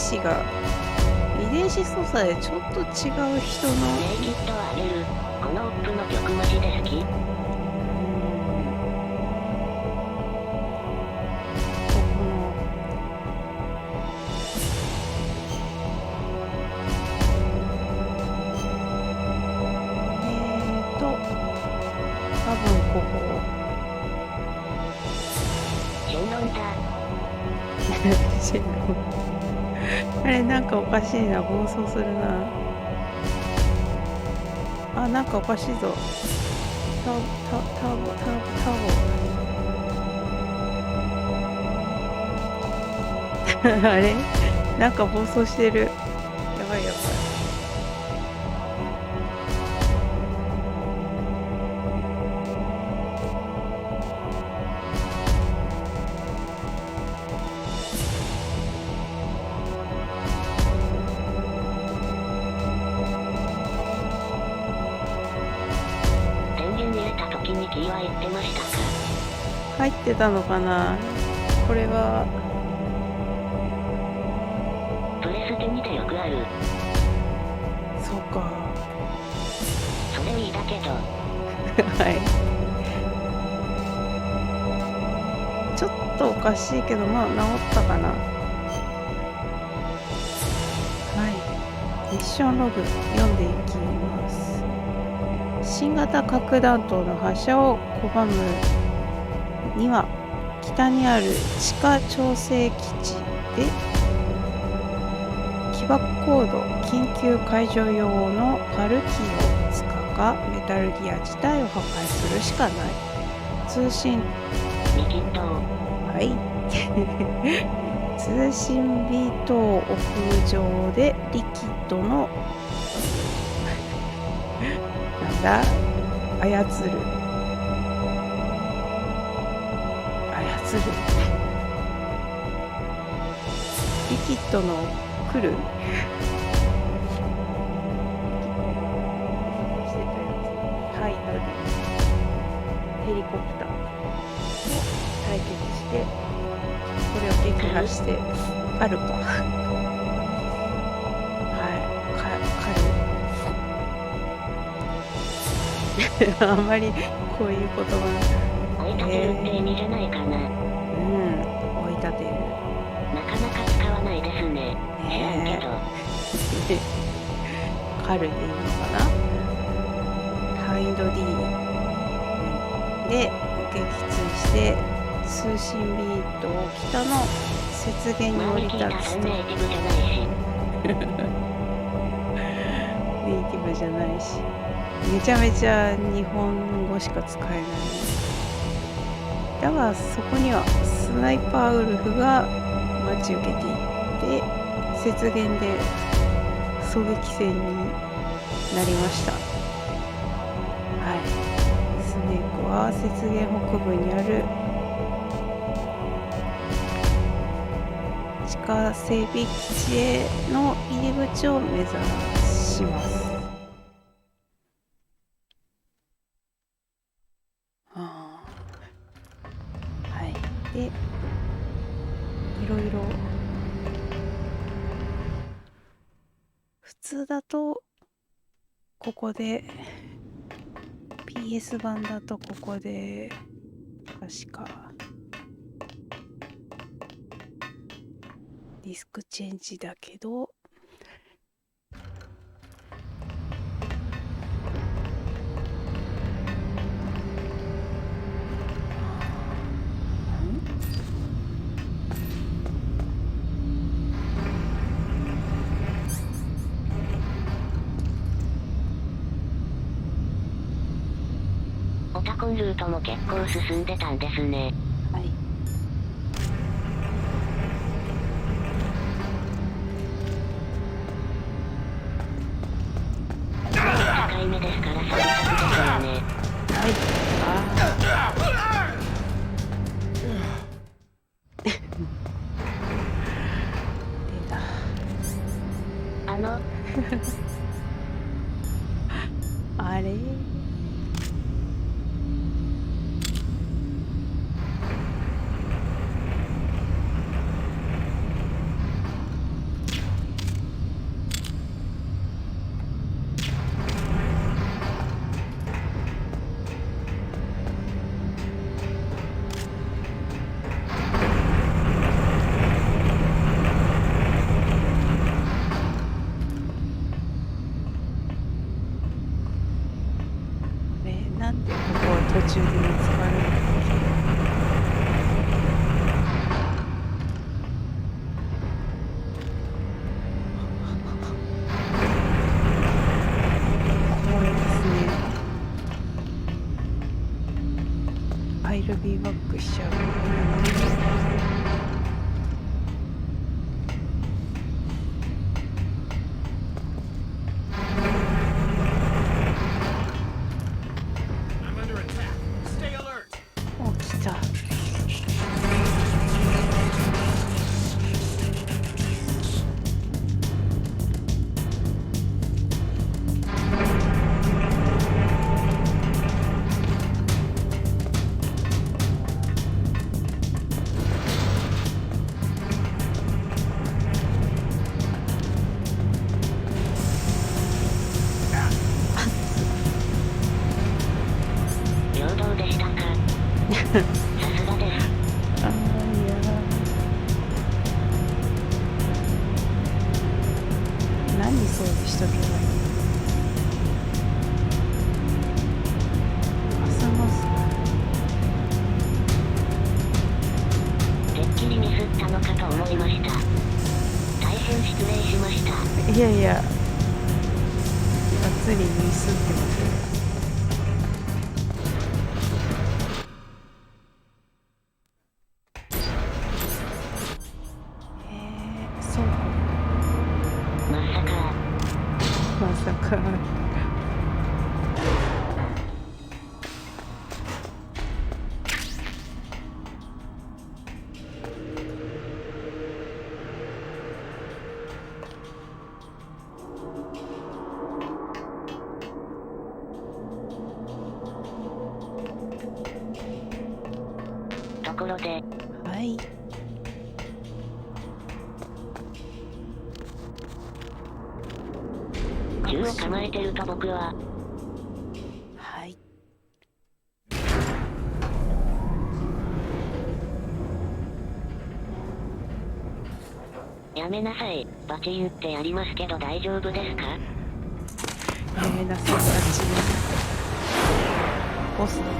子操作でちょっと違う人のリキッドをあげる。このオップの曲マジで好き。多分ここシェンロンだ。シェンロンあれなんかおかしいな、暴走するな。あ、なんかおかしいぞ。ターボあれなんか暴走してる。やばいやばい。キーは言ってましたか？入ってたのかな。これはプレステ2でよくある。そうか。それいいだけどはい。ちょっとおかしいけど、まあ治ったかな。はい。ミッションログ読んでいきます。新型核弾頭の発射を拒むには北にある地下調整基地で起爆コード緊急解除用のパルキーを使うかメタルギア自体を破壊するしかない。通信リキッドはい通信ビートを屋上でリキッドの操るリキッドの来るはい、ヘリコプターを対決してこれを撃破してあるかあんまりこういう言葉追い立てるって意味じゃないかな。追い立てるなかなか使わないですね。知らんけどカルでいいのかな。ハインド D で撃墜して通信ビートを北の雪原に降り立つとネイティブじゃないしネイティブじゃないしめちゃめちゃ日本語しか使えない。だがそこにはスナイパーウルフが待ち受けていって雪原で狙撃戦になりました。はい。スネークは雪原北部にある地下整備基地への入り口を目指します。で、いろいろ普通だとここで PS 版だとここで確かディスクチェンジだけどオタコンルートも結構進んでたんですね。はい。境目ですからサクサクですよね。はい。出た。あれ中で見つかるんだけど。怖いですね。アイルビーバックしちゃう。来た。平等でしたか。さすがです。あーいやー、何装備しとけばいいの。朝マスてっきりミスったのかと思いました。大変失礼しました。いやいや、がっつりミスってますよ。そうか。まさか。まさか。ところで、はい。銃を構えてると僕は。はい。やめなさい。バチンってやりますけど大丈夫ですか？やめなさい、バチン。ボスだった。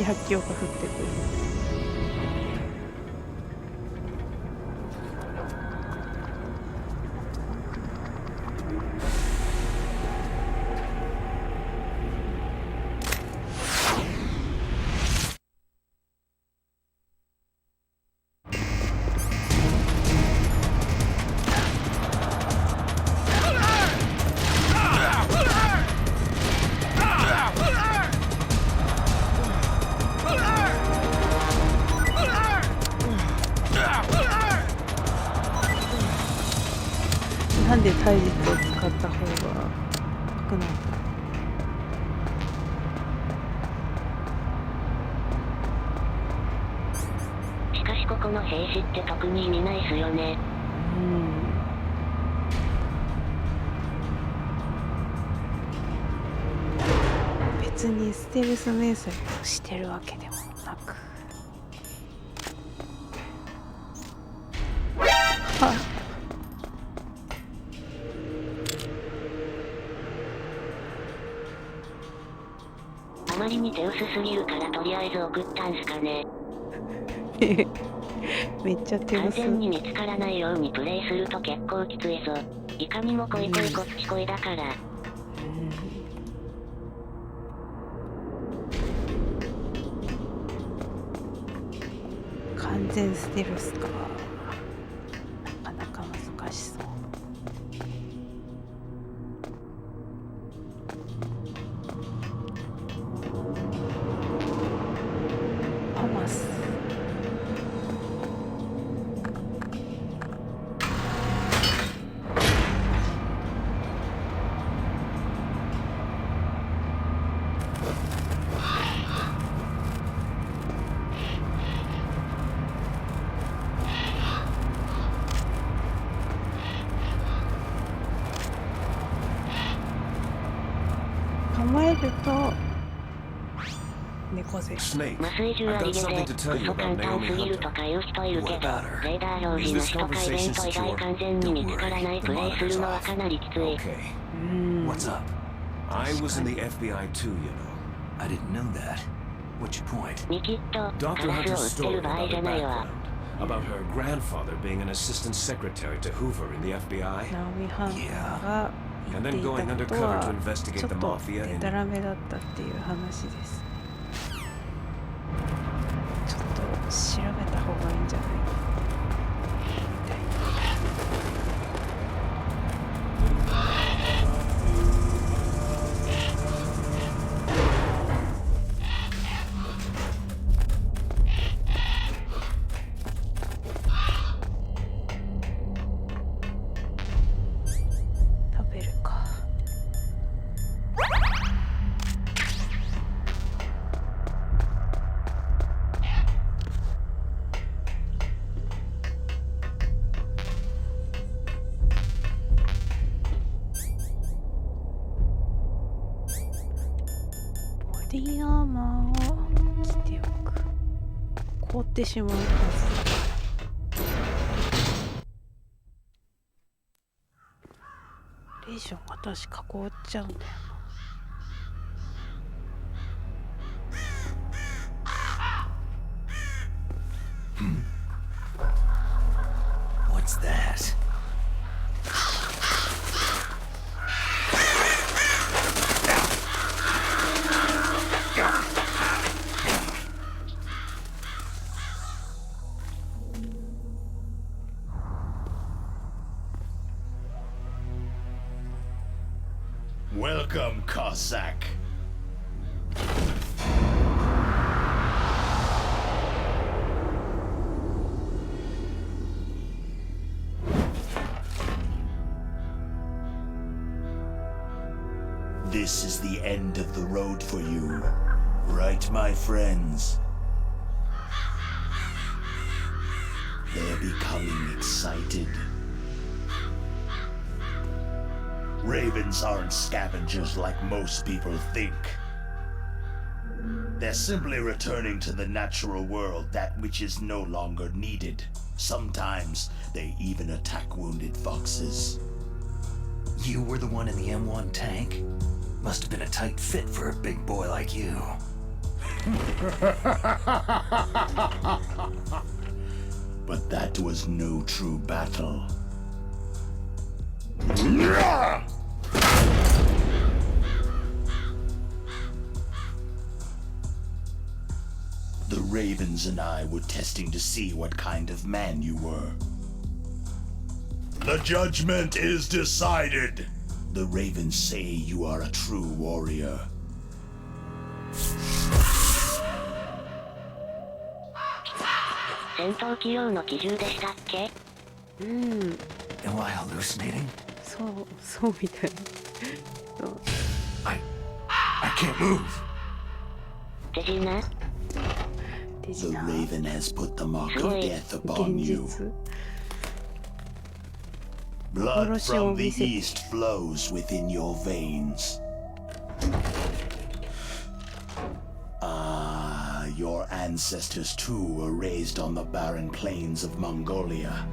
発狂が降ってくる。なんで体術を使った方が楽なんだ。しかしここの兵士って特に意味ないっすよね。別にステルス迷彩をしてるわけでもなく。あまりに手薄すぎるからとりあえず送ったんすかね。めっちゃ手薄。完全に見つからないようにプレイすると結構きついぞ。いかにもこいこいこっちこいだから。完全ステルスか。なかなか難しそう。パマス。ると猫背。 Snake, 麻酔銃あ I've り got げ something て to tell ク you ソ about 簡単 Naomi すぎると Hunter. か言う人いるけ What ど about her? レーダー表 Is 示の this 人かイベ conversation ント以外 secure? 完全に Don't 見つからない worry, プ the レイする monitor's のは off. かなりきつい Okay. うん What's up? I was in the FBI too, you know. I didn't know that. What's your point? リキッドガ Dr. ラスを Hunter's 売ってる story 場合 about じ her ゃないわ background, about her grandfather being an assistant secretary to Hoover in the FBI, ナオミ・ハンターが and 言って then い going たこと undercover は to ち investigate ょっ the と mafia デ in タラメだったっていう話です。ちょっと調べた方がいいんじゃないみたいな。食べるか。ボディアーマーを着ておく。凍ってしまうはずだから。レーションが確か凍っちゃうんだよな。What's that? Welcome, Cossack. This is the end of the road for you, right, my friends? They're becoming excited. Ravens aren't scavengers like most people think. They're simply returning to the natural world, that which is no longer needed. Sometimes they even attack wounded foxes. You were the one in the M1 tank? Must have been a tight fit for a big boy like you. But that was no true battle. The Ravens and I were testing to see what kind of man you were. The judgment is decided. The Ravens say you are a true warrior. 戦闘機用の機銃でしたっけ？うん、 Am I hallucinating? そうみたい。そう I can't move. 手品？手 The 品。 Raven has put the mark of Good. death upon 現 you. 実。 Blood from the 幻を見せて。 east flows within your veins. Ah, your ancestors too were raised on the barren plains of Mongolia.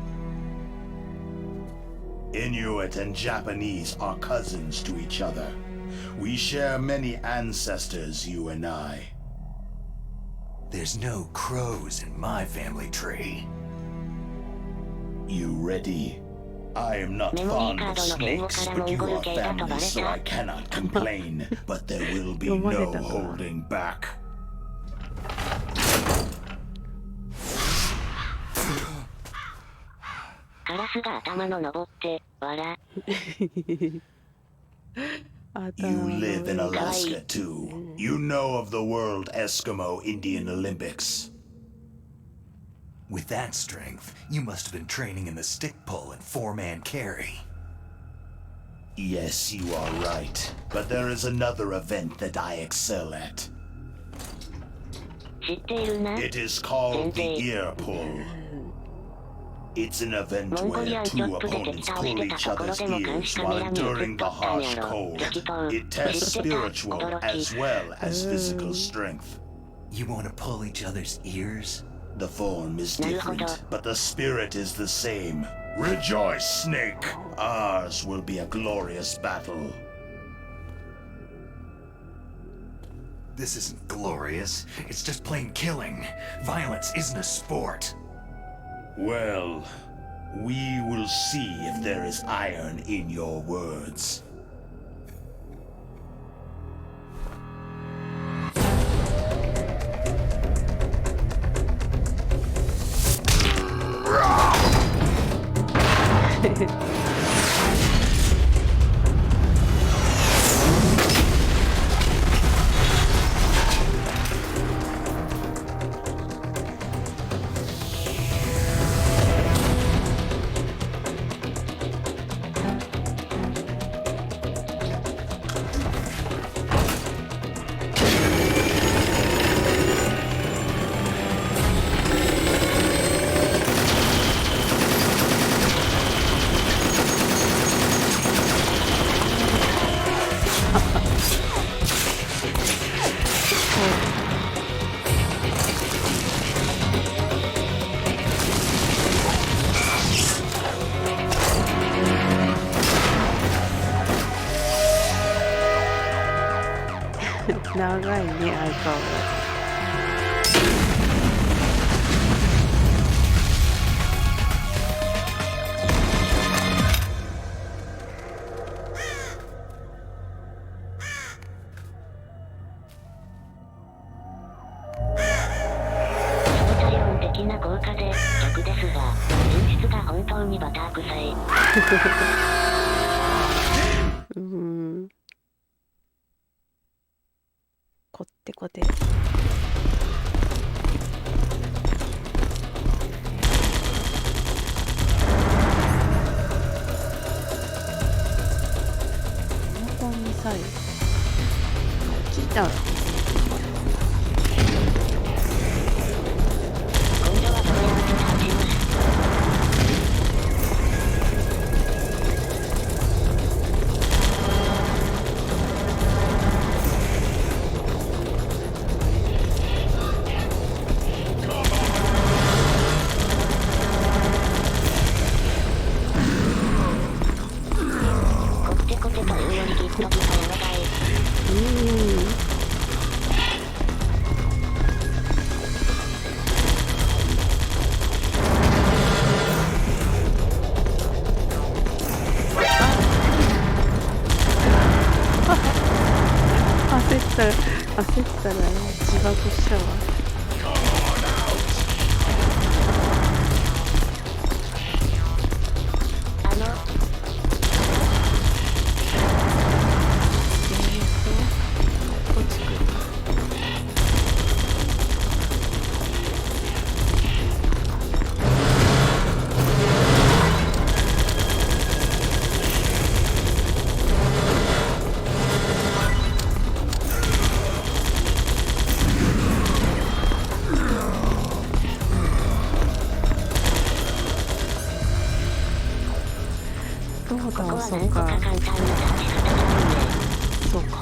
Inuit and Japanese are cousins to each other. We share many ancestors, you and I. There's no crows in my family tree. You ready? I am not Memory fond card of on the table snakes,から but you モンゴル are 系だとバ family, レ so た。 I cannot complain. But there will be 読まれ no たか。 holding back. カラスが頭の登って笑。 You live in 頭の上 Alaska too. You know of the World Eskimo Indian Olympics. With that strength, you must have been training in the stick pull and four-man carry. Yes, you are right. But there is another event that I excel at. 知っているな。 It is called the 全然。 ear pull. It's an event モンゴリア where ンチョ two ップで opponents 敵倒し pull て each たところ other's でも監 ears 視カメラ while に映っ enduring と the ったん harsh よ。 cold. 激闘 It 知 tests ってた spiritual 驚き as well as physical strength. You want to pull each other's ears? The form is なるほど。 different, but the spirit is the same. Rejoice, Snake! Ours will be a glorious battle. This isn't glorious. It's just plain killing. Violence isn't a sport. Well, we will see if there is iron in your words. 長いね、相変わら超体温的な効果で逆ですが、演出が本当にバター臭い。こってこて。モノコンミサイル。聞いたら。今度はどうやって立ちます。コテコテというよりリキッドギターの台。焦ったら自爆しちゃうわ。こっち来る。どうだ、ここはそうか。なんとか簡単な立ち方だもんね。そうか。こ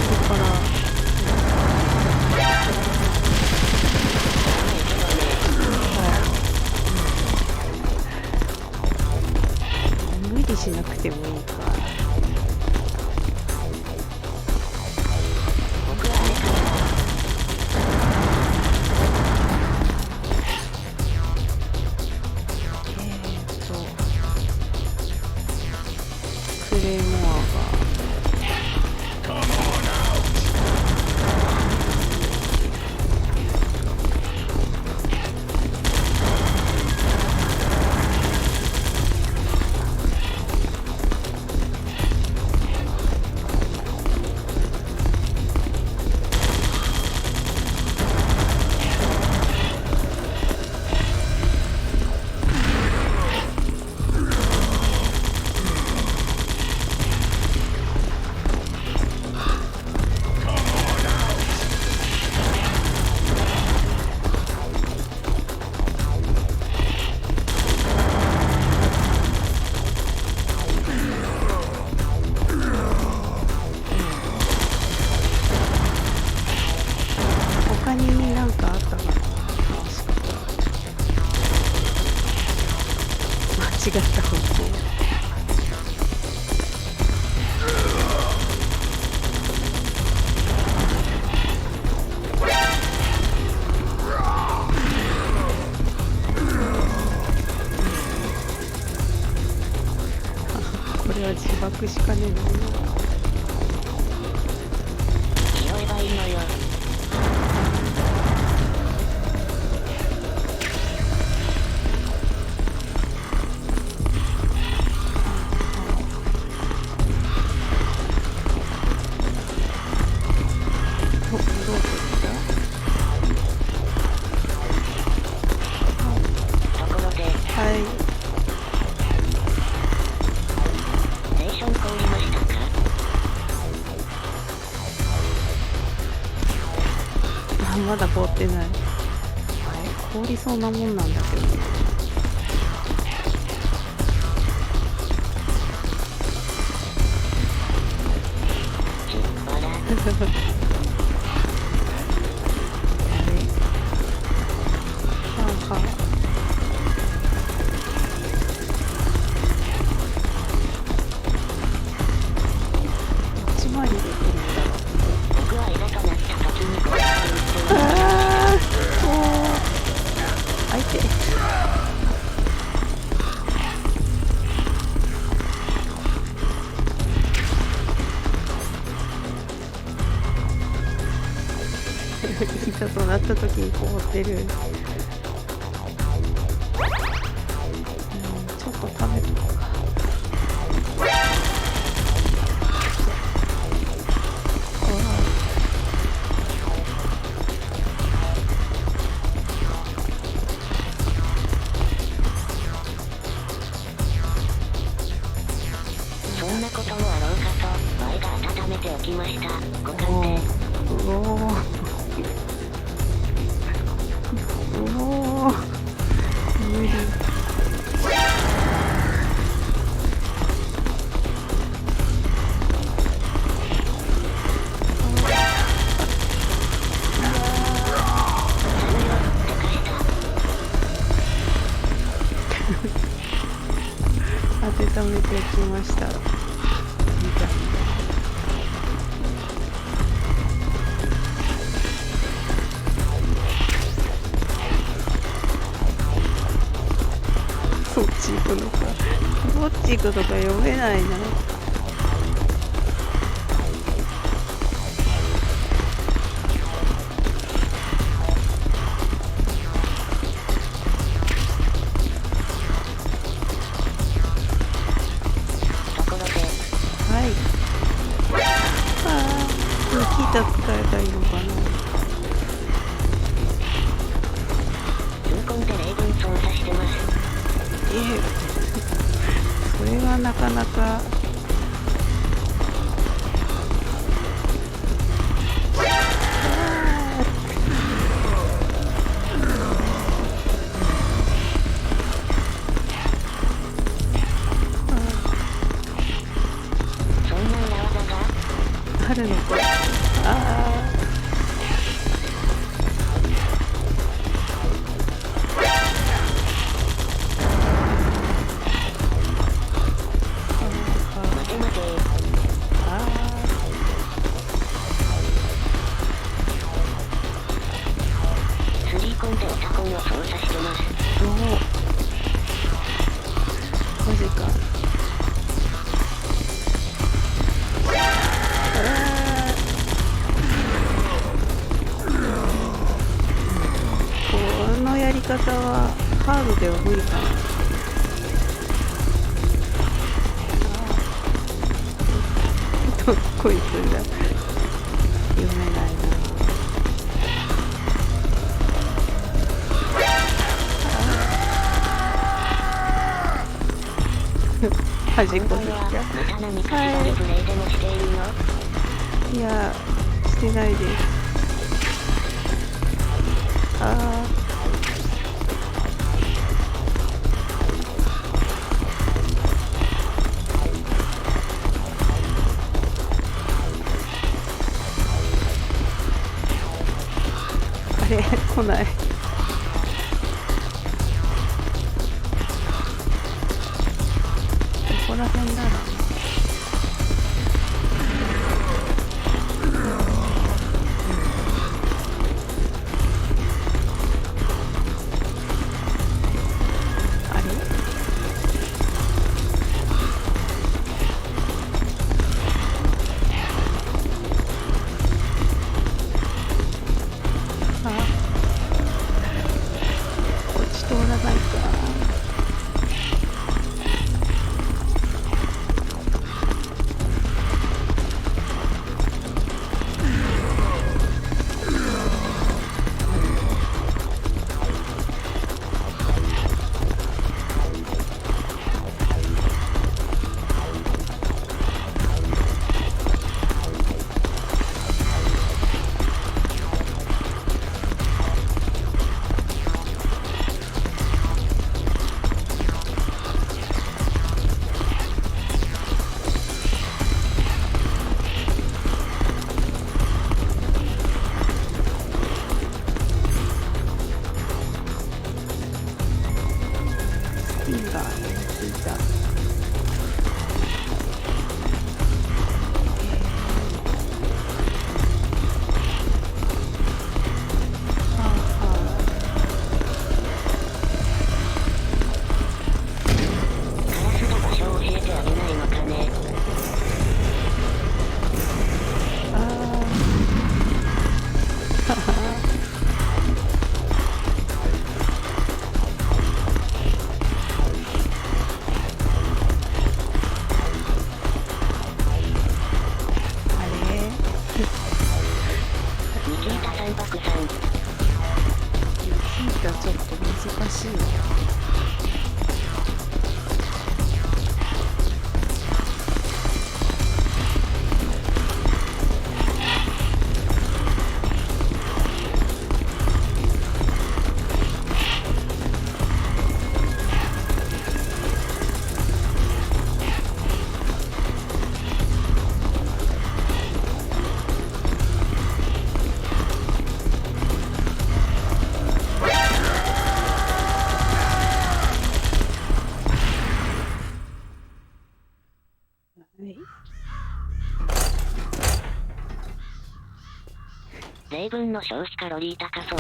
こから無理しなくてもいいか。僕はあれかな。クレーモアがこった方向。これは自爆しかねえのよ。拾えばいいのよ。どうするところで、か。はい。レーション凍りましたか？あ、まだ凍ってない。あれ、凍りそうなもんなんだけどね。ちっぱら。あれ、はあはあ。どっち回りで来るんだろう。僕は枝となった時にこうやって言ってます。あー、おー、相手。いざとなった時に凍ってる。ちょっと食べとこうか。そんなこともあろうかと、ワイが温めておきました。ご鑑定。うおーおー、無理。温めておきました。そっち行くのか。どっち行くのか読めないな。ところで、はい。あー、ニキータ使えばいいのかな。痛恨でレイブン操作してます。それはなかなか。そんな裏技があるのか。あ待て待て。スリーコンでオタコンを操作してます。おお、マジか。このやり方はハードでは無理かな。どこ行くんだ。読めないな。端っこで今回はメタ何かしらでプレイでもしているの？いや、してないです。あー、あれ来ない。こら辺だな。あれ？あ、こっち通らないか。スティンガーについた。カラスの場所を教えてあげないのかね。ニキータさん爆さん。ヒーターちょっと難しいな。例文の消費カロリー高そう。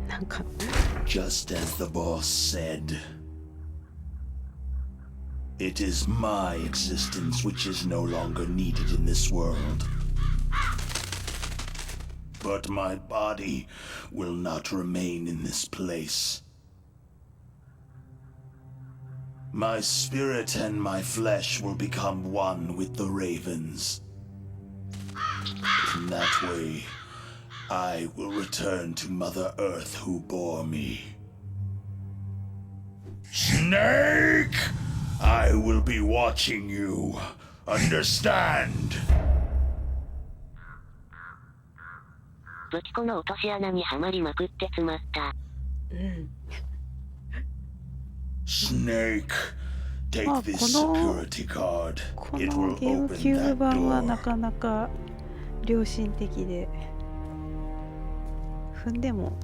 なんか Just as the boss said, it is my existence which is no longer needed in this world. But my body will not remain in this place. My spirit and my flesh will become one with the ravens. In that way, I will return to Mother Earth who bore me. Snake! I will be watching you. Understand? 武器庫の落とし穴にはまりまくって詰まった。Snake, take まあ this この security card. こ It の will ゲーム open キューブ that 版はな door. かなか良心的で、踏んでも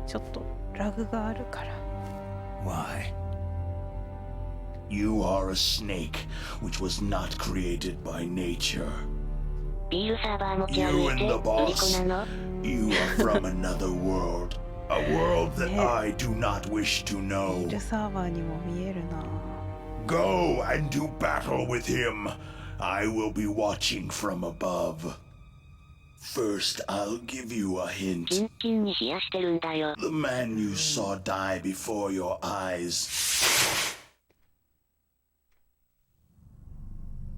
ちょっとラグがあるから。 Why? You are a snake which was not created by nature. ビールサーバー持ち You 歩い and て the 売り子 boss. なの？ You are from another world. A world that I do not wish to ビ know. ールサーバーにも見えるな。 Go and do battle with him. I will be watching from above. First, I'll give you a キン hint. キンに冷やしてるんだよ。 The man you saw die before your eyes.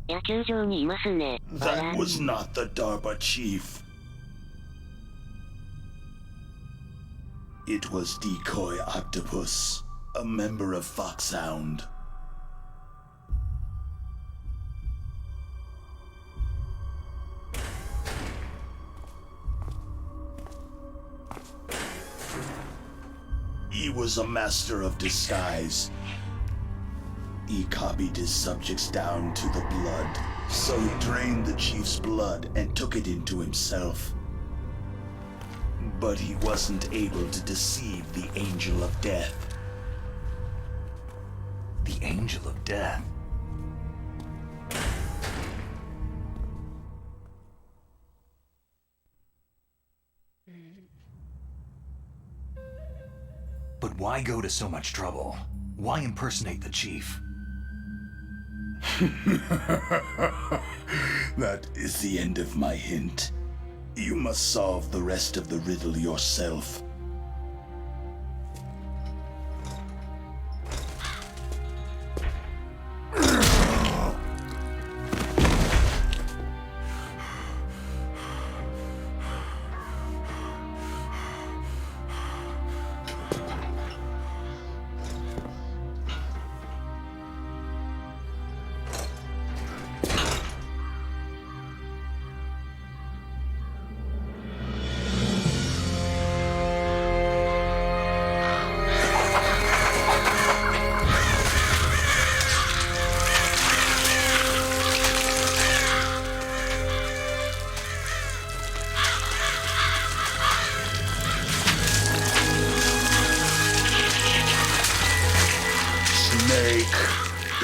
野球場にいますね。バラ That was not the DARPA chief. It was Decoy Octopus, a member of Foxhound. He was a master of disguise. He copied his subjects down to the blood. So he drained the chief's blood and took it into himself. But he wasn't able to deceive the Angel of Death. The Angel of Death. But why go to so much trouble? Why impersonate the chief? That is the end of my hint. You must solve the rest of the riddle yourself.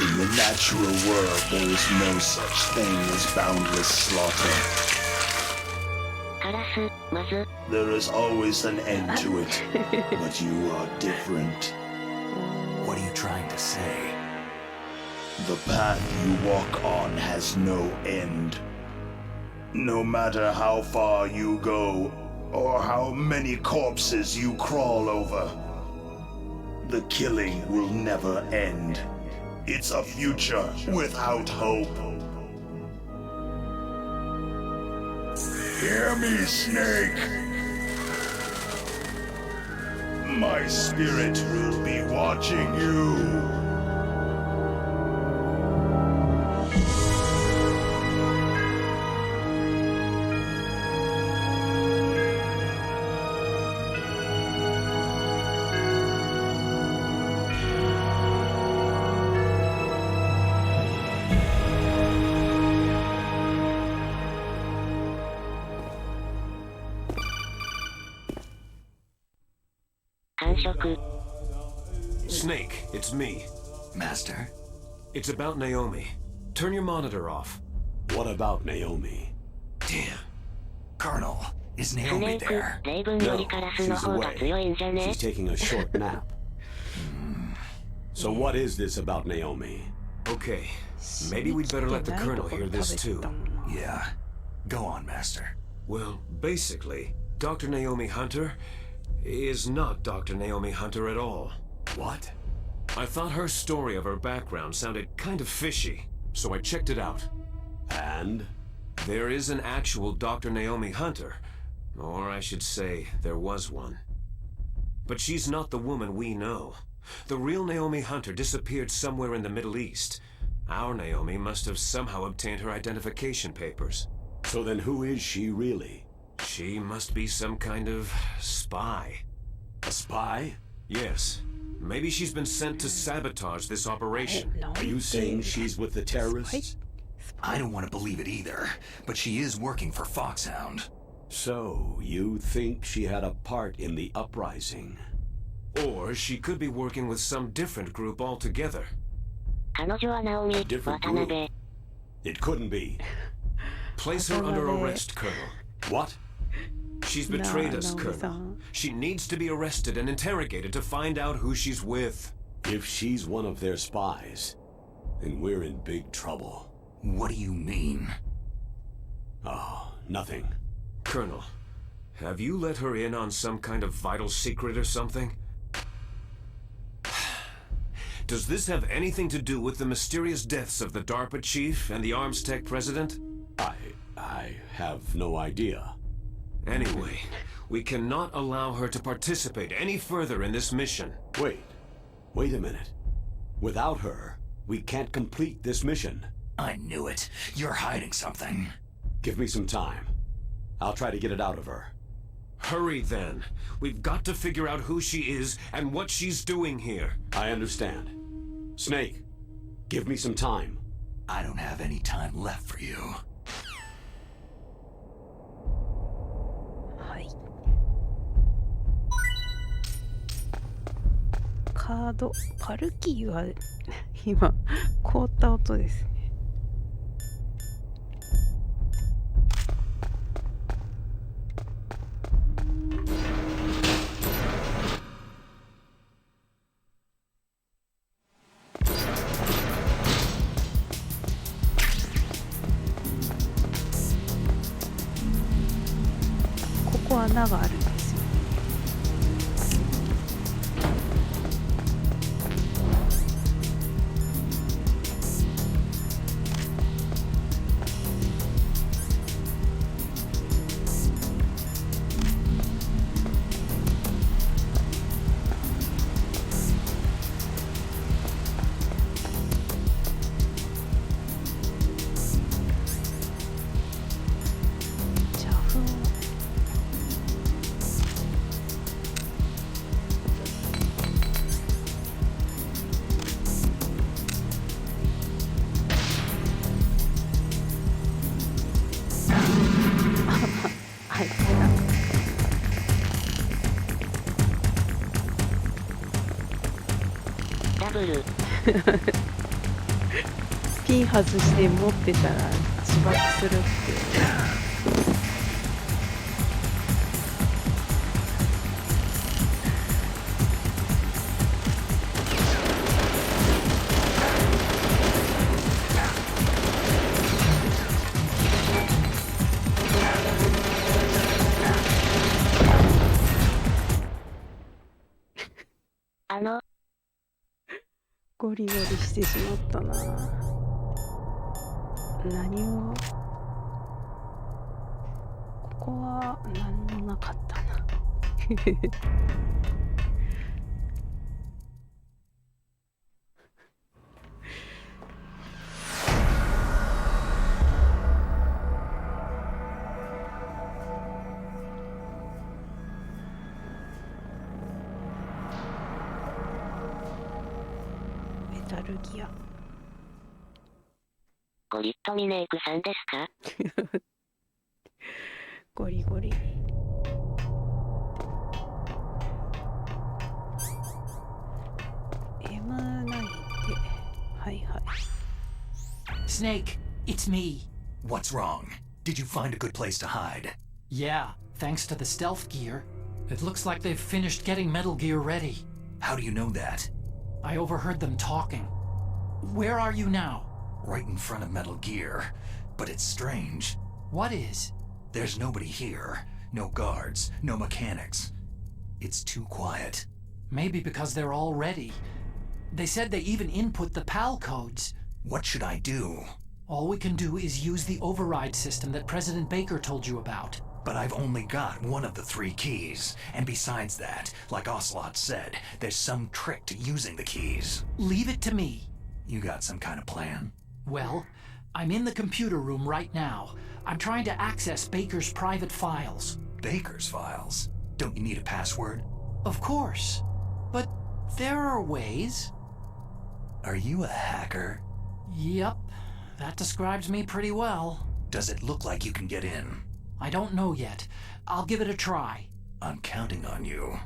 In the natural world, there is no such thing as boundless slaughter. カラス、まず。 There is always an end to it, but you are different. What are you trying to say? The path you walk on has no end. No matter how far you go, or how many corpses you crawl over, the killing will never end. It's a future without hope. Hear me, Snake. My spirit will be watching you. 繁殖。 Snake, it's me. Master? It's about Naomi. Turn your monitor off. What about Naomi? Damn. Colonel, is ス Naomi ネーク、 there? レイブンよりカラスの she's 方が away. 強いんじゃね She's taking a short nap. So what is this about Naomi? Okay. Maybe we'd better let the Colonel hear this too. Yeah. Go on, Master. Well, basically, Dr. Naomi Hunter is not Dr. Naomi Hunter at all. What? I thought her story of her background sounded kind of fishy, so I checked it out. And? There is an actual Dr. Naomi Hunter, or I should say, there was one. But she's not the woman we know. The real Naomi Hunter disappeared somewhere in the Middle East. Our Naomi must have somehow obtained her identification papers. So then who is she really? She must be some kind of spy. A spy? Yes. Maybe she's been sent to sabotage this operation. Are you saying she's with the terrorists? I don't want to believe it either, but she is working for Foxhound. So, you think she had a part in the uprising? Or she could be working with some different group altogether. 彼女はナオミ、 Different 渡辺。 It couldn't be. Place her under arrest, Colonel. What? She's betrayed us, No, Colonel. no. She needs to be arrested and interrogated to find out who she's with. If she's one of their spies, then we're in big trouble. What do you mean? Oh, nothing. Colonel, have you let her in on some kind of vital secret or something? Does this have anything to do with the mysterious deaths of the DARPA chief and the Arms Tech president? I have no idea. Anyway, we cannot allow her to participate any further in this mission. Wait a minute. Without her, we can't complete this mission. I knew it. You're hiding something. Give me some time. I'll try to get it out of her. Hurry then. We've got to figure out who she is and what she's doing here. I understand. Snake, Give me some time. I don't have any time left for you. はい。カードパルキーは今凍った音ですね。ここ穴があるんですよ。じゃあはい、ダブル。ピン外して持ってたら自爆するっていう。ゴリゴリしてしまったな。何をここは何もなかったな。メタルギアゴリットミネークさんですか？ゴリゴリ。M9 で、はいはい。Snake, it's me. What's wrong? Did you find a good place to hide? Yeah, thanks to the stealth gear. It looks like they've finished getting Metal Gear ready. How do you know that? I overheard them talking. Where are you now? Right in front of Metal Gear. But it's strange. What is? There's nobody here. No guards, no mechanics. It's too quiet. Maybe because they're all ready. They said they even input the PAL codes. What should I do? All we can do is use the override system that President Baker told you about. But I've only got one of the 3 keys. And besides that, like Ocelot said, there's some trick to using the keys. Leave it to me. You got some kind of plan? Well, I'm in the computer room right now. I'm trying to access Baker's private files. Baker's files? Don't you need a password? Of course. But there are ways. Are you a hacker? Yep, that describes me pretty well. Does it look like you can get in? I don't know yet. I'll give it a try. I'm counting on you.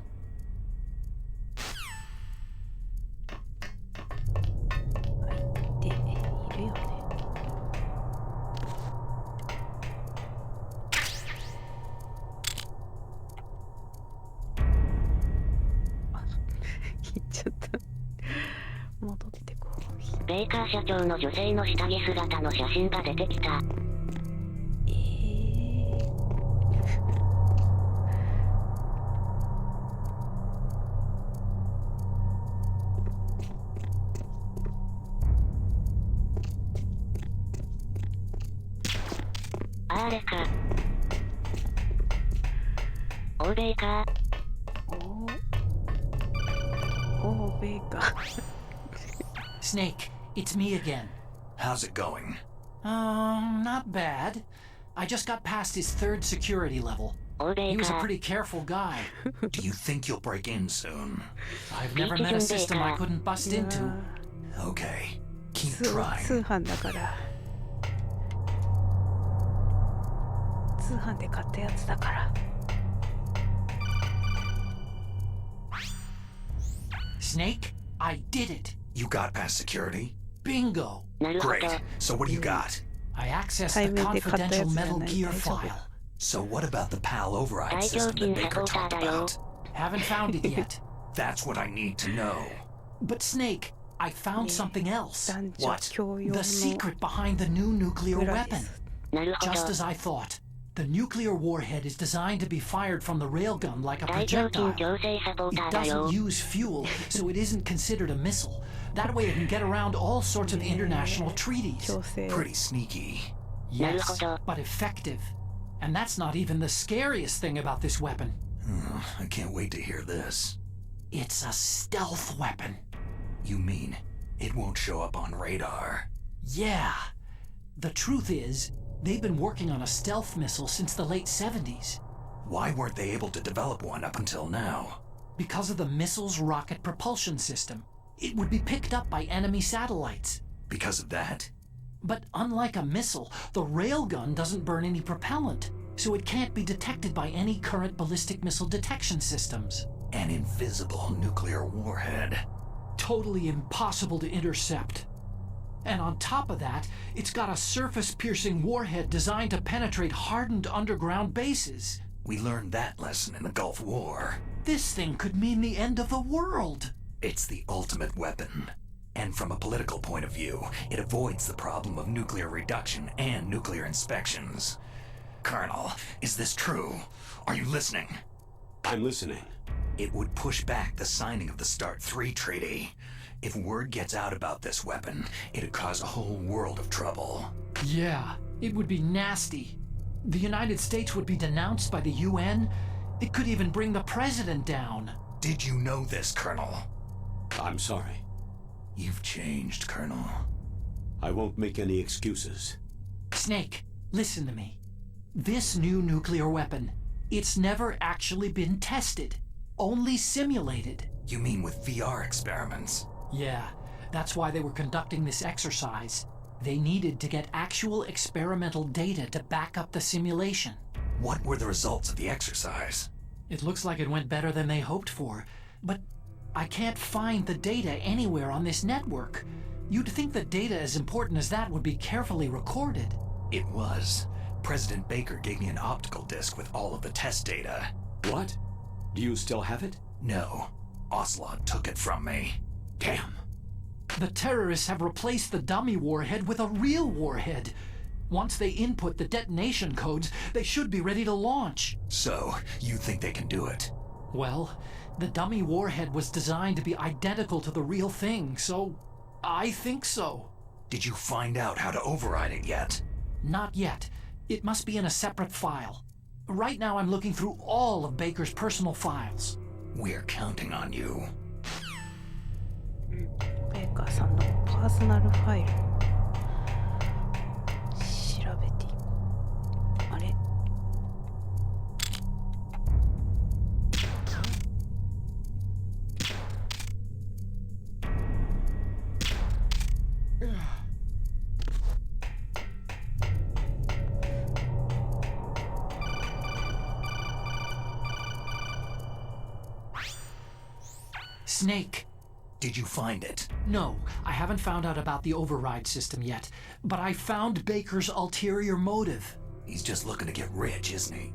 で、いるよね。あ、行っちゃった。戻ってこう。ベイカー社長の女性の下着姿の写真が出てきた。あれか。欧米か。欧米か。Snake, it's me again. How's it going? Not bad. I just got past his 3rd security level. 欧米 He was a か。 pretty careful guy. Do you think you'll break in soon? I've never met a system I couldn't bust into. Okay. Keep 通 trying. 販だから通販で買ったやつだから。 Snake, I did it. You got past security? Bingo. なるほど。 Great. So what do you got? I accessed the 対面で買ったや confidential つじゃ Metal ない。 Gear 大丈夫。 file. So what about the PAL override 大胸 system 筋 that サポ Baker ーター talked だよ。 about? Haven't found it yet. That's what I need to know. But Snake, I found something else. 男女 What? 共用 The の secret behind the new nuclear 裏で weapon. す。なるほ Just ど。 as I thought. The nuclear warhead is designed to be fired from the railgun like a 大胸筋 projectile. 強制サポー It ターだよ doesn't。use fuel, so it isn't considered a missile. That way it can get around all sorts of international treaties. 強制。 Pretty sneaky. Yes, Naruhodo. but effective. And that's not even the scariest thing about this weapon. I can't wait to hear this. It's a stealth weapon. You mean it won't show up on radar? Yeah. The truth is, they've been working on a stealth missile since the late 70s. Why weren't they able to develop one up until now? Because of the missile's rocket propulsion system. It would be picked up by enemy satellites. Because of that? But unlike a missile, the railgun doesn't burn any propellant, so it can't be detected by any current ballistic missile detection systems. An invisible nuclear warhead. Totally impossible to intercept. And on top of that, it's got a surface-piercing warhead designed to penetrate hardened underground bases. We learned that lesson in the Gulf War. This thing could mean the end of the world. It's the ultimate weapon. And from a political point of view, it avoids the problem of nuclear reduction and nuclear inspections. Colonel, is this true? Are you listening? I'm listening. It would push back the signing of the START 3 treaty. If word gets out about this weapon, it'd cause a whole world of trouble. Yeah, it would be nasty. The United States would be denounced by the UN. It could even bring the president down. Did you know this, Colonel? I'm sorry. You've changed, Colonel. I won't make any excuses. Snake, listen to me. This new nuclear weapon, it's never actually been tested. Only simulated. You mean with VR experiments? Yeah, that's why they were conducting this exercise. They needed to get actual experimental data to back up the simulation. What were the results of the exercise? It looks like it went better than they hoped for, but I can't find the data anywhere on this network. You'd think that data as important as that would be carefully recorded. It was. President Baker gave me an optical disc with all of the test data. What? Do you still have it? No. Ocelot took it from me. Damn. The terrorists have replaced the dummy warhead with a real warhead. Once they input the detonation codes, they should be ready to launch. So, you think they can do it? Well, the dummy warhead was designed to be identical to the real thing, so I think so. Did you find out how to override it yet? Not yet. It must be in a separate file. Right now I'm looking through all of Baker's personal files. We're counting on you. ベーカーさんのパーソナルファイル調べていく。あれSnake. Did you find it? No, I haven't found out about the override system yet, but I found Baker's ulterior motive. He's just looking to get rich, isn't he?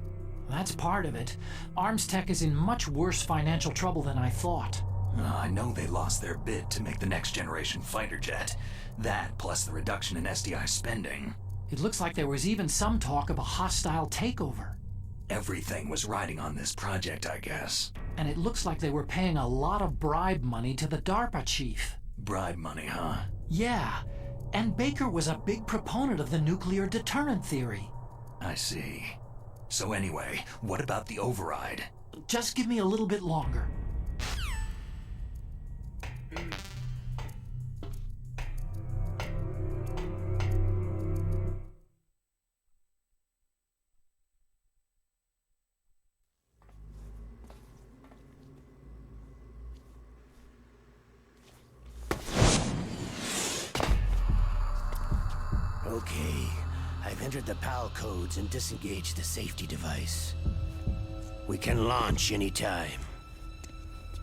That's part of it. Arms Tech is in much worse financial trouble than I thought. I know they lost their bid to make the next generation fighter jet. That, plus the reduction in SDI spending. It looks like there was even some talk of a hostile takeover. Everything was riding on this project, I guess. And it looks like they were paying a lot of bribe money to the DARPA chief. Bribe money, huh? Yeah, and Baker was a big proponent of the nuclear deterrent theory. I see. So anyway, what about the override? Just give me a little bit longer. Okay. I've entered the PAL codes and disengaged the safety device. We can launch anytime.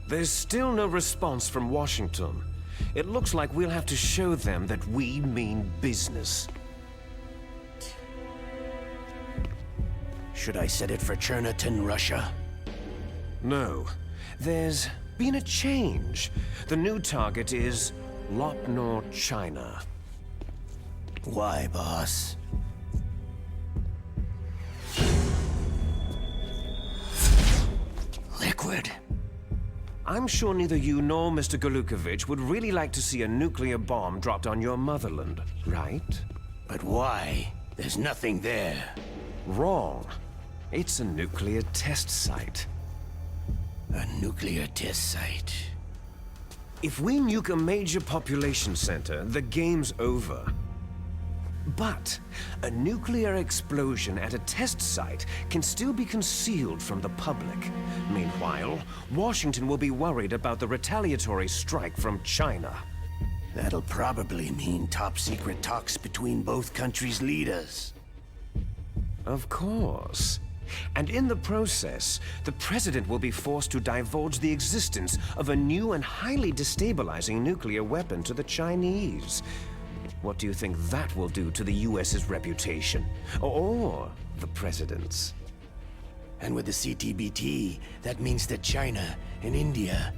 There's still no response from Washington. It looks like we'll have to show them that we mean business. Should I set it for Cherniton, Russia? No. There's been a change. The new target is Lopnor, China. Why, boss? Liquid. I'm sure neither you nor Mr. Galukovich would really like to see a nuclear bomb dropped on your motherland, right? But why? There's nothing there. Wrong. It's a nuclear test site. A nuclear test site. If we nuke a major population center, the game's over. But a nuclear explosion at a test site can still be concealed from the public. Meanwhile, Washington will be worried about the retaliatory strike from China. That'll probably mean top-secret talks between both countries' leaders. Of course. And in the process, the president will be forced to divulge the existence of a new and highly destabilizing nuclear weapon to the Chinese. What do you think that will do to the US's reputation? Or the president's? And with the CTBT, that means that China and India...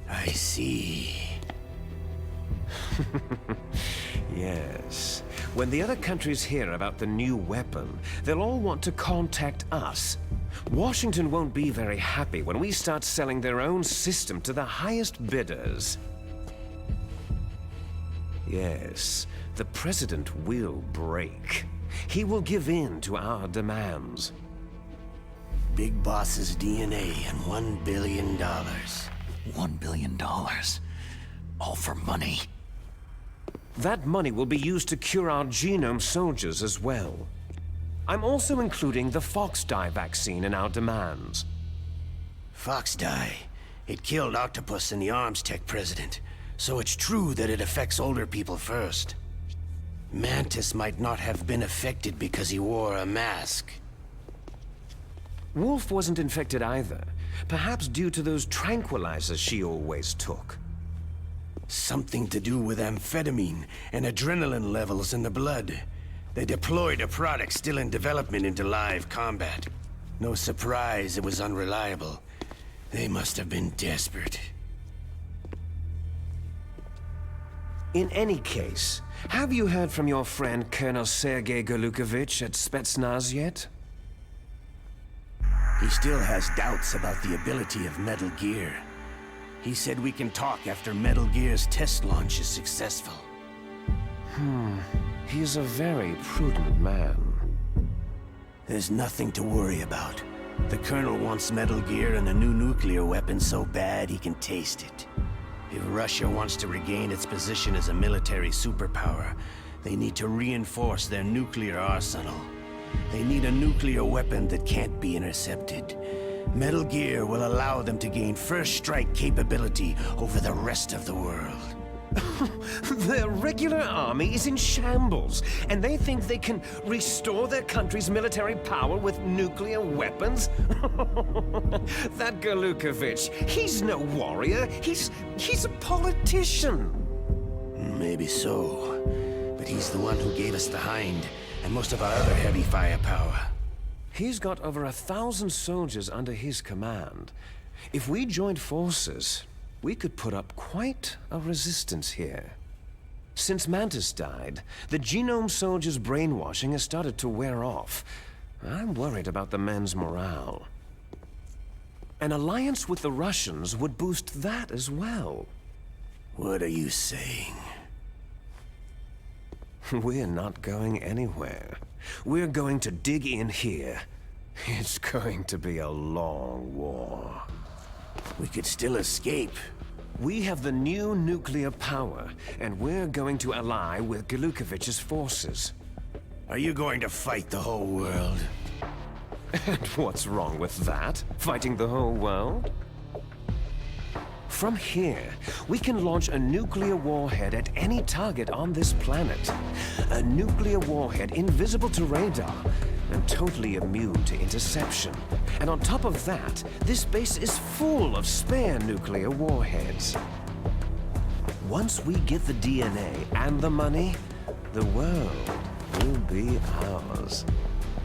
I see. Yes. When the other countries hear about the new weapon, they'll all want to contact us. Washington won't be very happy when we start selling their own system to the highest bidders. Yes, the president will break. He will give in to our demands. Big Boss's DNA and $1 billion. $1 billion? All for money? That money will be used to cure our genome soldiers as well. I'm also including the Fox dye vaccine in our demands. Fox dye. It killed Octopus and the Arms Tech president. So it's true that it affects older people first. Mantis might not have been affected because he wore a mask. Wolf wasn't infected either. Perhaps due to those tranquilizers she always took. Something to do with amphetamine and adrenaline levels in the blood. They deployed a product still in development into live combat. No surprise it was unreliable. They must have been desperate. In any case, have you heard from your friend Colonel Sergei Galukovich at Spetsnaz yet? He still has doubts about the ability of Metal Gear. He said we can talk after Metal Gear's test launch is successful. He's a very prudent man. There's nothing to worry about. The Colonel wants Metal Gear and a new nuclear weapon so bad he can taste it. If Russia wants to regain its position as a military superpower, they need to reinforce their nuclear arsenal. They need a nuclear weapon that can't be intercepted. Metal Gear will allow them to gain first strike capability over the rest of the world. Their regular army is in shambles, and they think they can restore their country's military power with nuclear weapons? That Galukovich, he's no warrior. He's a politician. Maybe so, but he's the one who gave us the Hind and most of our other heavy firepower. He's got over 1,000 soldiers under his command. If we joined forces, we could put up quite a resistance here. Since Mantis died, the genome soldiers' brainwashing has started to wear off. I'm worried about the men's morale. An alliance with the Russians would boost that as well. What are you saying? We're not going anywhere. We're going to dig in here. It's going to be a long war. We could still escape. We have the new nuclear power, and we're going to ally with Galukovich's forces. Are you going to fight the whole world? And what's wrong with that? Fighting the whole world? From here, we can launch a nuclear warhead at any target on this planet. A nuclear warhead invisible to radar and totally immune to interception. And on top of that, this base is full of spare nuclear warheads. Once we get the DNA and the money, the world will be ours.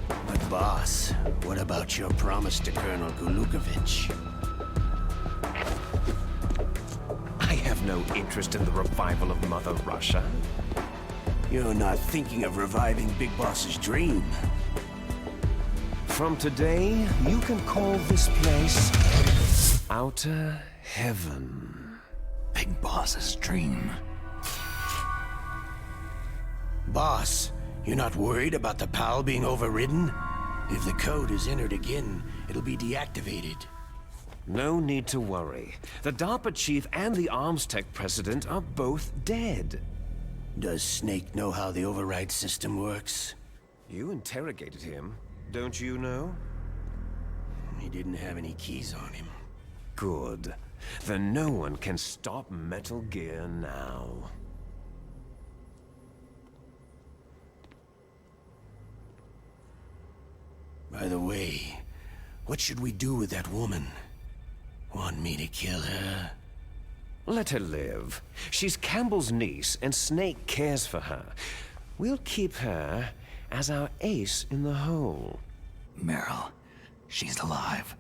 But boss, what about your promise to Colonel Gulukovich? I have no interest in the revival of Mother Russia. You're not thinking of reviving Big Boss's dream. From today, you can call this place Outer Heaven. Big Boss's dream. Boss, you're not worried about the PAL being overridden? If the code is entered again, it'll be deactivated. No need to worry. The DARPA chief and the arms tech president are both dead. Does Snake know how the override system works? You interrogated him, don't you know? He didn't have any keys on him. Good. Then no one can stop Metal Gear now. By the way, what should we do with that woman? Want me to kill her? Let her live. She's Campbell's niece, and Snake cares for her. We'll keep her as our ace in the hole. Meryl, she's alive.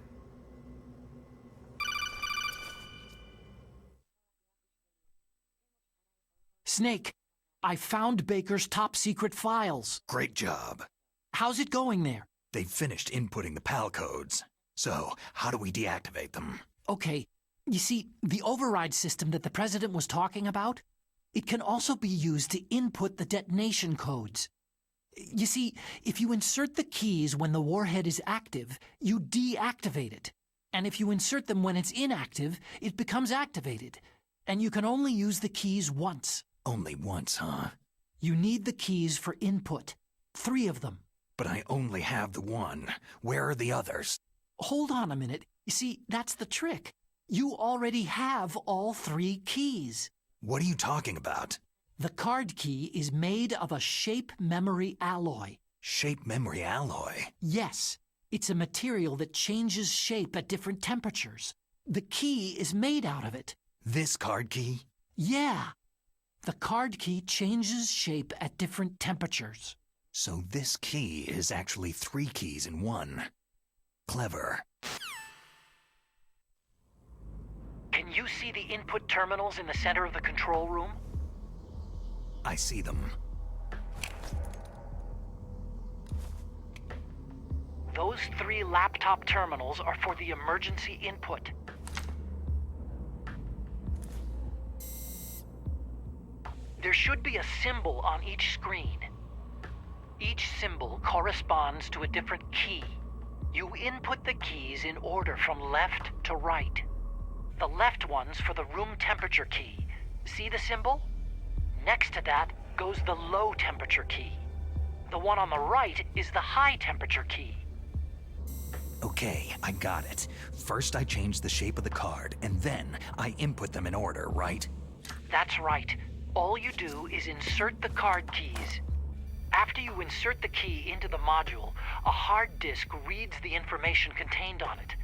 Snake, I found Baker's top-secret files. Great job. How's it going there? They've finished inputting the PAL codes. So, how do we deactivate them? Okay, you see, the override system that the President was talking about, it can also be used to input the detonation codes. You see, if you insert the keys when the warhead is active, you deactivate it. And if you insert them when it's inactive, it becomes activated. And you can only use the keys once. Only once, huh? You need the keys for input. 3 of them. But I only have the one. Where are the others? Hold on a minute. You see, that's the trick. You already have all 3 keys. What are you talking about? The card key is made of a shape memory alloy. Shape memory alloy? Yes. It's a material that changes shape at different temperatures. The key is made out of it. This card key? Yeah. The card key changes shape at different temperatures. So this key is actually 3 keys in one. Clever. Can you see the input terminals in the center of the control room? I see them. Those 3 laptop terminals are for the emergency input. There should be a symbol on each screen. Each symbol corresponds to a different key. You input the keys in order from left to right. The left one's for the room temperature key. See the symbol? Next to that goes the low temperature key. The one on the right is the high temperature key. Okay, I got it. First I change the shape of the card, and then I input them in order, right? That's right. All you do is insert the card keys. After you insert the key into the module, a hard disk reads the information contained on it.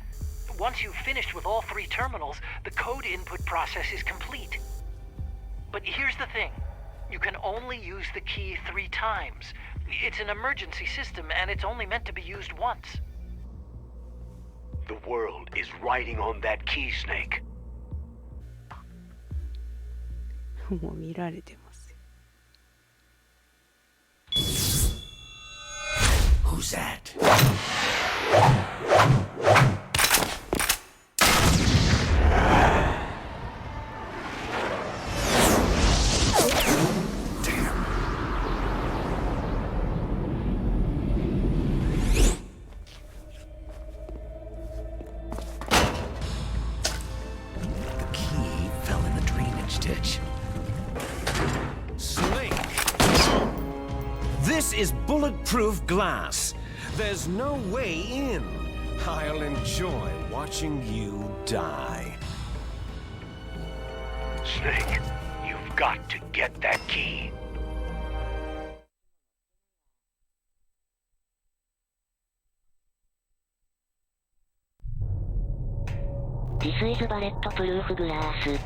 Once you've finished with all 3 terminals, the code input process is complete. But here's the thing. You can only use the key 3 times. It's an emergency system, and it's only meant to be used once. The world is riding on that key, Snake. もう見られてますよ。 Who's that? The key fell in the drainage ditch. Snake! This is bulletproof glass. There's no way in. I'll enjoy watching you die. Snake, you've got to get that key. This is bulletproof glass.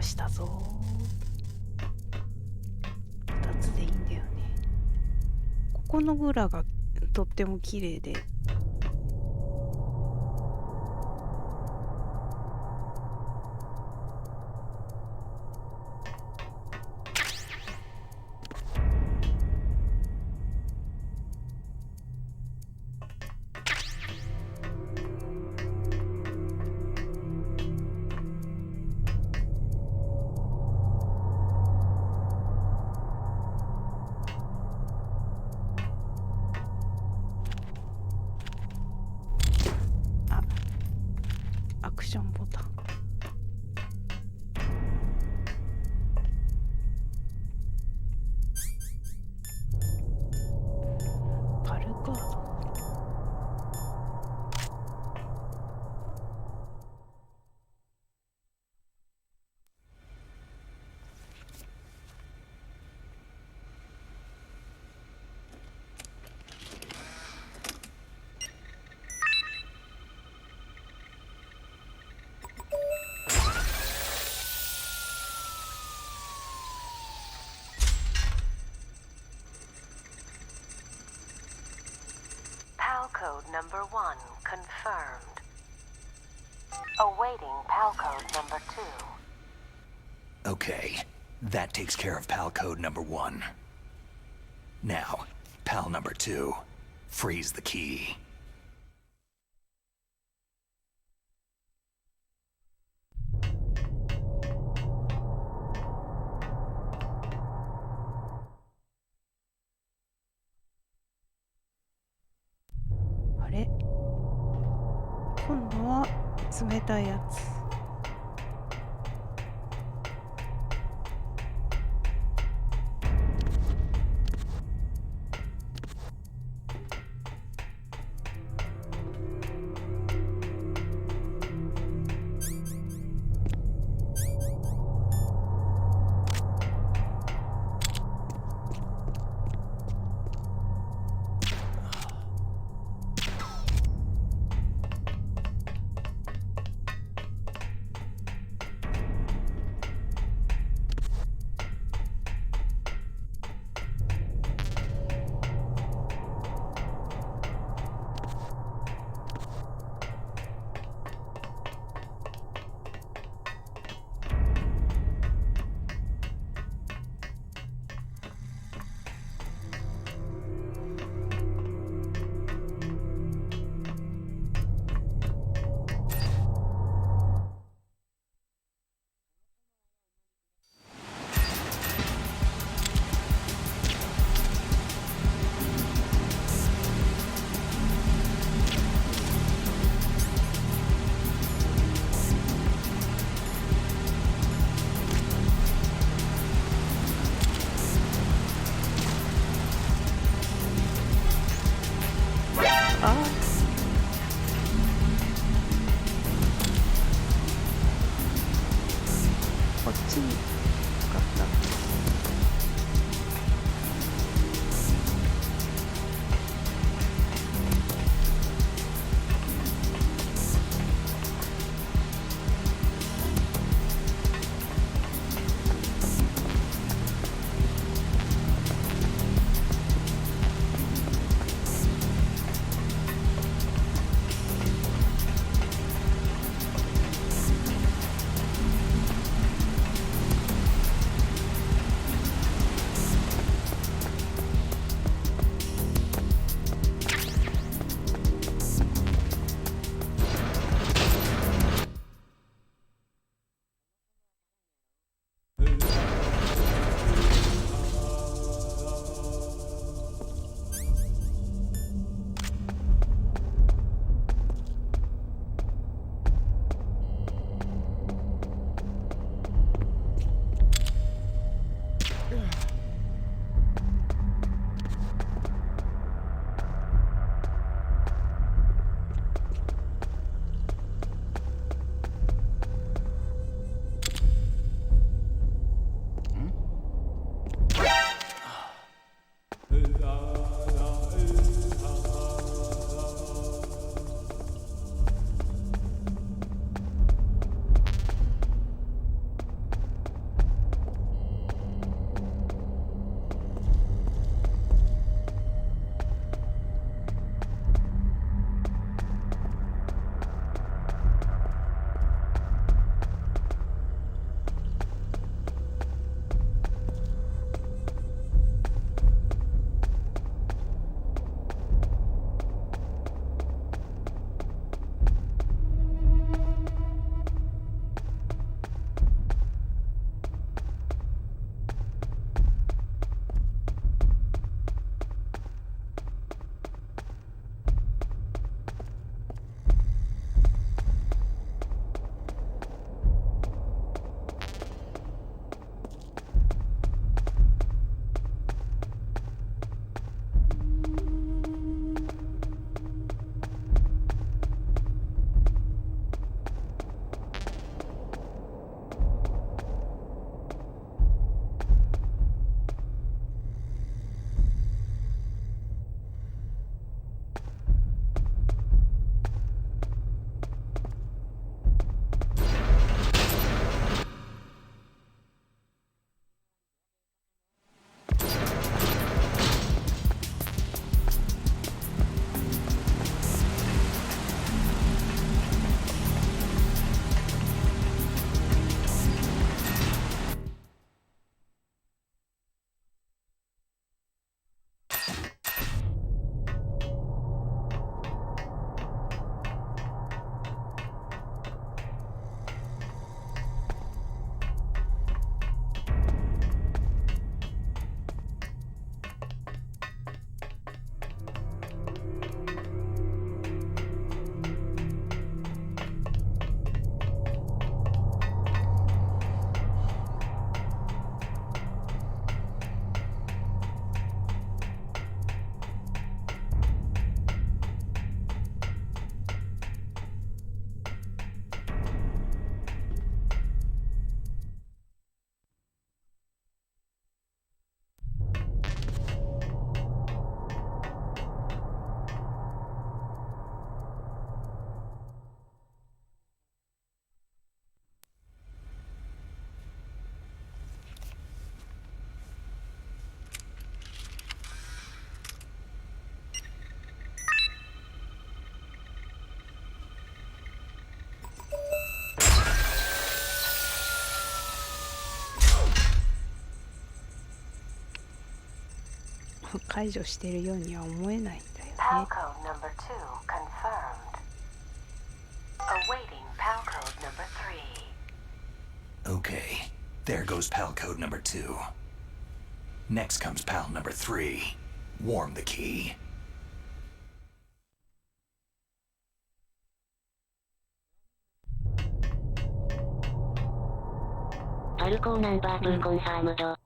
したぞ。2つでいいんだよね。ここのグラがとっても綺麗で。アクションボタン。パルカード。number 1 confirmed. Awaiting PAL code number 2. Okay, that takes care of PAL code number 1. Now, PAL number 2. Freeze the key.あれ、今度は冷たいやつ。解除してるようには思えないんだよね。 PAL code number 2 confirmed. Awaiting PAL code number 3. Okay, there goes PAL code number 2. Next comes PAL number 3. Warm the key. パルコーナンバー2コンファームド。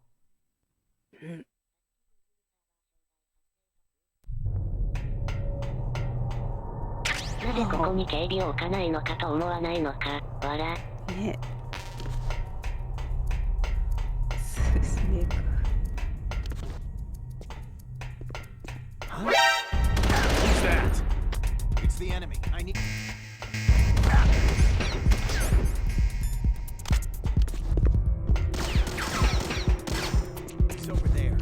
なぜここに警備を置かないのかと思わないのか、わら。ね。スネーク。Who's that? It's the enemy. I need. He's over there.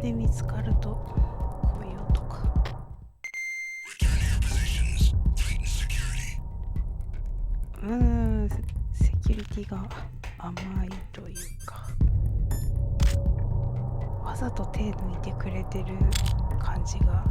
で見つかるとこういう音か。セキュリティが甘いというか、わざと手抜いてくれてる感じが。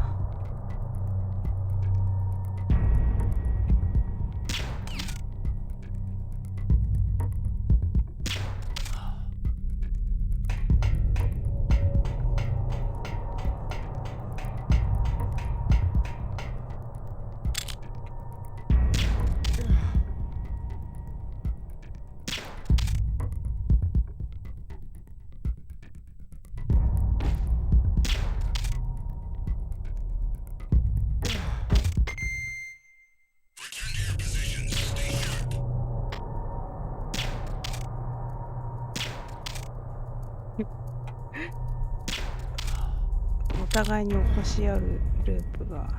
お互いに起こし合うループが。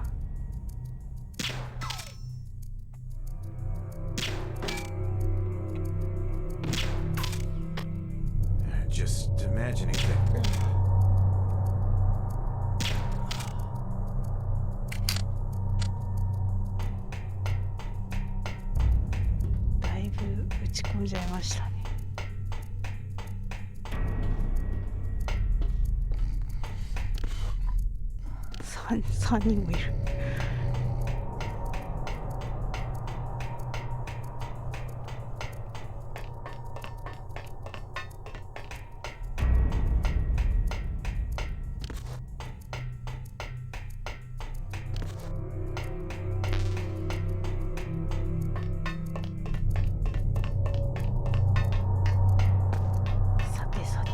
Just imagining that. だいぶ打ち込んじゃいましたね。3人もいる。さてさて。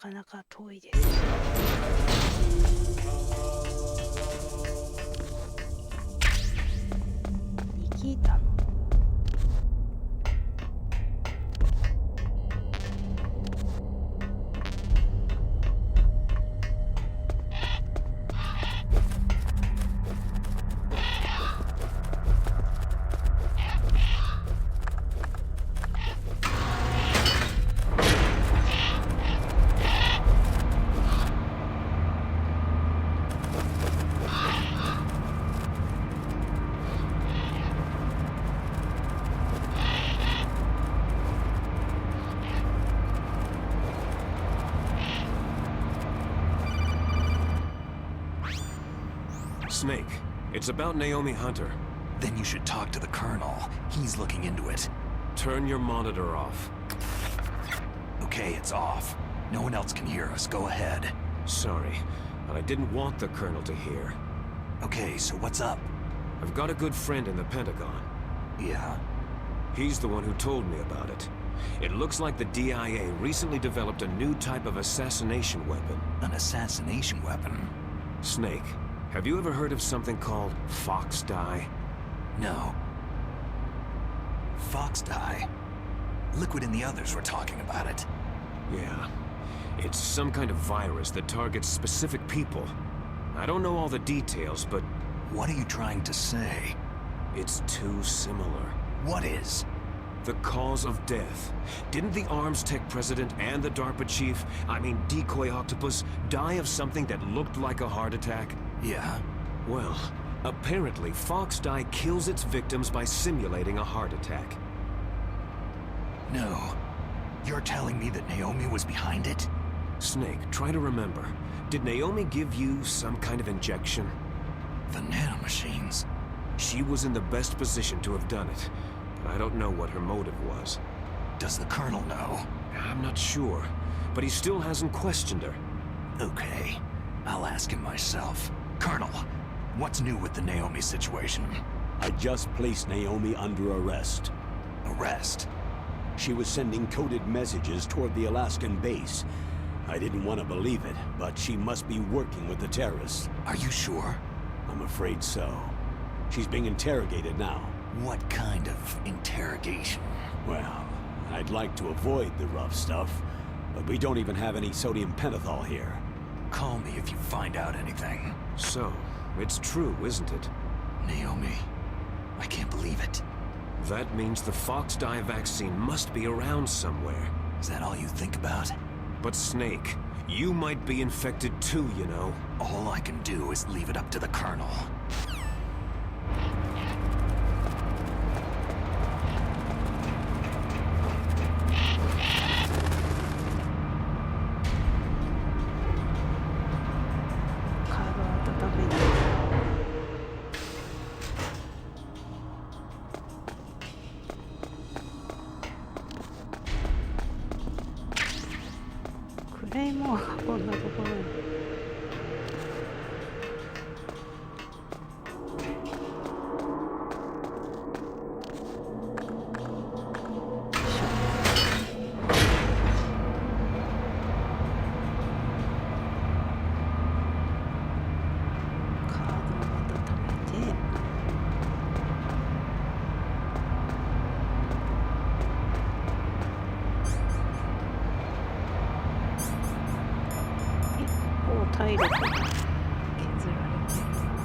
なかなか遠いです。ニキータの Snake, it's about Naomi Hunter. Then you should talk to the Colonel. He's looking into it. Turn your monitor off. Okay, it's off. No one else can hear us. Go ahead. Sorry, but I didn't want the Colonel to hear. Okay, so what's up? I've got a good friend in the Pentagon. Yeah? He's the one who told me about it. It looks like the DIA recently developed a new type of assassination weapon. An assassination weapon? Snake, have you ever heard of something called Fox Dye? No. Fox dye? Liquid and the others were talking about it. Yeah. It's some kind of virus that targets specific people. I don't know all the details, but... What are you trying to say? It's too similar. What is? The cause of death. Didn't the Arms Tech president and the DARPA chief, I mean Decoy Octopus, die of something that looked like a heart attack? Yeah? Well, apparently Fox Dye kills its victims by simulating a heart attack. No. You're telling me that Naomi was behind it? Snake, try to remember. Did Naomi give you some kind of injection? The nanomachines. She was in the best position to have done it, but I don't know what her motive was. Does the Colonel know? I'm not sure, but he still hasn't questioned her. Okay, I'll ask him myself. Colonel, what's new with the Naomi situation? I just placed Naomi under arrest. Arrest? She was sending coded messages toward the Alaskan base. I didn't want to believe it, but she must be working with the terrorists. Are you sure? I'm afraid so. She's being interrogated now. What kind of interrogation? Well, I'd like to avoid the rough stuff, but we don't even have any sodium pentothal here. Call me if you find out anything. So, it's true, isn't it? Naomi, I can't believe it. That means the Fox Dye vaccine must be around somewhere. Is that all you think about? But Snake, you might be infected too, you know. All I can do is leave it up to the Colonel.体力が削られてるな。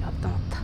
あったまった。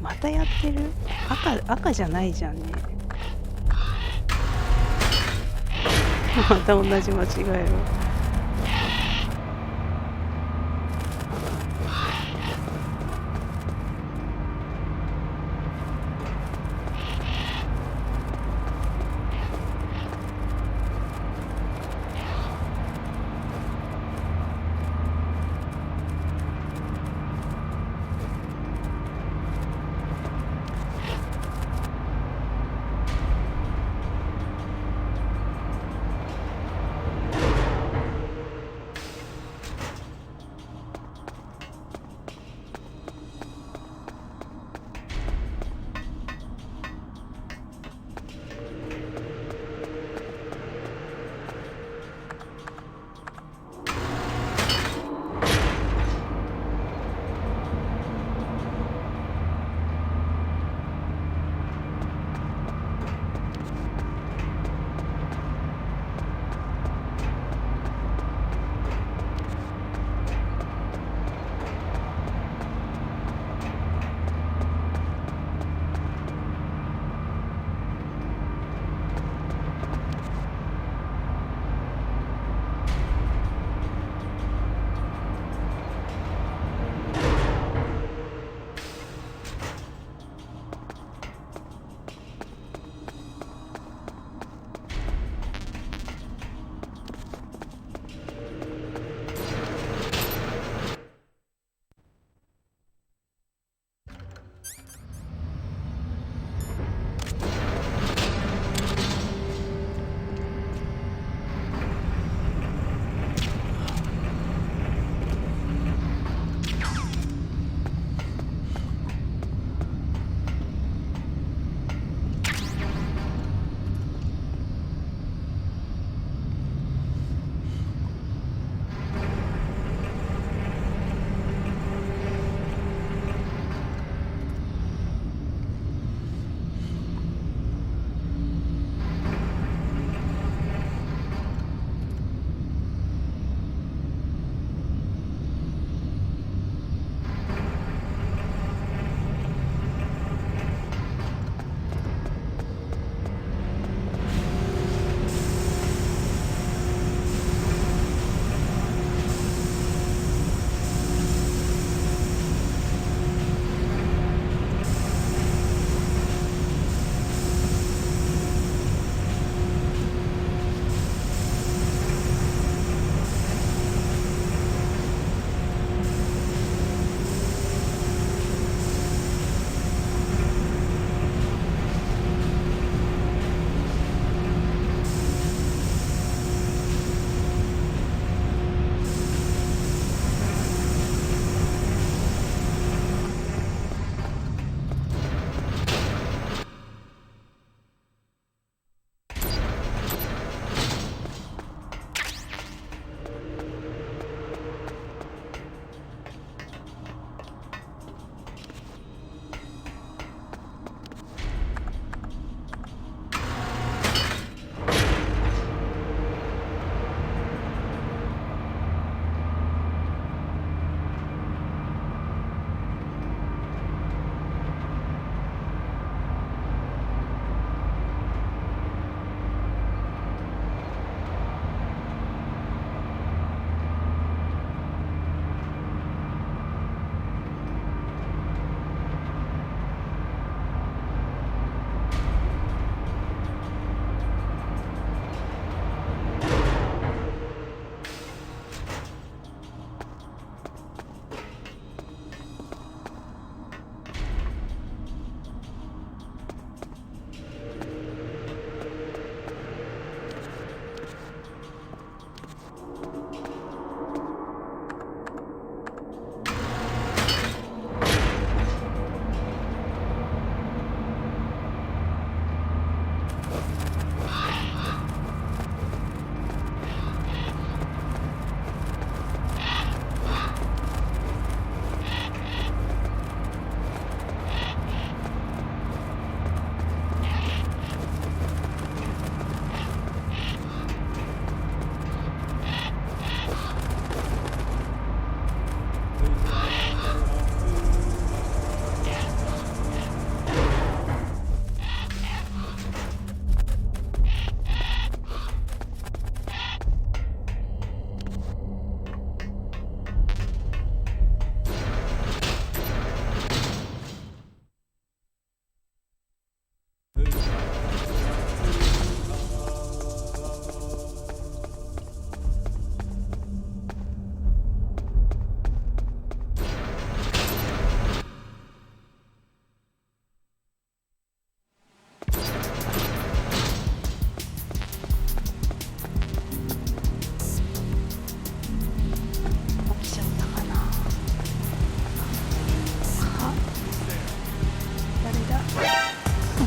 またやってる。赤じゃないじゃんね。また同じ間違いを。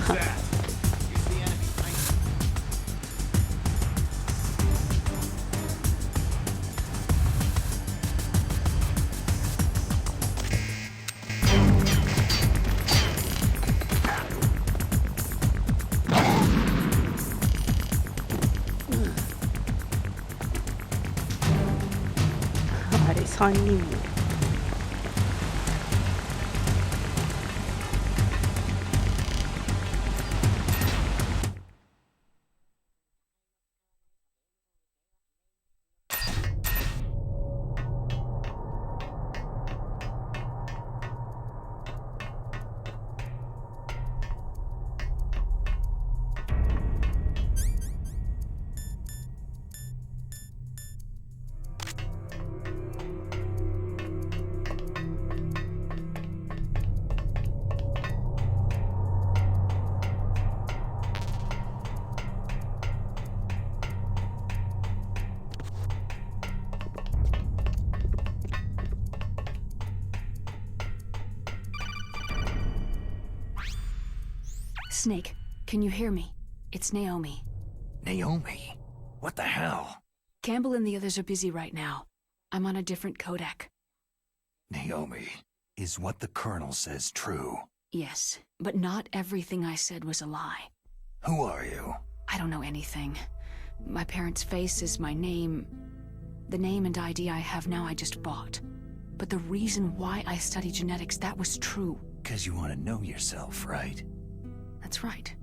that? It's the enemy. Nice. あれ3人も。Snake, can you hear me? It's Naomi. Naomi? What the hell? Campbell and the others are busy right now. I'm on a different codec. Naomi, is what the Colonel says true? Yes, but not everything I said was a lie. Who are you? I don't know anything. My parents' face is my name. The name and ID I have now I just bought. But the reason why I study genetics, that was true. 'Cause you want to know yourself, right? That's right.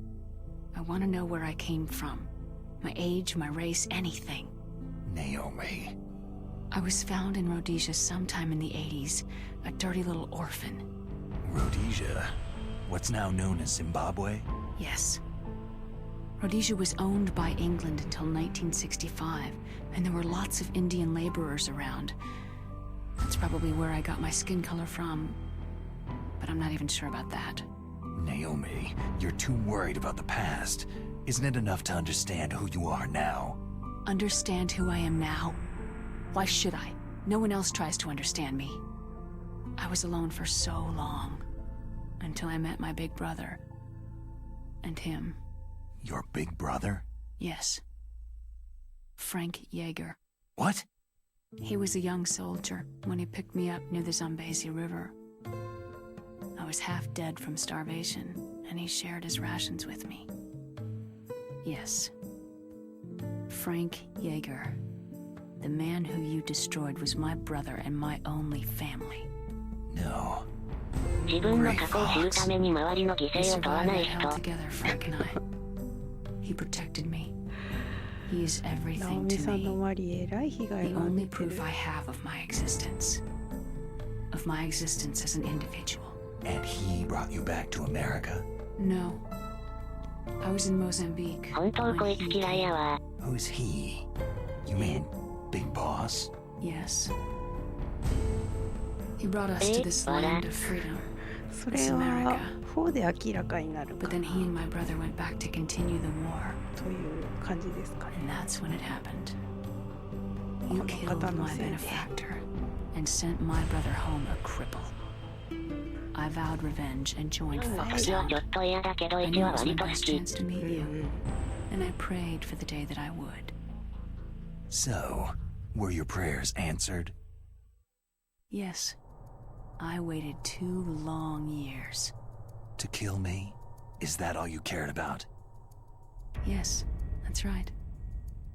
I want to know where I came from. My age, my race, anything. Naomi. I was found in Rhodesia sometime in the 80s, a dirty little orphan. Rhodesia? What's now known as Zimbabwe? Yes. Rhodesia was owned by England until 1965, and there were lots of Indian laborers around. That's probably where I got my skin color from, but I'm not even sure about that. Naomi, you're too worried about the past. Isn't it enough to understand who you are now? Understand who I am now? Why should I? No one else tries to understand me. I was alone for so long, until I met my big brother. And him. Your big brother? Yes. Frank Yeager. What? He was a young soldier when he picked me up near the Zambezi River. I was half dead from starvation, and he shared his rations with me. Yes. Frank Yeager. The man who you destroyed was my brother and my only family. No. 自分の過去を知るために周りの犠 We 牲を問わ survived ない that 人。 hell together, Frank and I. He protected me. He is ナオ everything ミ to さんの me. 周りへらい被害 The が only 出てる proof I have of my existence. Of my existence as an individual. And he brought you back to America? No. I was in Mozambique. 本当こいつ嫌いやわ。 Who's he? You mean Big Boss? Yes. He brought us to this land of freedom. それは4で明らかになる But か then な he and my brother went back to continue the war. という感じですかね。 And that's when it happened. You この killed 方の my せいで benefactor and sent my brother home a cripple. I vowed revenge and joined 一応 Foxhound. ちょっと嫌だけど I 1 knew は it was 割 my と好 best き。 chance to meet you. And I prayed for the day that I would. So, were your prayers answered? Yes. I waited 2 long years. To kill me? Is that all you cared about? Yes, that's right.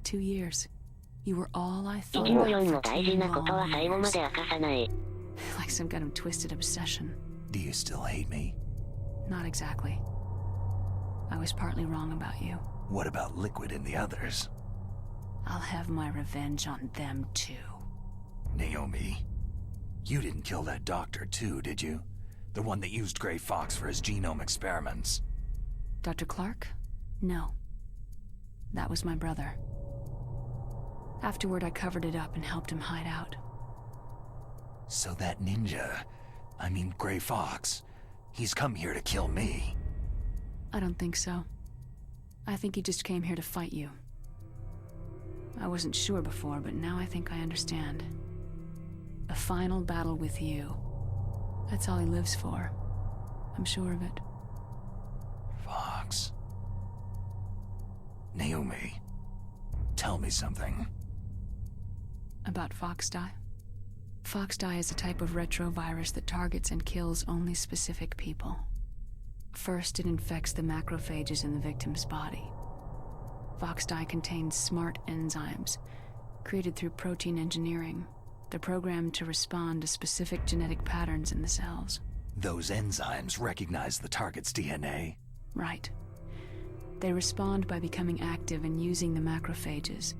2 years. You were all I thought 1も about 4 for も大 2 事なことは long 最後ま years. で明かさない。 Like some kind of twisted obsession. Do you still hate me? Not exactly. I was partly wrong about you. What about Liquid and the others? I'll have my revenge on them too. Naomi, you didn't kill that doctor too, did you? The one that used Gray Fox for his genome experiments. Dr. Clark? No. That was my brother. Afterward, I covered it up and helped him hide out. So that ninja, I mean Gray Fox, he's come here to kill me. I don't think so. I think he just came here to fight you. I wasn't sure before, but now I think I understand. A final battle with you. That's all he lives for. I'm sure of it. Fox. Naomi, tell me something. About Foxdie? Foxdie is a type of retrovirus that targets and kills only specific people. First, it infects the macrophages in the victim's body. Foxdie contains smart enzymes, created through protein engineering. They're programmed to respond to specific genetic patterns in the cells. Those enzymes recognize the target's DNA? Right. They respond by becoming active and using the macrophages.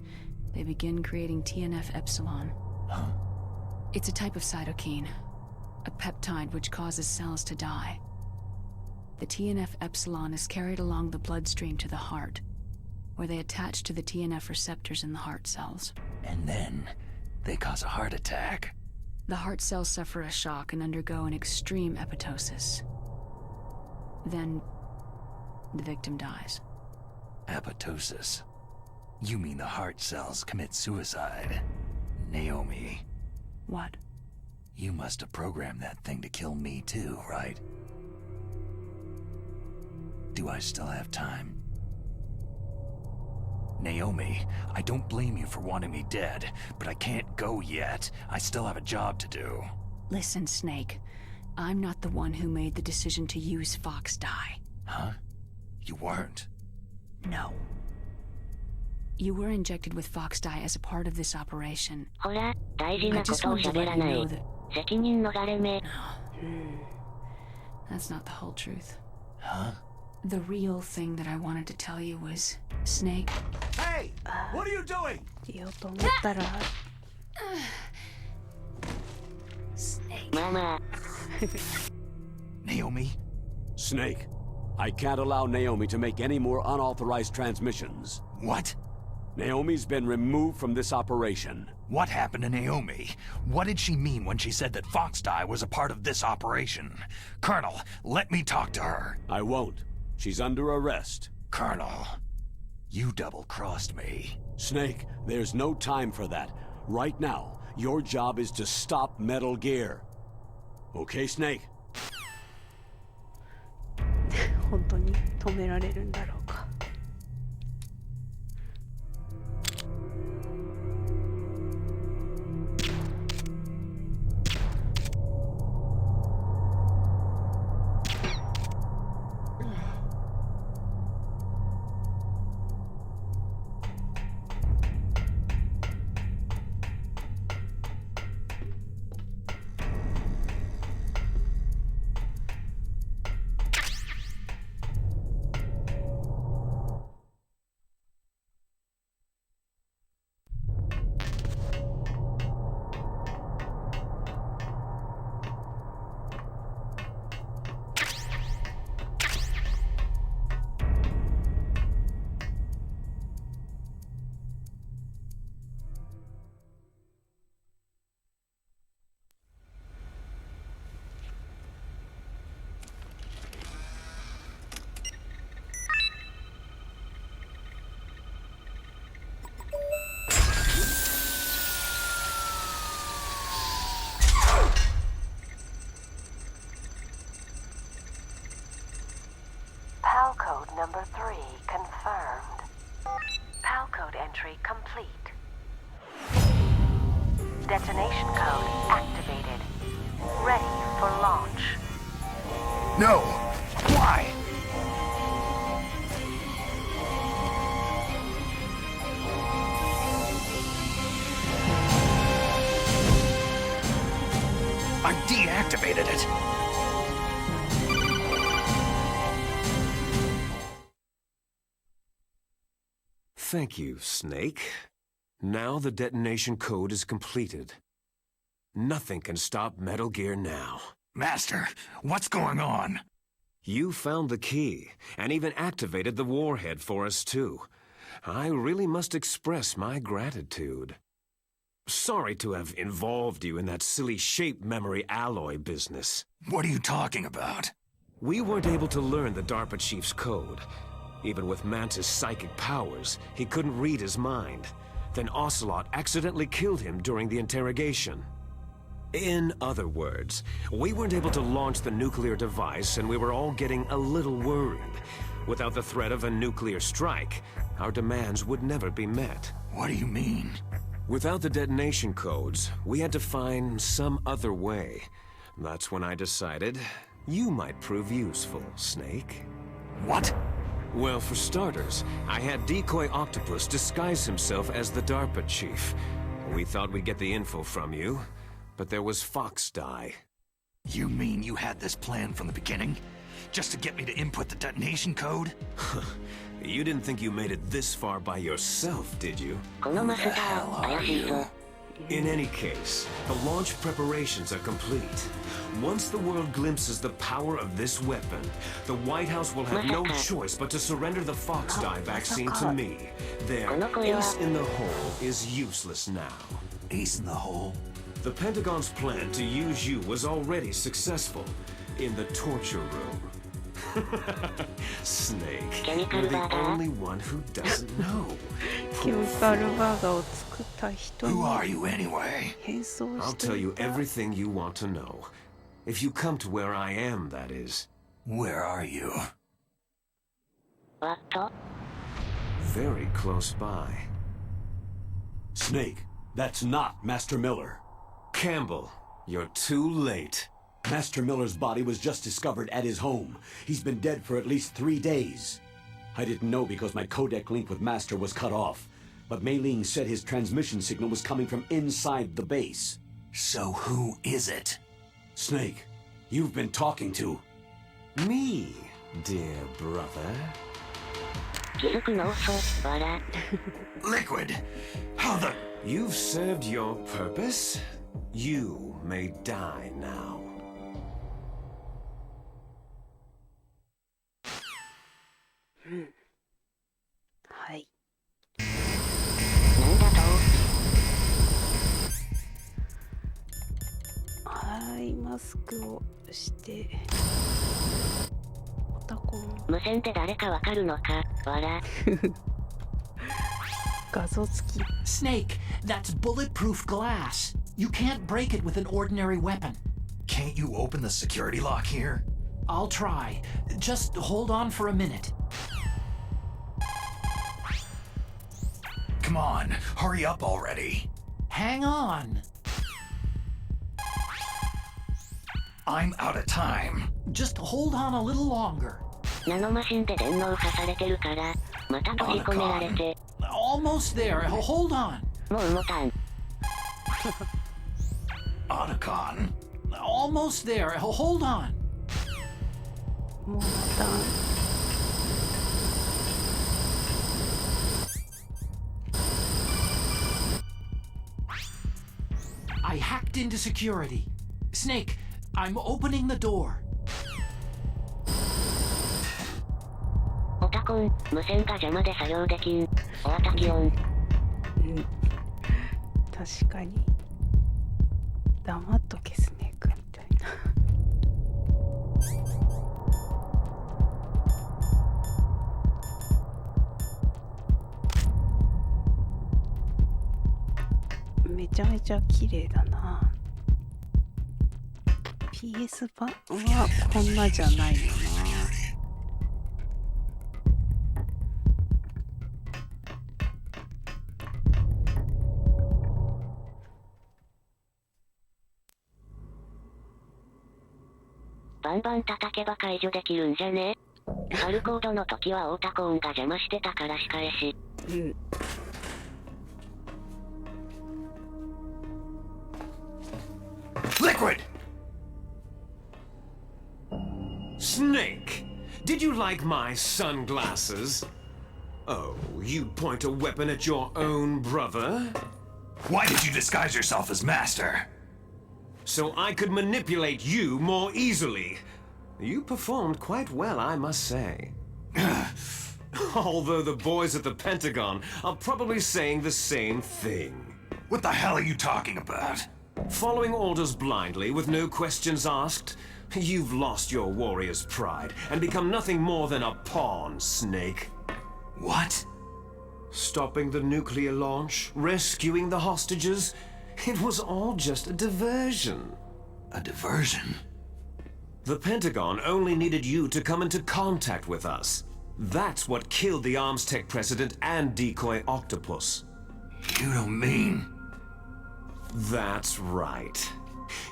They begin creating TNF-epsilon. Huh? It's a type of cytokine, a peptide which causes cells to die. The TNF-epsilon is carried along the bloodstream to the heart, where they attach to the TNF receptors in the heart cells. And then they cause a heart attack. The heart cells suffer a shock and undergo an extreme apoptosis. Then, the victim dies. Apoptosis? You mean the heart cells commit suicide? Naomi. What? You must have programmed that thing to kill me too, right? Do I still have time? Naomi, I don't blame you for wanting me dead, but I can't go yet. I still have a job to do. Listen, Snake. I'm not the one who made the decision to use Foxdie. Huh? You weren't? No. You were injected with Foxdie as a part of this operation. ほら、大事なことを喋らない。責任逃れめ。That's not the whole truth. Huh? The real thing that I wanted to tell you was, Snake. Hey! What are you doing? 言おうと思ったら Snake. まあまあ。Naomi? Snake, I can't allow Naomi to make any more unauthorized transmissions. What? Naomi's been removed from this operation. What happened to Naomi? What did she mean when she said that Foxdie was a part of this operation? Colonel, let me talk to her. I won't. She's under arrest. Colonel, you double-crossed me. Snake, there's no time for that. Right now, your job is to stop Metal Gear. Okay, Snake? 本当に止められるんだろうか。PAL code number 3 confirmed. PAL code entry complete. Detonation code activated. Ready for launch. No! Why? I deactivated it. Thank you, Snake. Now the detonation code is completed. Nothing can stop Metal Gear now. Master, what's going on? You found the key, and even activated the warhead for us, too. I really must express my gratitude. Sorry to have involved you in that silly shape memory alloy business. What are you talking about? We weren't able to learn the DARPA chief's code. Even with Mantis' psychic powers, he couldn't read his mind. Then Ocelot accidentally killed him during the interrogation. In other words, we weren't able to launch the nuclear device and we were all getting a little worried. Without the threat of a nuclear strike, our demands would never be met. What do you mean? Without the detonation codes, we had to find some other way. That's when I decided you might prove useful, Snake. What? Well, for starters, I had Decoy Octopus disguise himself as the DARPA chief. We thought we'd get the info from you, but there was Fox Die. You mean you had this plan from the beginning? Just to get me to input the detonation code? You didn't think you made it this far by yourself, did you? Who the hell are you? In any case, the launch preparations are complete. Once the world glimpses the power of this weapon, the White House will have no choice but to surrender the Fox Die vaccine to me. Their ace in the hole is useless now. Ace in the hole? The Pentagon's plan to use you was already successful in the torture room. Snake, you're the only one who doesn't know. ケミカルバーガーを作った人に Who are you anyway? 変装 I'll して tell you いた everything you want to know. If you come to where I am, that is. Where are you? What? Very close by. Snake, that's not Master Miller. Campbell, you're too late. Master Miller's body was just discovered at his home. He's been dead for at least 3 days. I didn't know because my codec link with Master was cut off. But Mei Ling said his transmission signal was coming from inside the base. So who is it? Snake, you've been talking to... Me, dear brother. 気づくの遅い、わら。Liquid! How the... You've served your purpose. You may die now. はい。なんだと？はい、マスクをしてオタコン無線で誰かわかるのか、わら。画像付き Snake, that's bulletproof glass. You can't break it with an ordinary weapon. Can't you open the security lock here? I'll try. Just hold on for a minute. Come on, hurry up already. Hang on. I'm out of time. Just hold on a little longer. ナノマシンで電脳化されてるから、また閉じ込められて。Almost there. Hold on. もう持たん。Otacon. Almost there. Hold on. もうまた I hacked into security. Snake, I'm opening the door. オタコン、無線が邪魔で作業できん。おあたき音。確かに黙っとけスネークみたいなめちゃめちゃ綺麗だな。 PS 版はこんなじゃないよな。バンバン叩けば解除できるんじゃね？パルコードの時はオータコーンが邪魔してたから仕返し。Liquid! Snake! Did you like my sunglasses? Oh, you point a weapon at your own brother? Why did you disguise yourself as Master? So I could manipulate you more easily. You performed quite well, I must say. Although the boys at the Pentagon are probably saying the same thing. What the hell are you talking about? Following orders blindly with no questions asked, you've lost your warrior's pride and become nothing more than a pawn, Snake. What? Stopping the nuclear launch, rescuing the hostages, it was all just a diversion. A diversion? The Pentagon only needed you to come into contact with us. That's what killed the Arms Tech president and decoy octopus. You don't mean... That's right.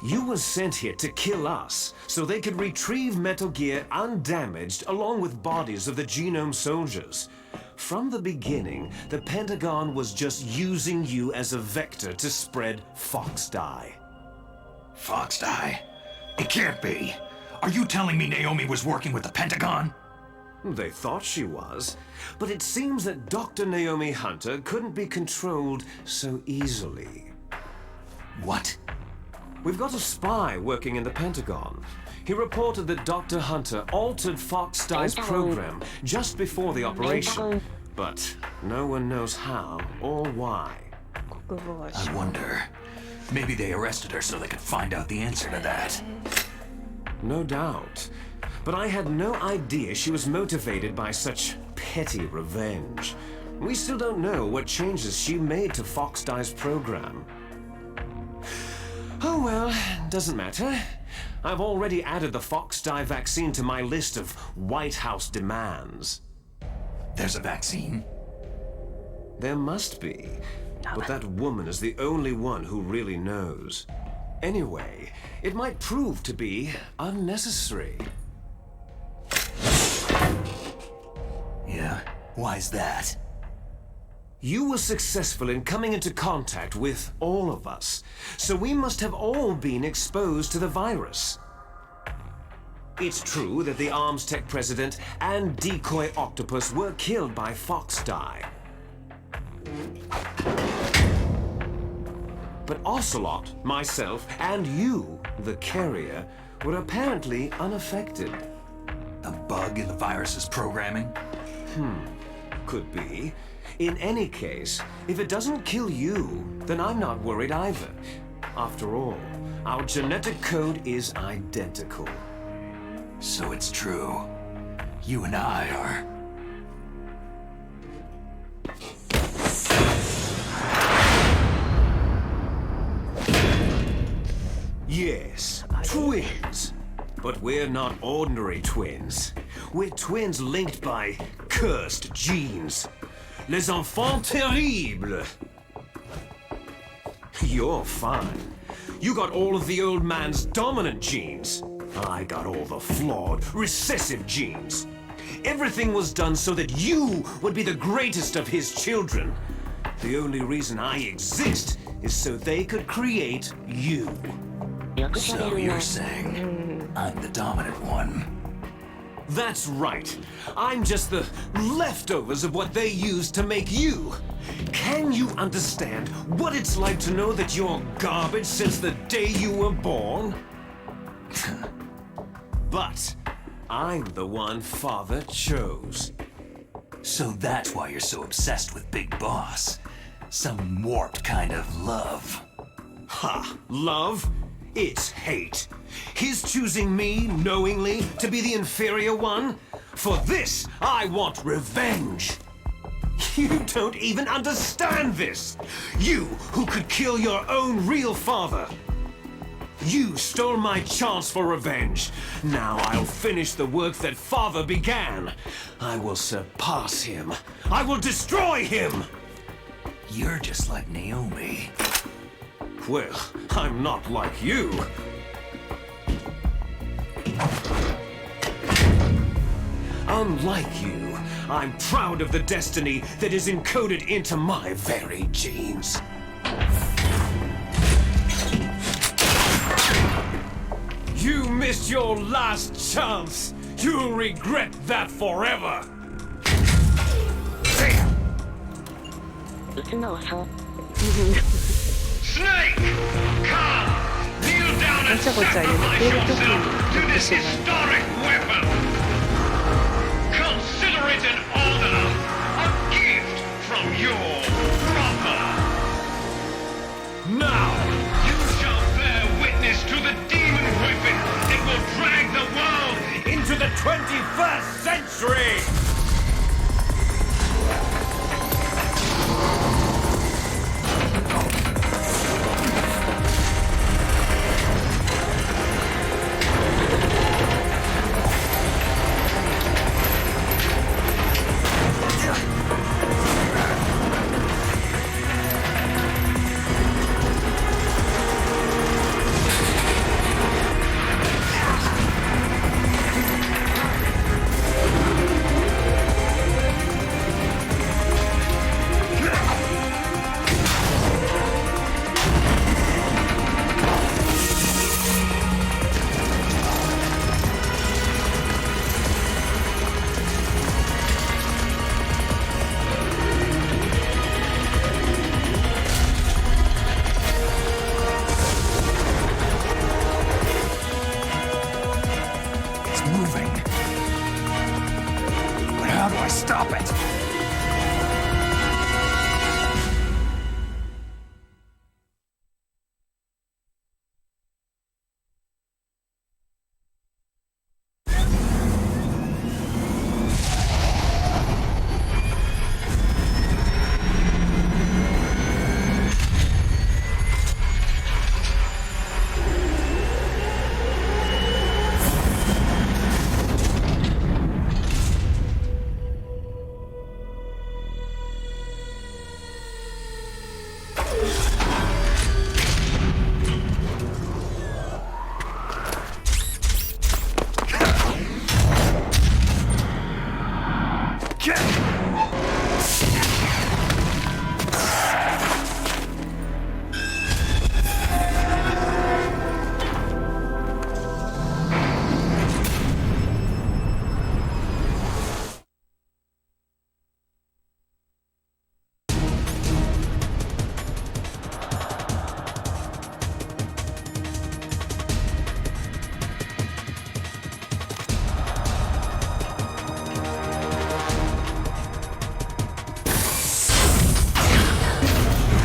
You were sent here to kill us, so they could retrieve Metal Gear undamaged along with bodies of the Genome soldiers. From the beginning, the Pentagon was just using you as a vector to spread Fox Dye. Fox Dye? It can't be. Are you telling me Naomi was working with the Pentagon? They thought she was, but it seems that Dr. Naomi Hunter couldn't be controlled so easily. What? We've got a spy working in the Pentagon. He reported that Dr. Hunter altered Fox Dye's program just before the operation, but no one knows how or why. I wonder. Maybe they arrested her so they could find out the answer to that. No doubt. But I had no idea she was motivated by such petty revenge. We still don't know what changes she made to Fox Dye's program. Oh well, doesn't matter. I've already added the Fox Dye vaccine to my list of White House demands. There's a vaccine? There must be. But that woman is the only one who really knows. Anyway, it might prove to be unnecessary. Yeah? Why's that? You were successful in coming into contact with all of us, so we must have all been exposed to the virus. It's true that the Arms Tech president and decoy octopus were killed by Fox Dye. But Ocelot, myself, and you, the carrier, were apparently unaffected. A bug in the virus's programming? Could be. In any case, if it doesn't kill you, then I'm not worried either. After all, our genetic code is identical. So it's true. You and I are... Yes, twins. But we're not ordinary twins. We're twins linked by cursed genes. Les enfants terribles. You're fine. You got all of the old man's dominant genes. I got all the flawed, recessive genes. Everything was done so that you would be the greatest of his children. The only reason I exist is so they could create you. So you're saying I'm the dominant one? That's right. I'm just the leftovers of what they used to make you. Can you understand what it's like to know that you're garbage since the day you were born? But I'm the one Father chose. So that's why you're so obsessed with Big Boss. Some warped kind of love. Ha! Love? It's hate. His choosing me, knowingly, to be the inferior one? For this, I want revenge. You don't even understand this. You, who could kill your own real father. You stole my chance for revenge. Now I'll finish the work that Father began. I will surpass him. I will destroy him. You're just like Naomi. Well, I'm not like you. Unlike you, I'm proud of the destiny that is encoded into my very genes. You missed your last chance. You'll regret that forever. Snake! Come! Kneel down and sacrifice yourself to this historic weapon! Consider it an honor, a gift from your brother! Now! You shall bear witness to the demon weapon that will drag the world into the 21st century! how do I stop it?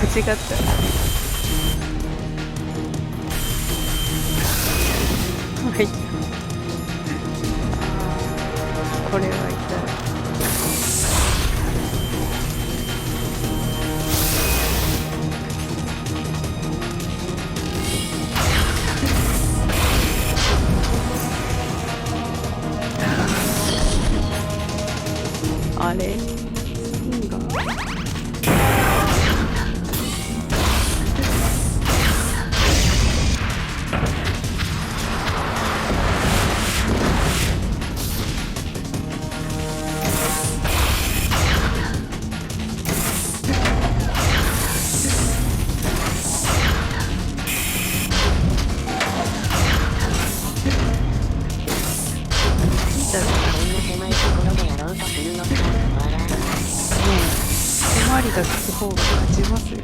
間違った。はい。これは痛い。あれ？いいが。手回りがつく方が勝ちますよ。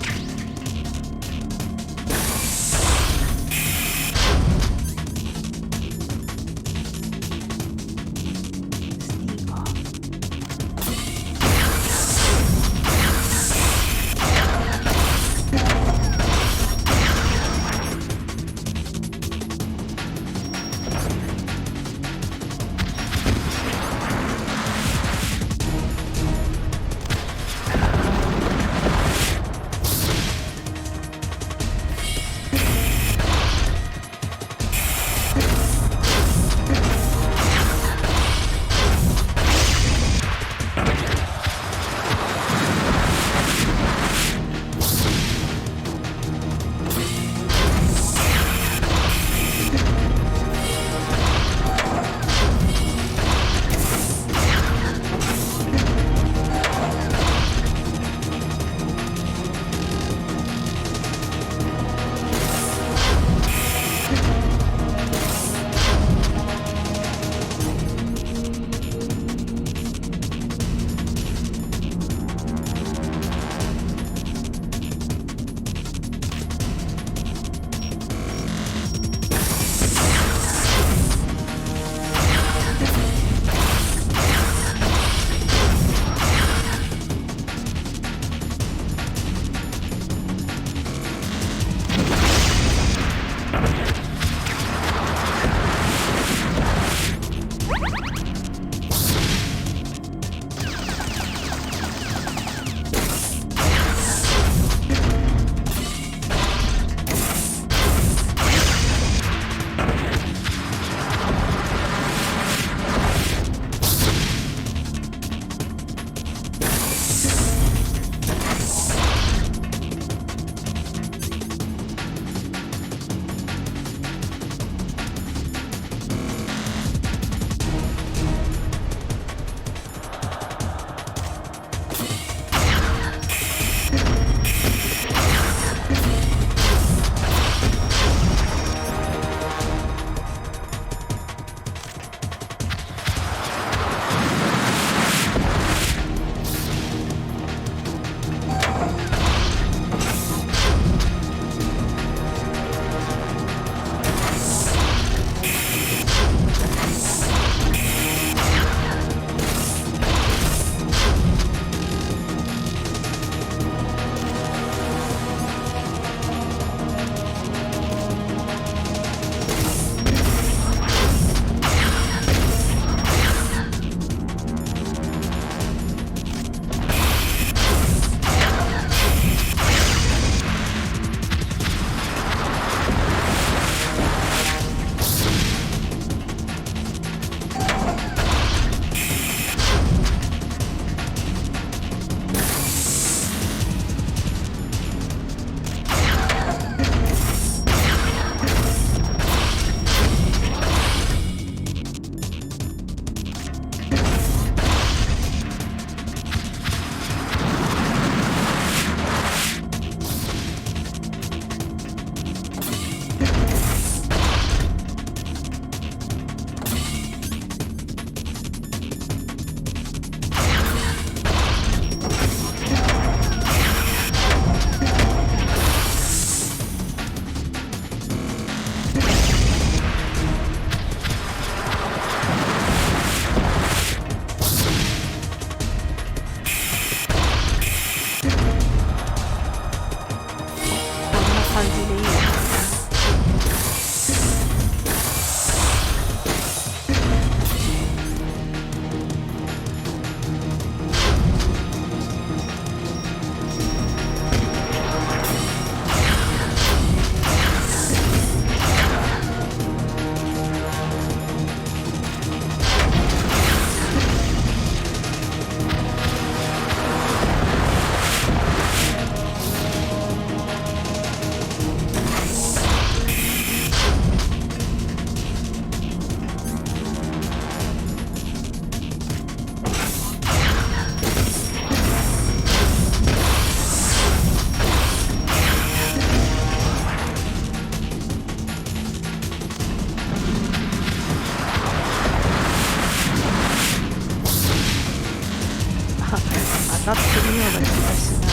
なってるような気がしない。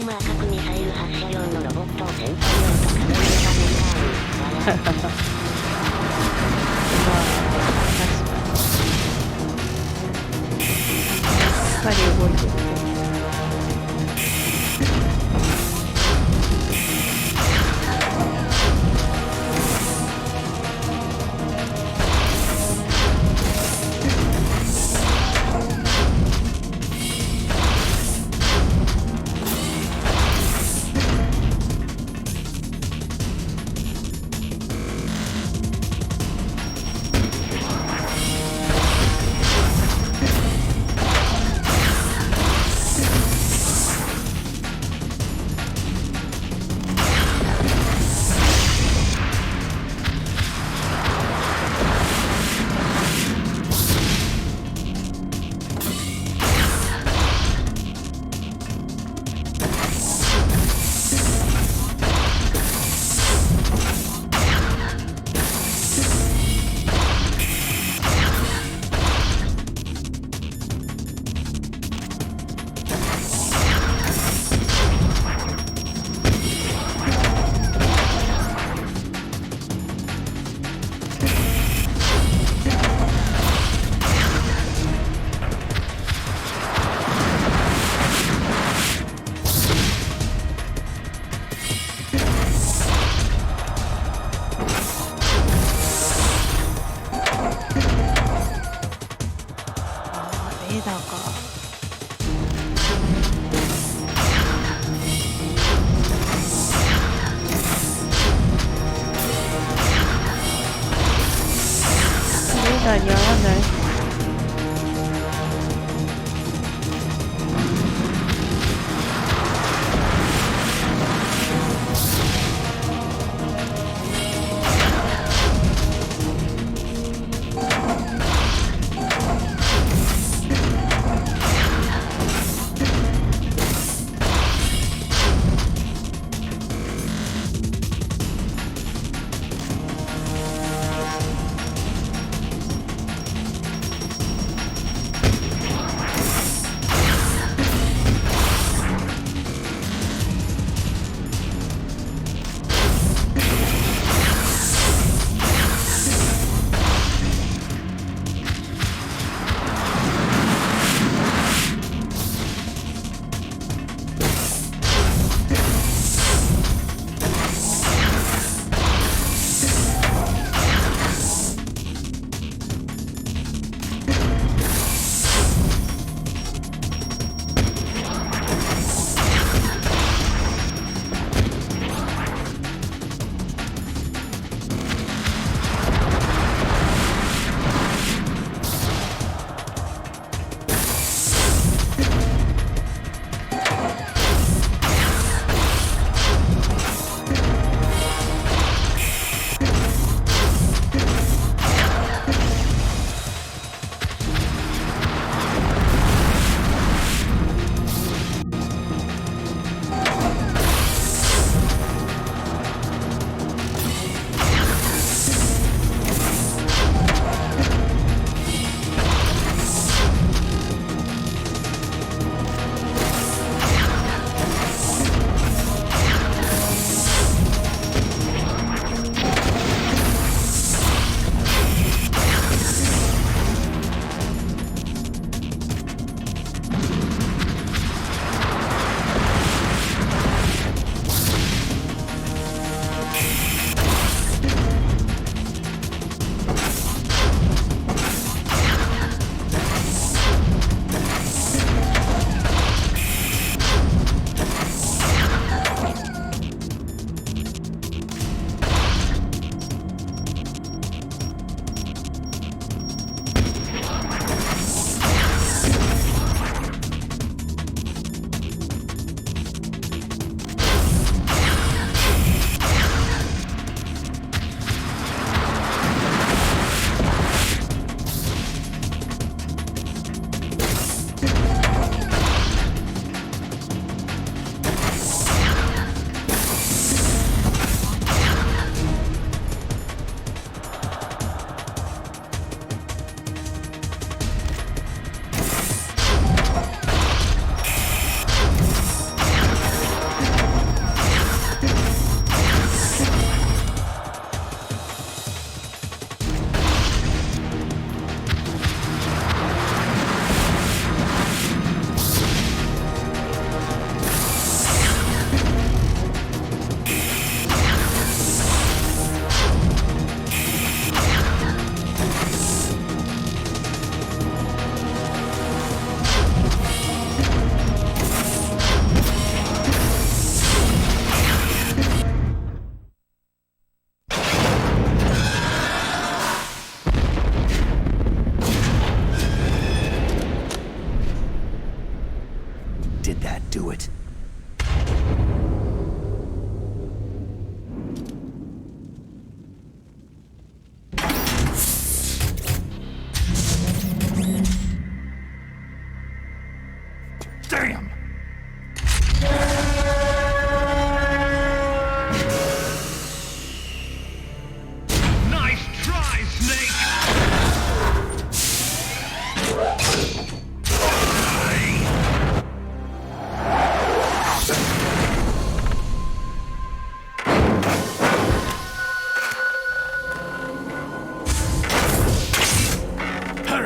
赤くミサイル発射用のロボットを戦闘用と考えたメタル。しっかり動いてるけど。レーダーか。レーダーに合わない。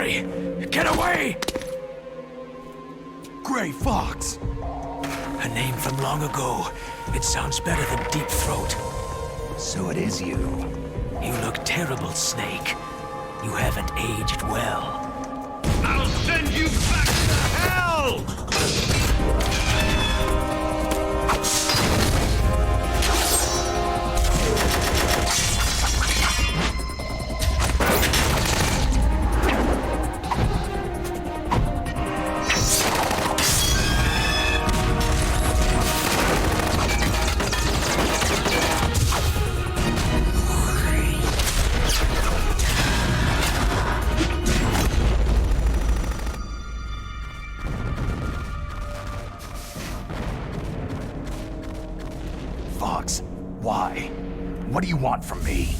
Quickly! Get away! Gray Fox! A name from long ago. It sounds better than Deep Throat. So it is you. You look terrible, Snake. You haven't aged well. I'll send you back to hell! Fox, why? What do you want from me?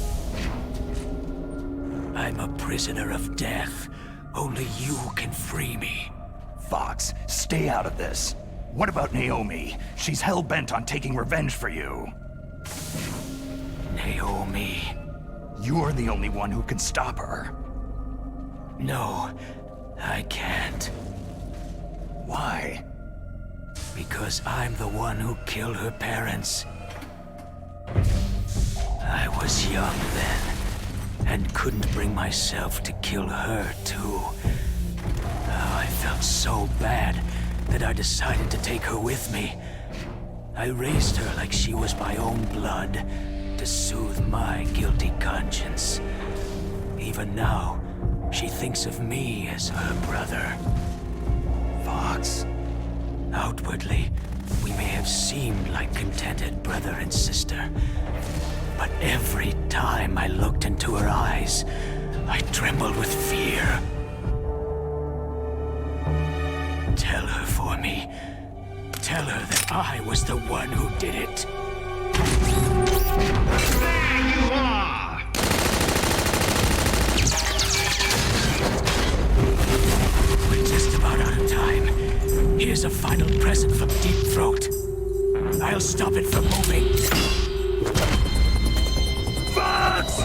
I'm a prisoner of death. Only you can free me. Fox, stay out of this. What about Naomi? She's hell-bent on taking revenge for you. Naomi. You're the only one who can stop her. No, I can't. Why? Because I'm the one who killed her parents. I was young then, and couldn't bring myself to kill her, too. Oh, I felt so bad that I decided to take her with me. I raised her like she was my own blood, to soothe my guilty conscience. Even now, she thinks of me as her brother. Fox. Outwardly, we may have seemed like contented brother and sister, but every time I looked into her eyes, I trembled with fear. Tell her for me. Tell her that I was the one who did it. There you are! We're just about out of time. Here's a final present from Deep Throat. I'll stop it from moving. Fox!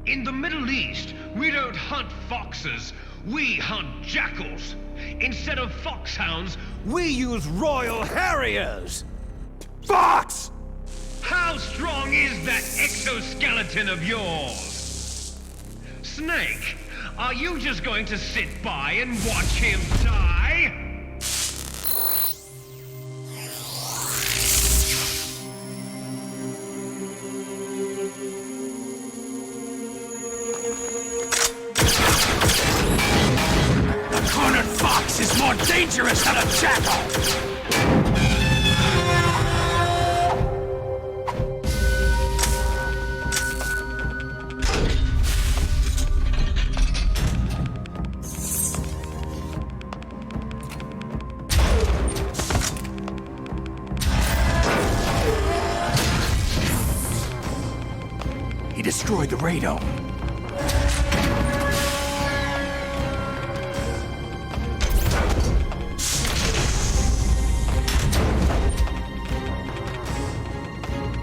In the Middle East, we don't hunt foxes, we hunt jackals. Instead of foxhounds, we use Royal Harriers. Fox! How strong is that exoskeleton of yours? Snake, are you just going to sit by and watch him die? Cornered fox is more dangerous than a jackal! He destroyed the radome.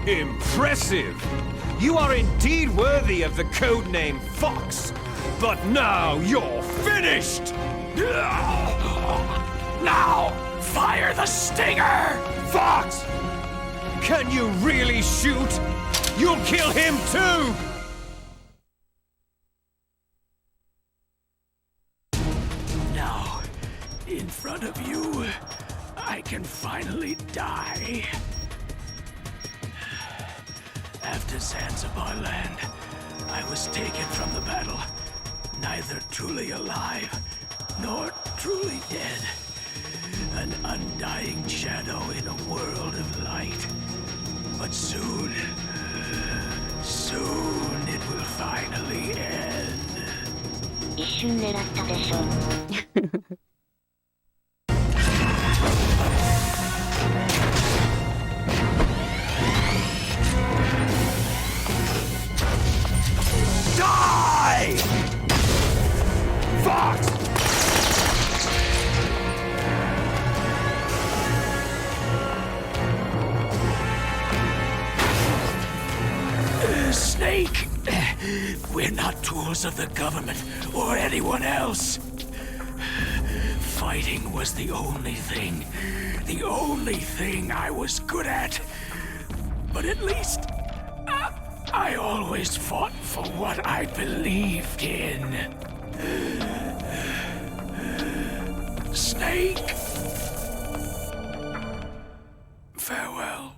Impressive! You are indeed worthy of the codename Fox, but now you're finished! Now, fire the stinger! Fox! Can you really shoot? You'll kill him too! front of you, I can finally die. After Zanzibar land, I was taken from the battle, neither truly alive nor truly dead. An undying shadow in a world of light. But soon it will finally end. 一瞬狙ったでしょ。Die! Fox! Snake! We're not tools of the government or anyone else. Fighting was the only thing I was good at. But at least I always fought for what I believed in. Snake. Farewell.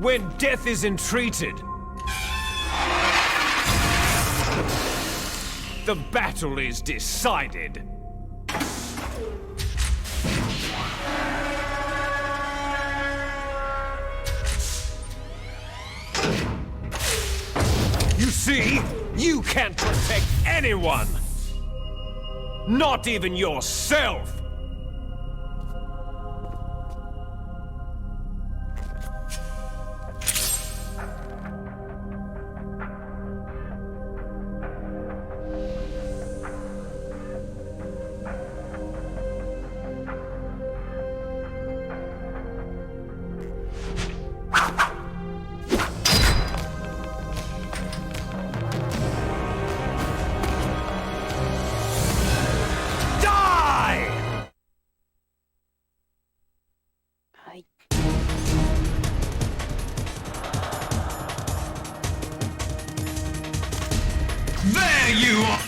When death is entreated, the battle is decided. You see, you can't protect anyone. Not even yourself. There you are!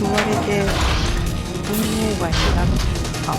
追われて運営外になるか。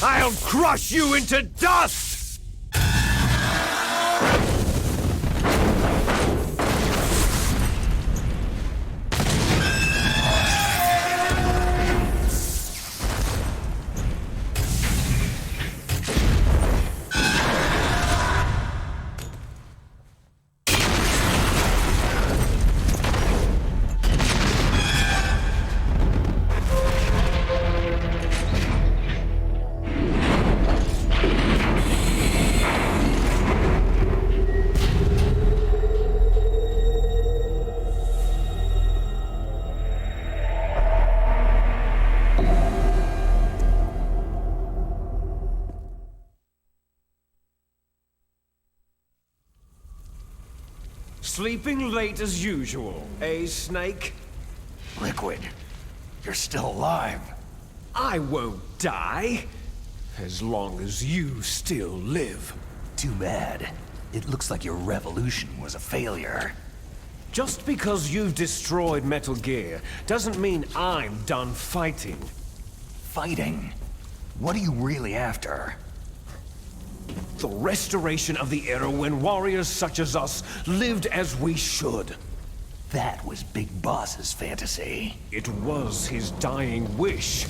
I'll crush you into dust! Sleeping late as usual, eh, Snake? Liquid, you're still alive. I won't die, as long as you still live. Too bad. It looks like your revolution was a failure. Just because you've destroyed Metal Gear doesn't mean I'm done fighting. Fighting? What are you really after? The restoration of the era when warriors such as us lived as we should. That was Big Boss's fantasy. It was his dying wish.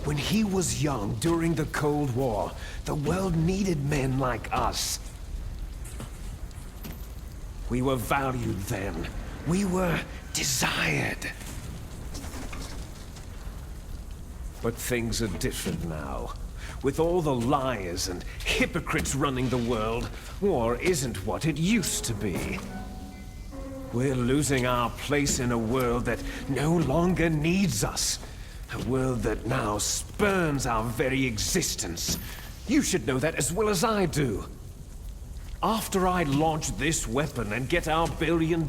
When he was young during the Cold War, the world needed men like us. We were valued then. We were desired. But things are different now. With all the liars and hypocrites running the world, war isn't what it used to be. We're losing our place in a world that no longer needs us. A world that now spurns our very existence. You should know that as well as I do. After I launch this weapon and get our $1 billion,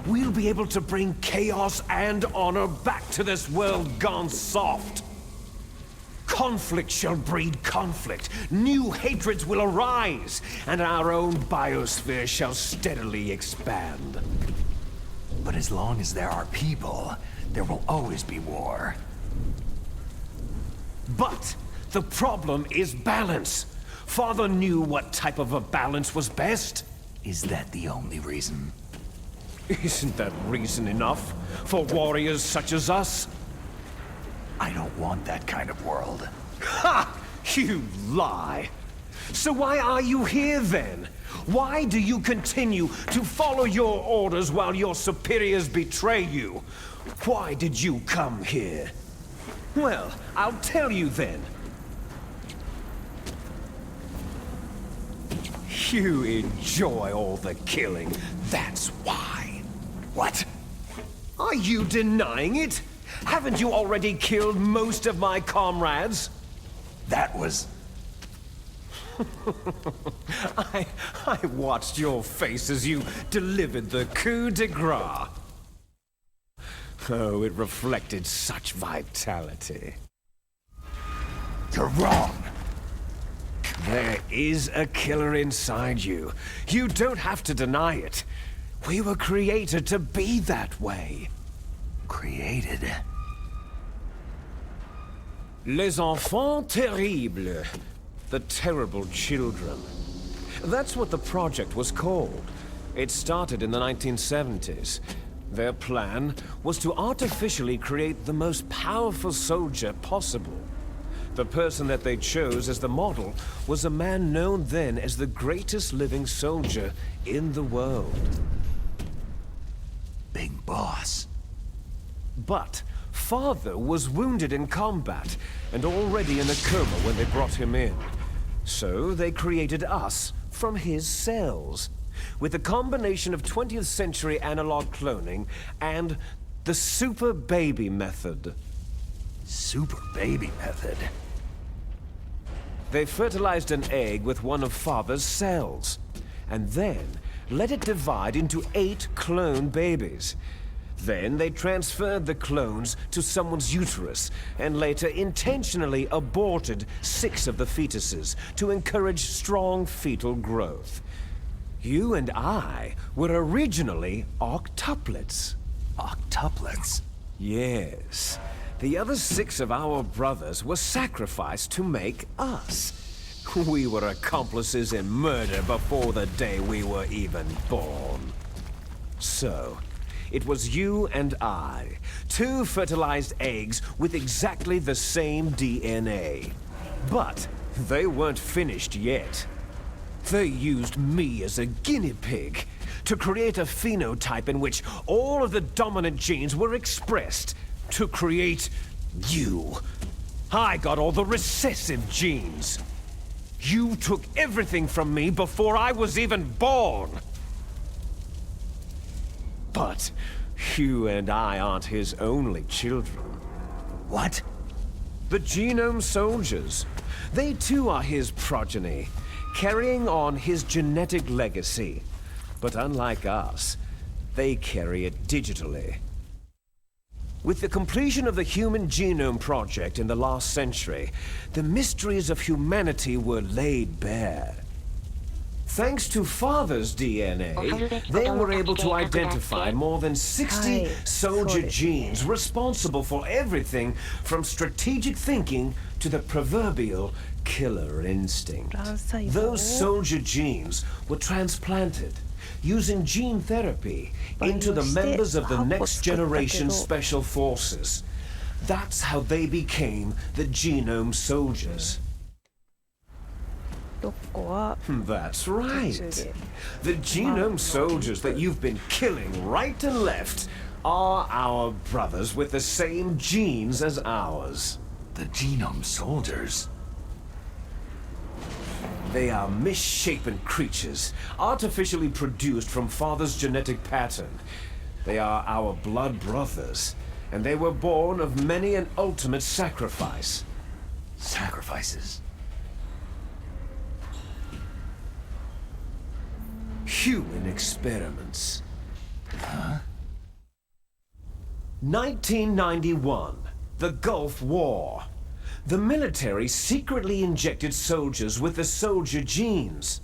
we'll be able to bring chaos and honor back to this world gone soft. Conflict shall breed conflict, new hatreds will arise, and our own biosphere shall steadily expand. But as long as there are people, there will always be war. But the problem is balance. Father knew what type of a balance was best. Is that the only reason? Isn't that reason enough for warriors such as us? I don't want that kind of world. Ha! You lie! So why are you here then? Why do you continue to follow your orders while your superiors betray you? Why did you come here? Well, I'll tell you then. You enjoy all the killing, that's why. What? Are you denying it? Haven't you already killed most of my comrades? That was... I watched your face as you delivered the coup de grace. Oh, it reflected such vitality. You're wrong. There is a killer inside you. You don't have to deny it. We were created to be that way. Created? Les enfants terribles. The terrible children. That's what the project was called. It started in the 1970s. Their plan was to artificially create the most powerful soldier possible. The person that they chose as the model was a man known then as the greatest living soldier in the world. Big Boss. But Father was wounded in combat and already in a coma when they brought him in. So they created us from his cells, with a combination of 20th century analog cloning and the super baby method. Super baby method? They fertilized an egg with one of Father's cells, and then let it divide into 8 clone babies. Then they transferred the clones to someone's uterus, and later intentionally aborted 6 of the fetuses to encourage strong fetal growth. You and I were originally octuplets. Octuplets? Yes. The other 6 of our brothers were sacrificed to make us. We were accomplices in murder before the day we were even born. So, it was you and I, 2 fertilized eggs with exactly the same DNA. But they weren't finished yet. They used me as a guinea pig to create a phenotype in which all of the dominant genes were expressed to create you. I got all the recessive genes. You took everything from me before I was even born. But you and I aren't his only children. What? The Genome Soldiers. They too are his progeny, carrying on his genetic legacy. But unlike us, they carry it digitally. With the completion of the Human Genome Project in the last century, the mysteries of humanity were laid bare. Thanks to Father's DNA, they were able to identify more than 60 soldier genes responsible for everything from strategic thinking to the proverbial killer instinct. Those soldier genes were transplanted using gene therapy into the members of the next generation special forces. That's how they became the Genome Soldiers. That's right. The Genome Soldiers that you've been killing right and left are our brothers with the same genes as ours. The Genome Soldiers? They are misshapen creatures, artificially produced from Father's genetic pattern. They are our blood brothers, and they were born of many an ultimate sacrifice. Sacrifices? Human experiments. Huh? 1991, the Gulf War. The military secretly injected soldiers with the soldier genes.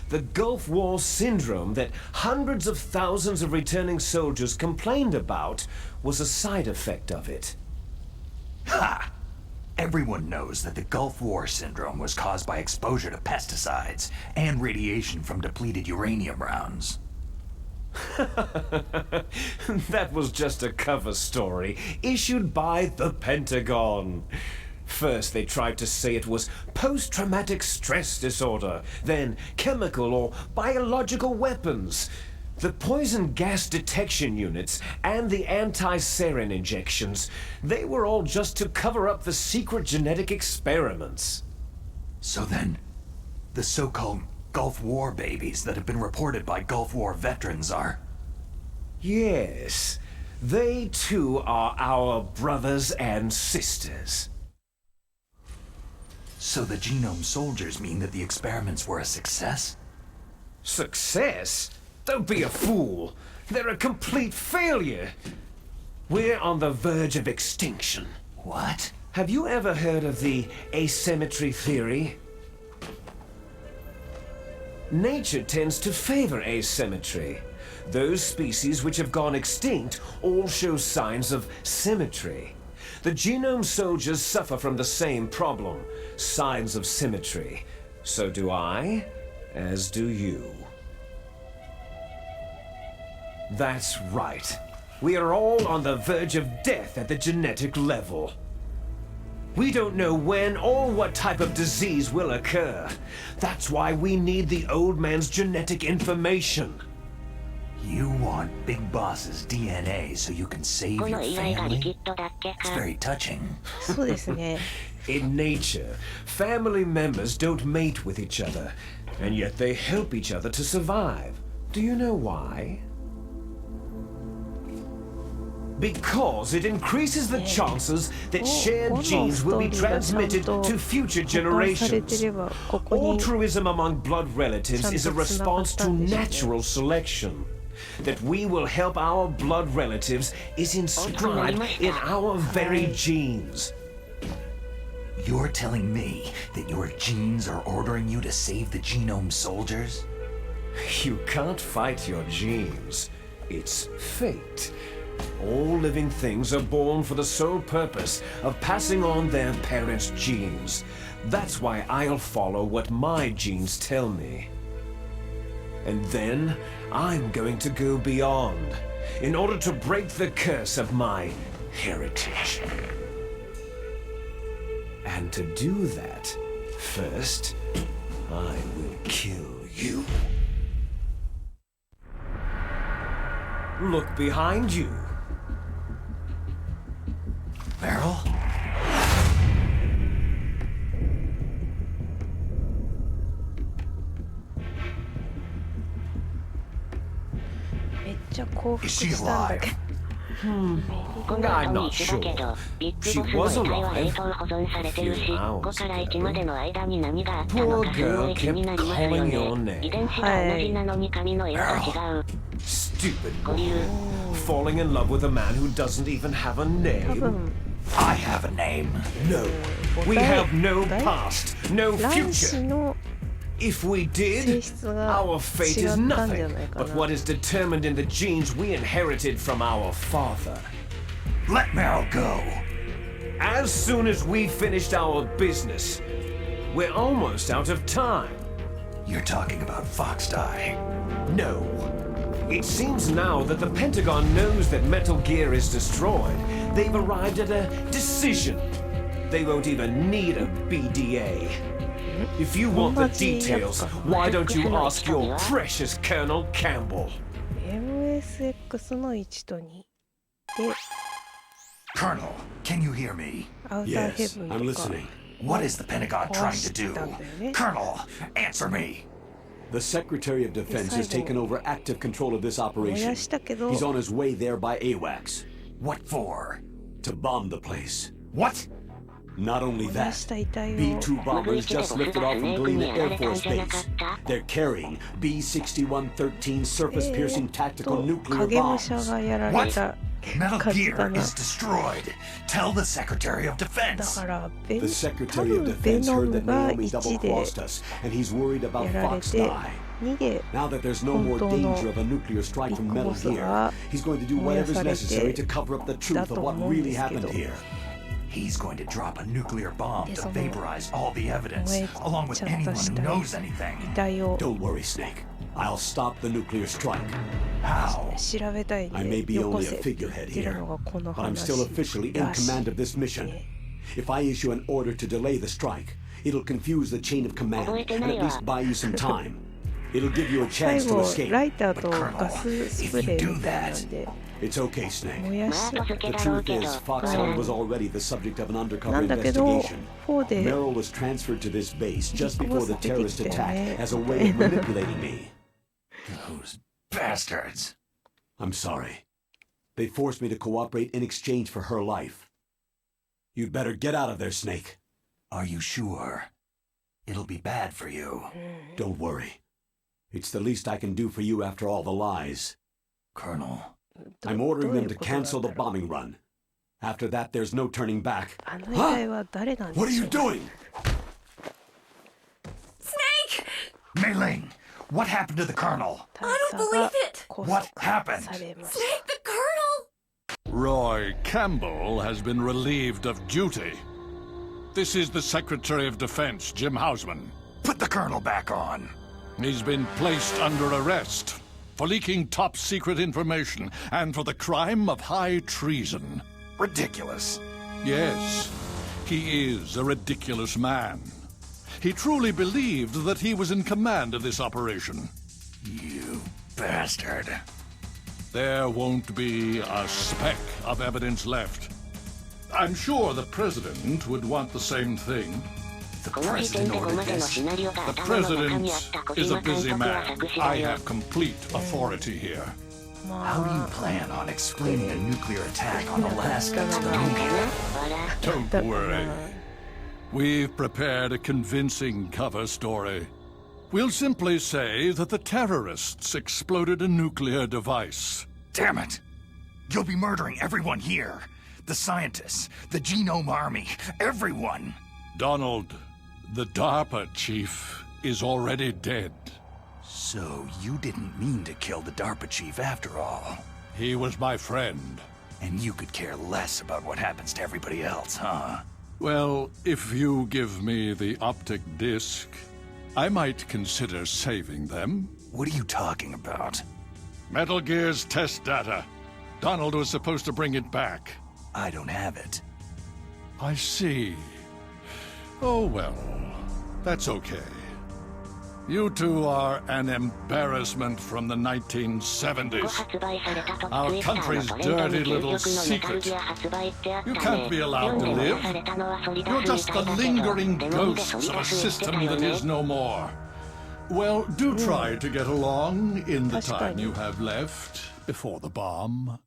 The Gulf War syndrome that hundreds of thousands of returning soldiers complained about was a side effect of it. Ha! Everyone knows that the Gulf War syndrome was caused by exposure to pesticides and radiation from depleted uranium rounds. That was just a cover story issued by the Pentagon. First, they tried to say it was post-traumatic stress disorder, then chemical or biological weapons. The poison gas detection units and the anti-sarin injections, they were all just to cover up the secret genetic experiments. So then, the so-called Gulf War babies that have been reported by Gulf War veterans are... Yes, they too are our brothers and sisters. So the Genome Soldiers mean that the experiments were a success? Success? Don't be a fool. They're a complete failure. We're on the verge of extinction. What? Have you ever heard of the asymmetry theory? Nature tends to favor asymmetry. Those species which have gone extinct all show signs of symmetry. The Genome Soldiers suffer from the same problem, signs of symmetry. So do I, as do you. That's right. We are all on the verge of death at the genetic level. We don't know when or what type of disease will occur. That's why we need the old man's genetic information. You want Big Boss's DNA so you can save your family? It's very touching. In nature, family members don't mate with each other, and yet they help each other to survive. Do you know why? Because it increases the chances that shared genes will be transmitted to future generations. Altruism among blood relatives is a response to natural selection. That we will help our blood relatives is inscribed in our very genes. You're telling me that your genes are ordering you to save the Genome Soldiers? You can't fight your genes. It's fate. All living things are born for the sole purpose of passing on their parents' genes. That's why I'll follow what my genes tell me. And then I'm going to go beyond in order to break the curse of my heritage. And to do that, first, I will kill you. Look behind you. Meryl? めっちゃ降伏したんだけど。今度はトミスだけど、ビッグボスの遺体は冷凍保存されてるし、5から1までの間に何があったのかすごい気になりますよね。遺伝子が同じなのに髪の色が違う。Stupid boy. Falling in love with a man who doesn't even have a name. I have a name. No. We have no past, no future. If we did, our fate is nothing but what is determined in the genes we inherited from our father. Let Meryl go. As soon as we finished our business, we're almost out of time. You're talking about Foxdie. No. It seems now that the Pentagon knows that Metal Gear is destroyed. They've arrived at a decision. They won't even need a BDA. If you want the details, why don't you ask your precious Colonel Campbell? MSX の1と2で Colonel, can you hear me? Yes, I'm listening. What is the Pentagon trying to do? Colonel, answer me. The Secretary of Defense has taken over active control of this operation. He's on his way there by AWACS. What for? To bomb the place. What? Not only that, B-2 bombers just lifted off from Galena Air Force Base. They're carrying B-6113 surface-piercing tactical nuclear bombs. What? Metal Gear is destroyed. Tell the Secretary of Defense. The Secretary of Defense heard that Naomi double-crossed us, and he's worried about Foxdie. Now that there's no more danger of a nuclear strike from Metal Gear, he's going to do whatever's necessary to cover up the truth of what really happened here. He's going to drop a nuclear bomb to vaporize all the evidence, along with anyone who knows anything. Don't worry, Snake. I'll stop the nuclear strike. How? I may be only a figurehead here, but I'm still officially in command of this mission. If I issue an order to delay the strike, it'll confuse the chain of command and at least buy you some time. It'll give you a chance to escape. But Colonel, if you do that, it's okay, Snake. The truth is, Foxhound was already the subject of an undercover investigation. Meryl was transferred to this base just before the terrorist attack as a way of manipulating me. Those bastards. I'm sorry. They forced me to cooperate in exchange for her life. You'd better get out of there, Snake. Are you sure? It'll be bad for you. Don't worry. It's the least I can do for you after all the lies. Colonel. I'm ordering them to cancel the bombing run. After that, there's no turning back. Huh? What are you doing? Snake! Mei Ling, what happened to the Colonel? I don't believe it! What happened? Snake, the Colonel! Roy Campbell has been relieved of duty. This is the Secretary of Defense, Jim Hausman. Put the Colonel back on. He's been placed under arrest for leaking top-secret information and for the crime of high treason. Ridiculous. Yes, he is a ridiculous man. He truly believed that he was in command of this operation. You bastard. There won't be a speck of evidence left. I'm sure the President would want the same thing. The President ordered this. The President is a busy man. I have complete authority here. How do you plan on explaining a nuclear attack on Alaska to me? Don't worry. We've prepared a convincing cover story. We'll simply say that the terrorists exploded a nuclear device. Damn it! You'll be murdering everyone here. The scientists, the Genome Army, everyone. Donald, the DARPA chief is already dead. So you didn't mean to kill the DARPA chief after all. He was my friend. And you could care less about what happens to everybody else, huh? Well, if you give me the optic disc, I might consider saving them. What are you talking about? Metal Gear's test data. Donald was supposed to bring it back. I don't have it. I see. Oh well, that's okay. You two are an embarrassment from the 1970s. Our country's dirty little secret. You can't be allowed to live. You're just the lingering ghosts of a system that is no more. Well, do try to get along in the time you have left before the bomb.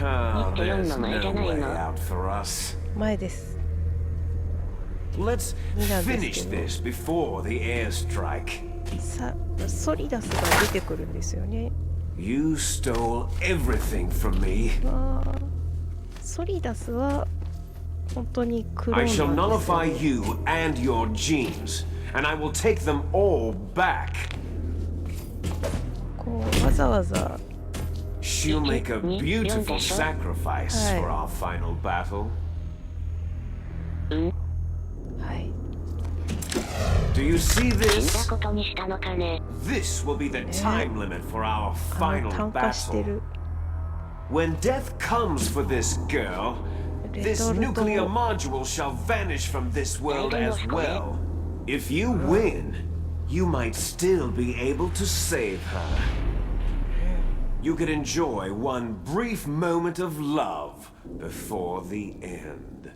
Oh, there's no way out for us. 前です。 Let's finish this before the airstrike. ソリダスが出てくるんですよね。You stole everything from me. ソリダスは本当にクローン I なんですよ shall nullify you and your genes, and I will take them all back. こうわざわざ She'll make a beautiful sacrifice for our final battle. はい。 Do you see this? This will be the time limit for our final battle. When death comes for this girl, this nuclear module shall vanish from this world as well. If you win, you might still be able to save her. You could enjoy one brief moment of love before the end.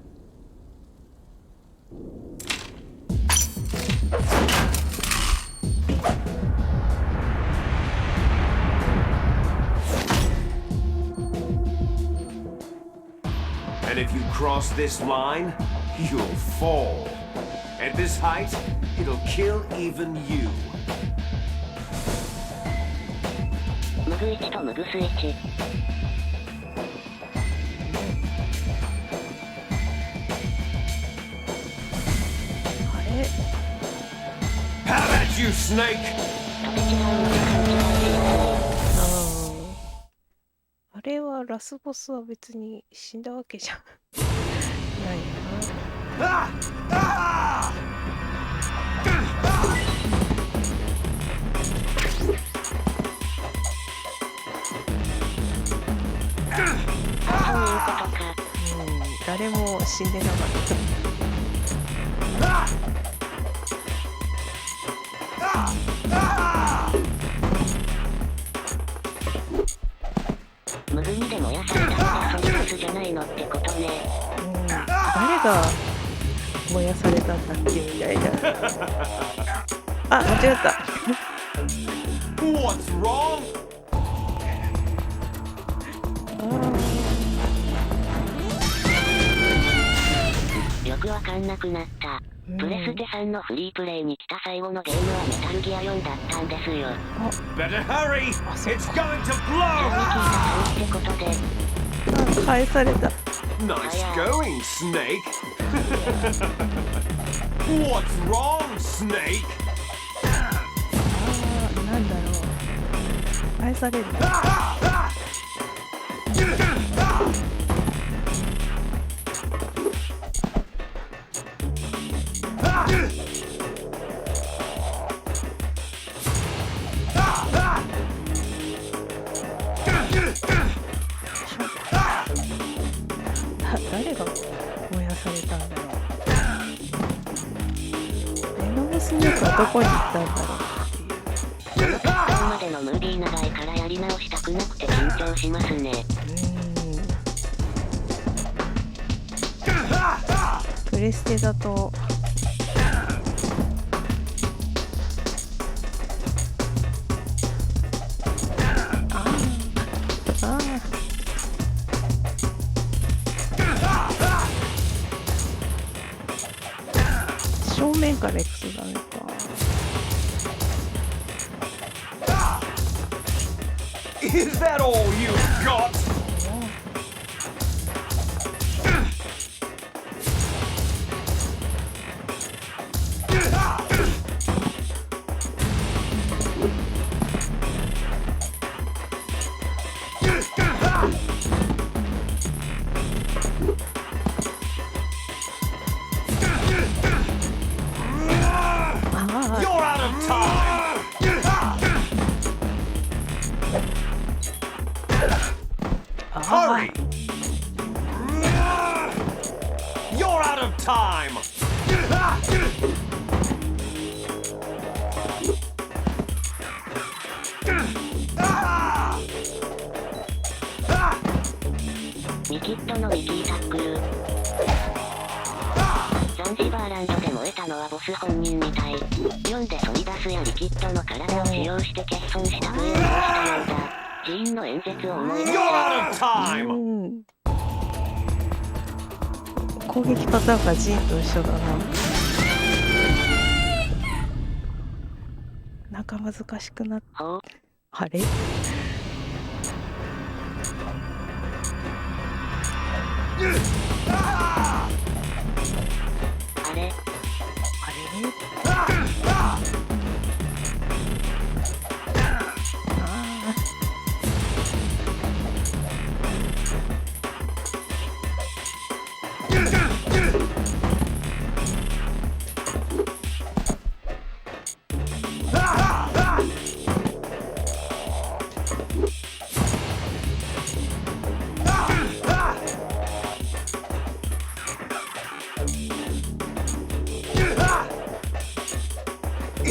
And if you cross this line, you'll fall. At this height, it'll kill even you. ムグ1とムグス1。How about you, Snake? あれはラスボスは別に死んだわけじゃないな。誰も死んでなかった。ムグにでもやったらソリダスじゃないのってことね。誰が燃やされたんだっけみたいな。あ、間違った。What's wrong? よくわかんなくなった。プレステ3のフリープレイに来た最後のゲームはメタルギア4だったんですよ。Better hurry! It's going to blow! ってことで。返された。Nice going, Snake! What's wrong, Snake? なんだろう。返される。誰が燃やされたんだろう。エノムスネークはどこに行ったんだろう。ここまでのムービー長いからやり直したくなくて緊張しますね。プレステだと正面から行くとダメか。Is that all you've got? あ Hurry! You're out of time! リキッドのミキータックル。ザンジバーランドで燃えたのはボス本人みたい。読んでソリダスやリキッドの体を使用して欠損した笛を直したようだ。ジーンの演説を思い出せ。攻撃パターンがジーンと一緒だな。なんか難しくなっあれあれ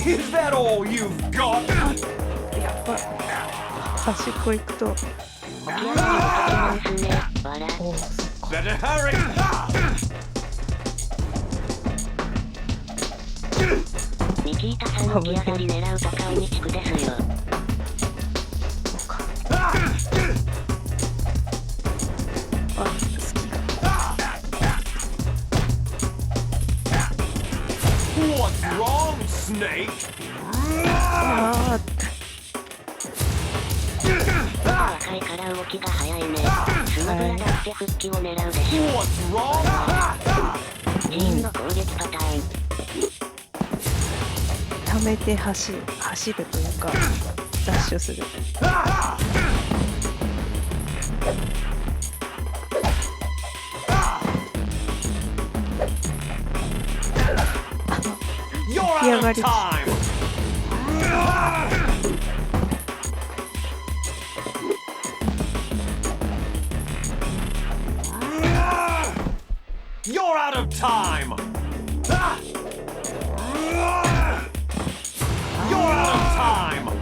Is that all you've got? やっぱ端っこ行くとBetter hurry! ミキータさんの気上がり狙うと顔にチクですよ。What's wrong, Snake? 若いから動きが早いね。スマブラだって復帰を狙うでしょ。ジーンの攻撃パターン。溜めて走るというかダッシュする。起き上がり。You're out of time! You're out of time!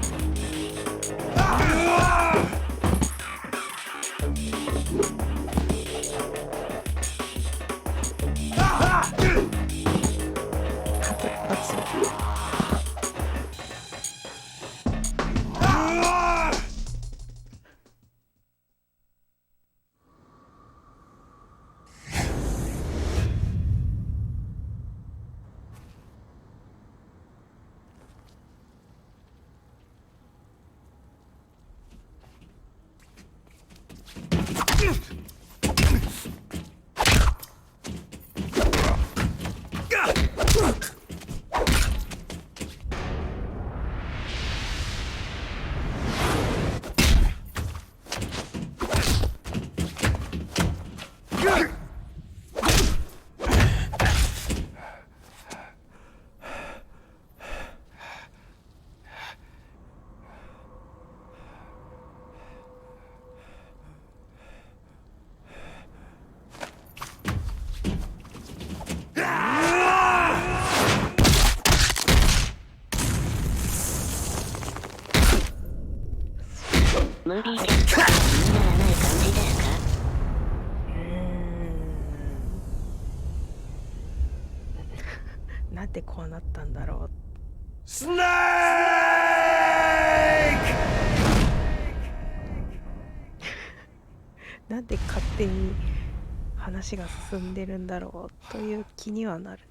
ムービーキャストは気にならない感じですか？なんでこうなったんだろう。スネークなんで勝手に話が進んでるんだろうという気にはなるね。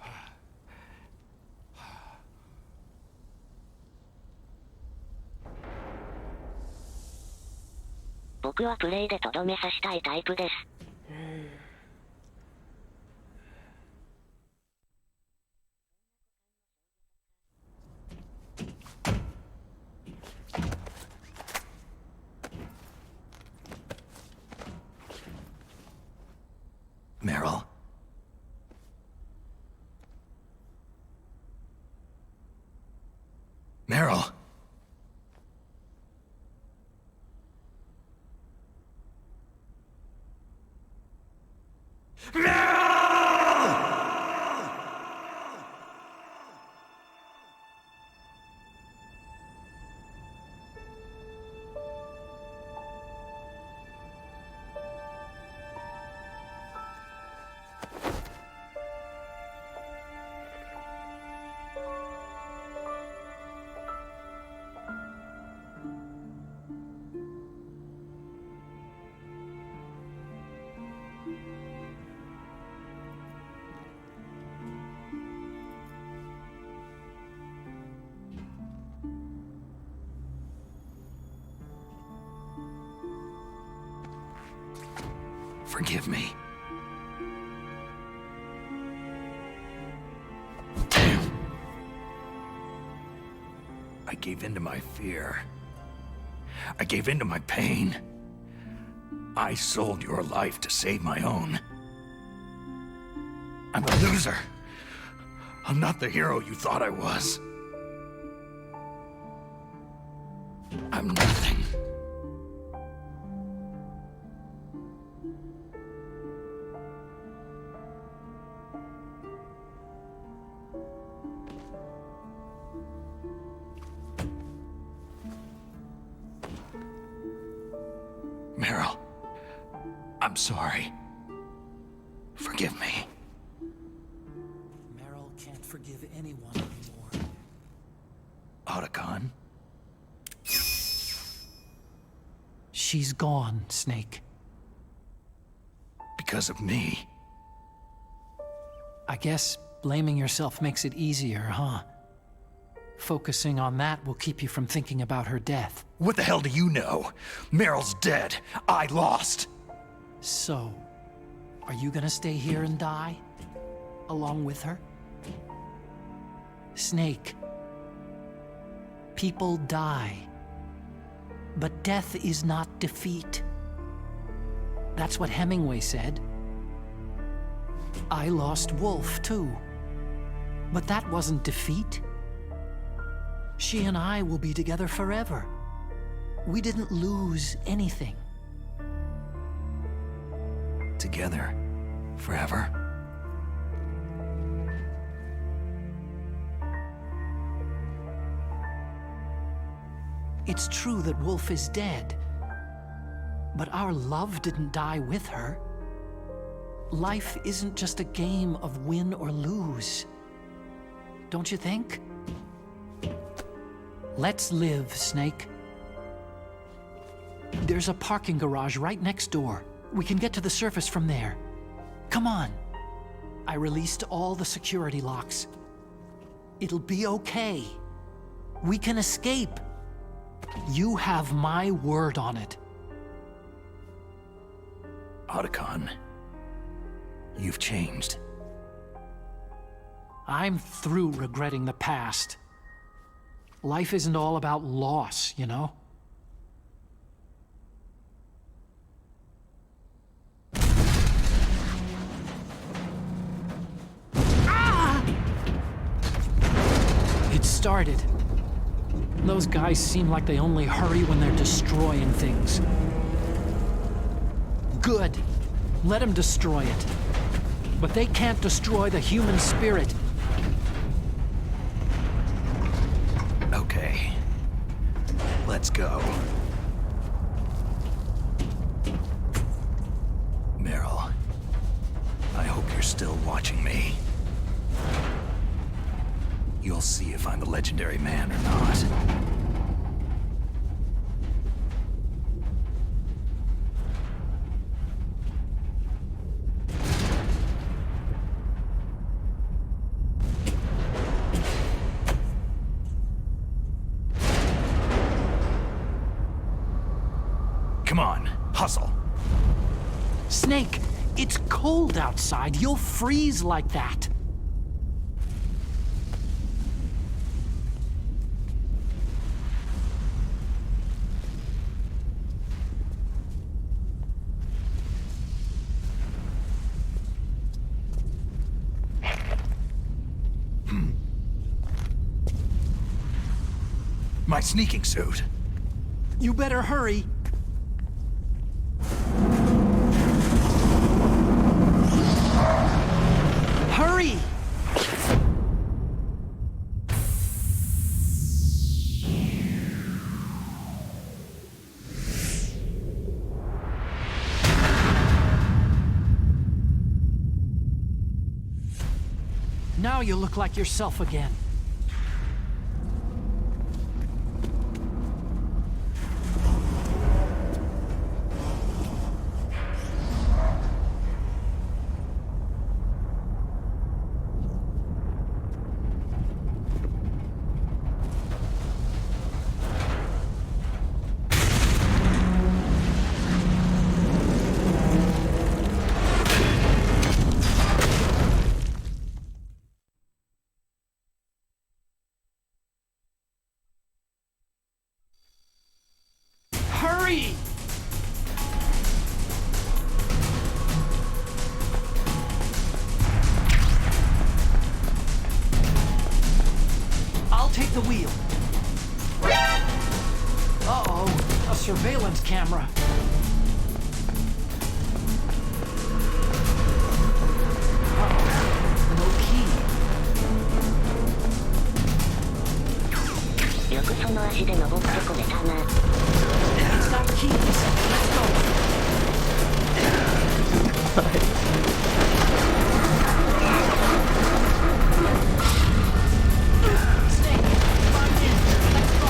僕はプレイでとどめさしたいタイプです。Meryl? Meryl? Forgive me. I gave in to my fear. I gave in to my pain. I sold your life to save my own. I'm a loser. I'm not the hero you thought I was. I'm nothing. Meryl, I'm sorry. Forgive me. Meryl can't forgive anyone anymore. Otacon? She's gone, Snake. Because of me? I guess blaming yourself makes it easier, huh? Focusing on that will keep you from thinking about her death. What the hell do you know? Meryl's dead. I lost. So, are you gonna stay here and die? Along with her? Snake. People die. But death is not defeat. That's what Hemingway said. I lost Wolf, too. But that wasn't defeat. She and I will be together forever. We didn't lose anything. Together? Forever? It's true that Wolf is dead. But our love didn't die with her. Life isn't just a game of win or lose. Don't you think? Let's live, Snake. There's a parking garage right next door. We can get to the surface from there. Come on. I released all the security locks. It'll be okay. We can escape. You have my word on it. Otacon, you've changed. I'm through regretting the past. Life isn't all about loss, you know? Ah! It started. Those guys seem like they only hurry when they're destroying things. Good. Let them destroy it. But they can't destroy the human spirit. Okay. Let's go. Meryl, I hope you're still watching me. You'll see if I'm a legendary man or not. Come on, hustle. Snake, it's cold outside. You'll freeze like that. My sneaking suit. You better hurry. Hurry! Now you look like yourself again. surveillance camera. No key. よくその足で登ってこれたな。It's got keys. Let's go. Snake, climb in. Let's go.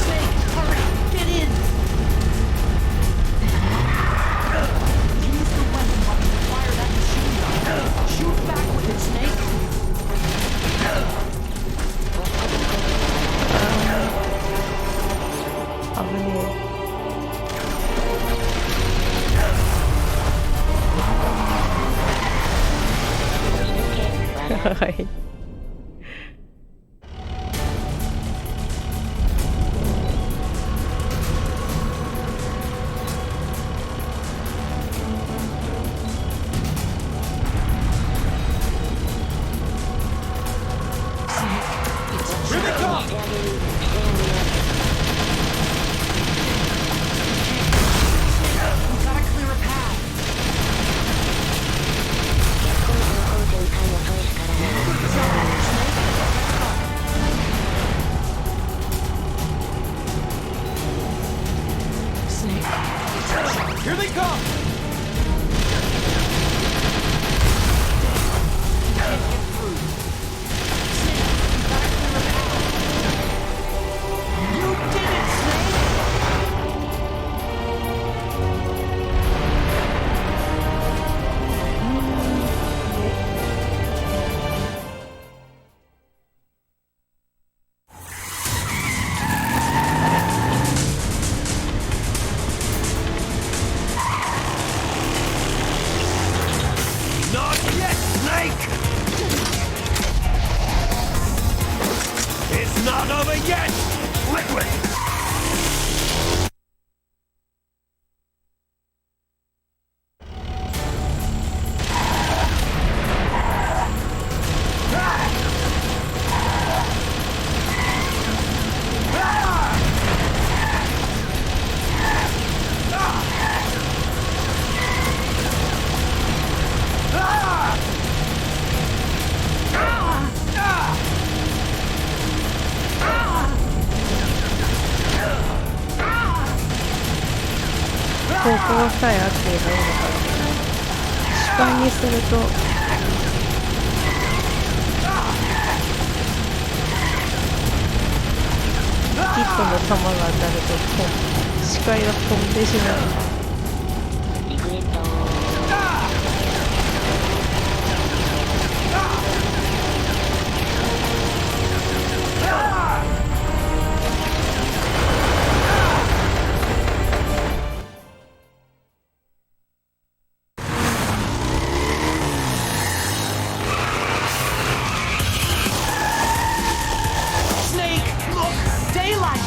Snake, hurry, get in. Use the weapon while you fire that machine gun. Shoot back with it, Snake. Hi. Here they come! Can't get through. Snake, you gotta clear a path. You did it, Snake! Not yet, Snake! It's not over yet! Liquid!方向さえ合っていればいいのかな。視界にするとリキッドの弾が当たると視界が飛んでしまう。Snake, look! Daylight!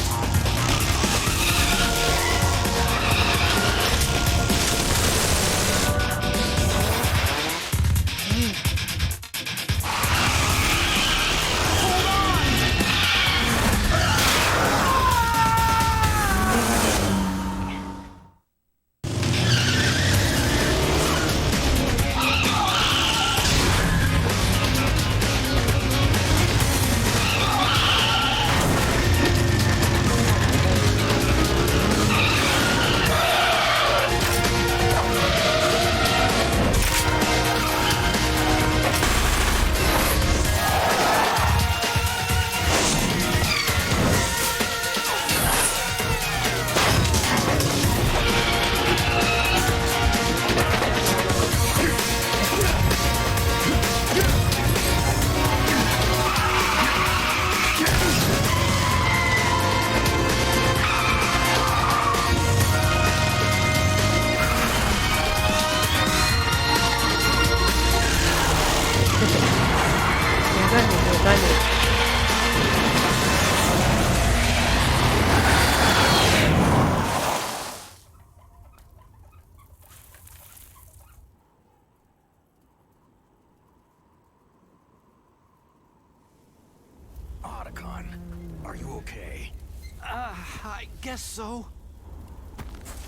I guess so.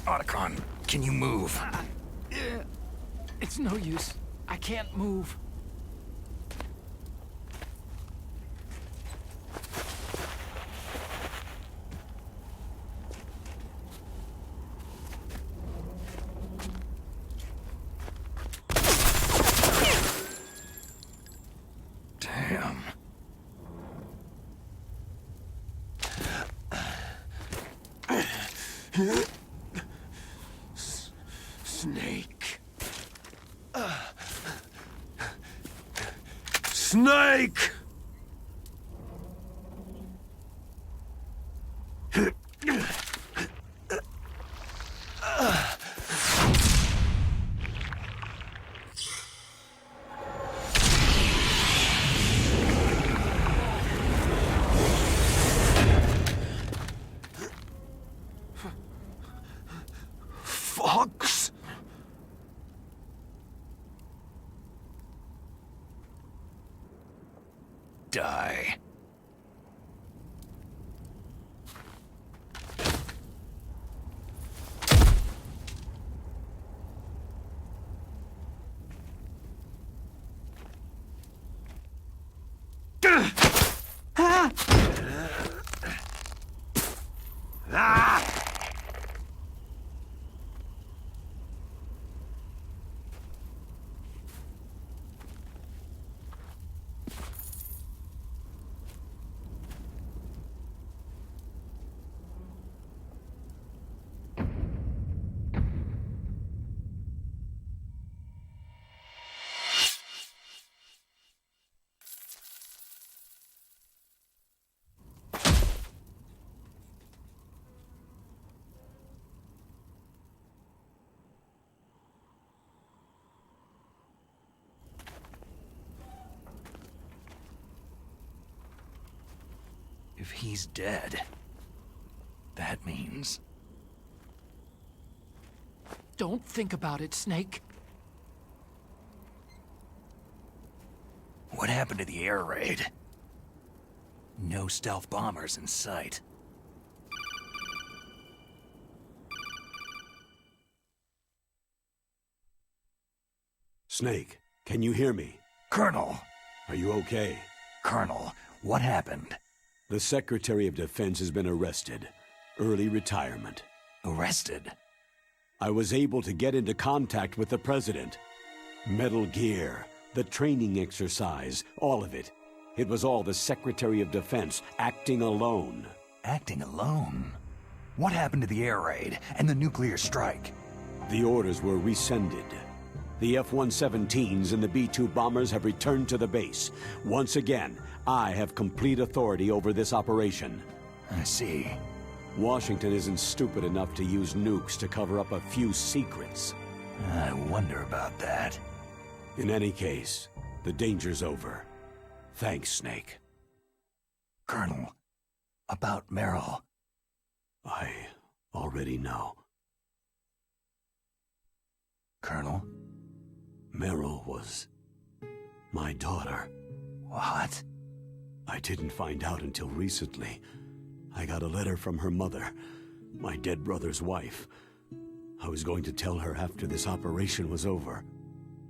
Otacon, can you move? It's no use. I can't move. Damn. Snake. Snake! Fox? Die. If he's dead, that means... Don't think about it, Snake. What happened to the air raid? No stealth bombers in sight. Snake, can you hear me? Colonel! Are you okay? Colonel, what happened? The Secretary of Defense has been arrested. Early retirement. Arrested? I was able to get into contact with the President. Metal Gear, the training exercise, all of it. It was all the Secretary of Defense acting alone. Acting alone? What happened to the air raid and the nuclear strike? The orders were rescinded. The F-117s and the B-2 bombers have returned to the base. Once again, I have complete authority over this operation. I see. Washington isn't stupid enough to use nukes to cover up a few secrets. I wonder about that. In any case, the danger's over. Thanks, Snake. Colonel, about Meryl. I already know. Colonel? Meryl was my daughter. What? I didn't find out until recently. I got a letter from her mother, my dead brother's wife. I was going to tell her after this operation was over.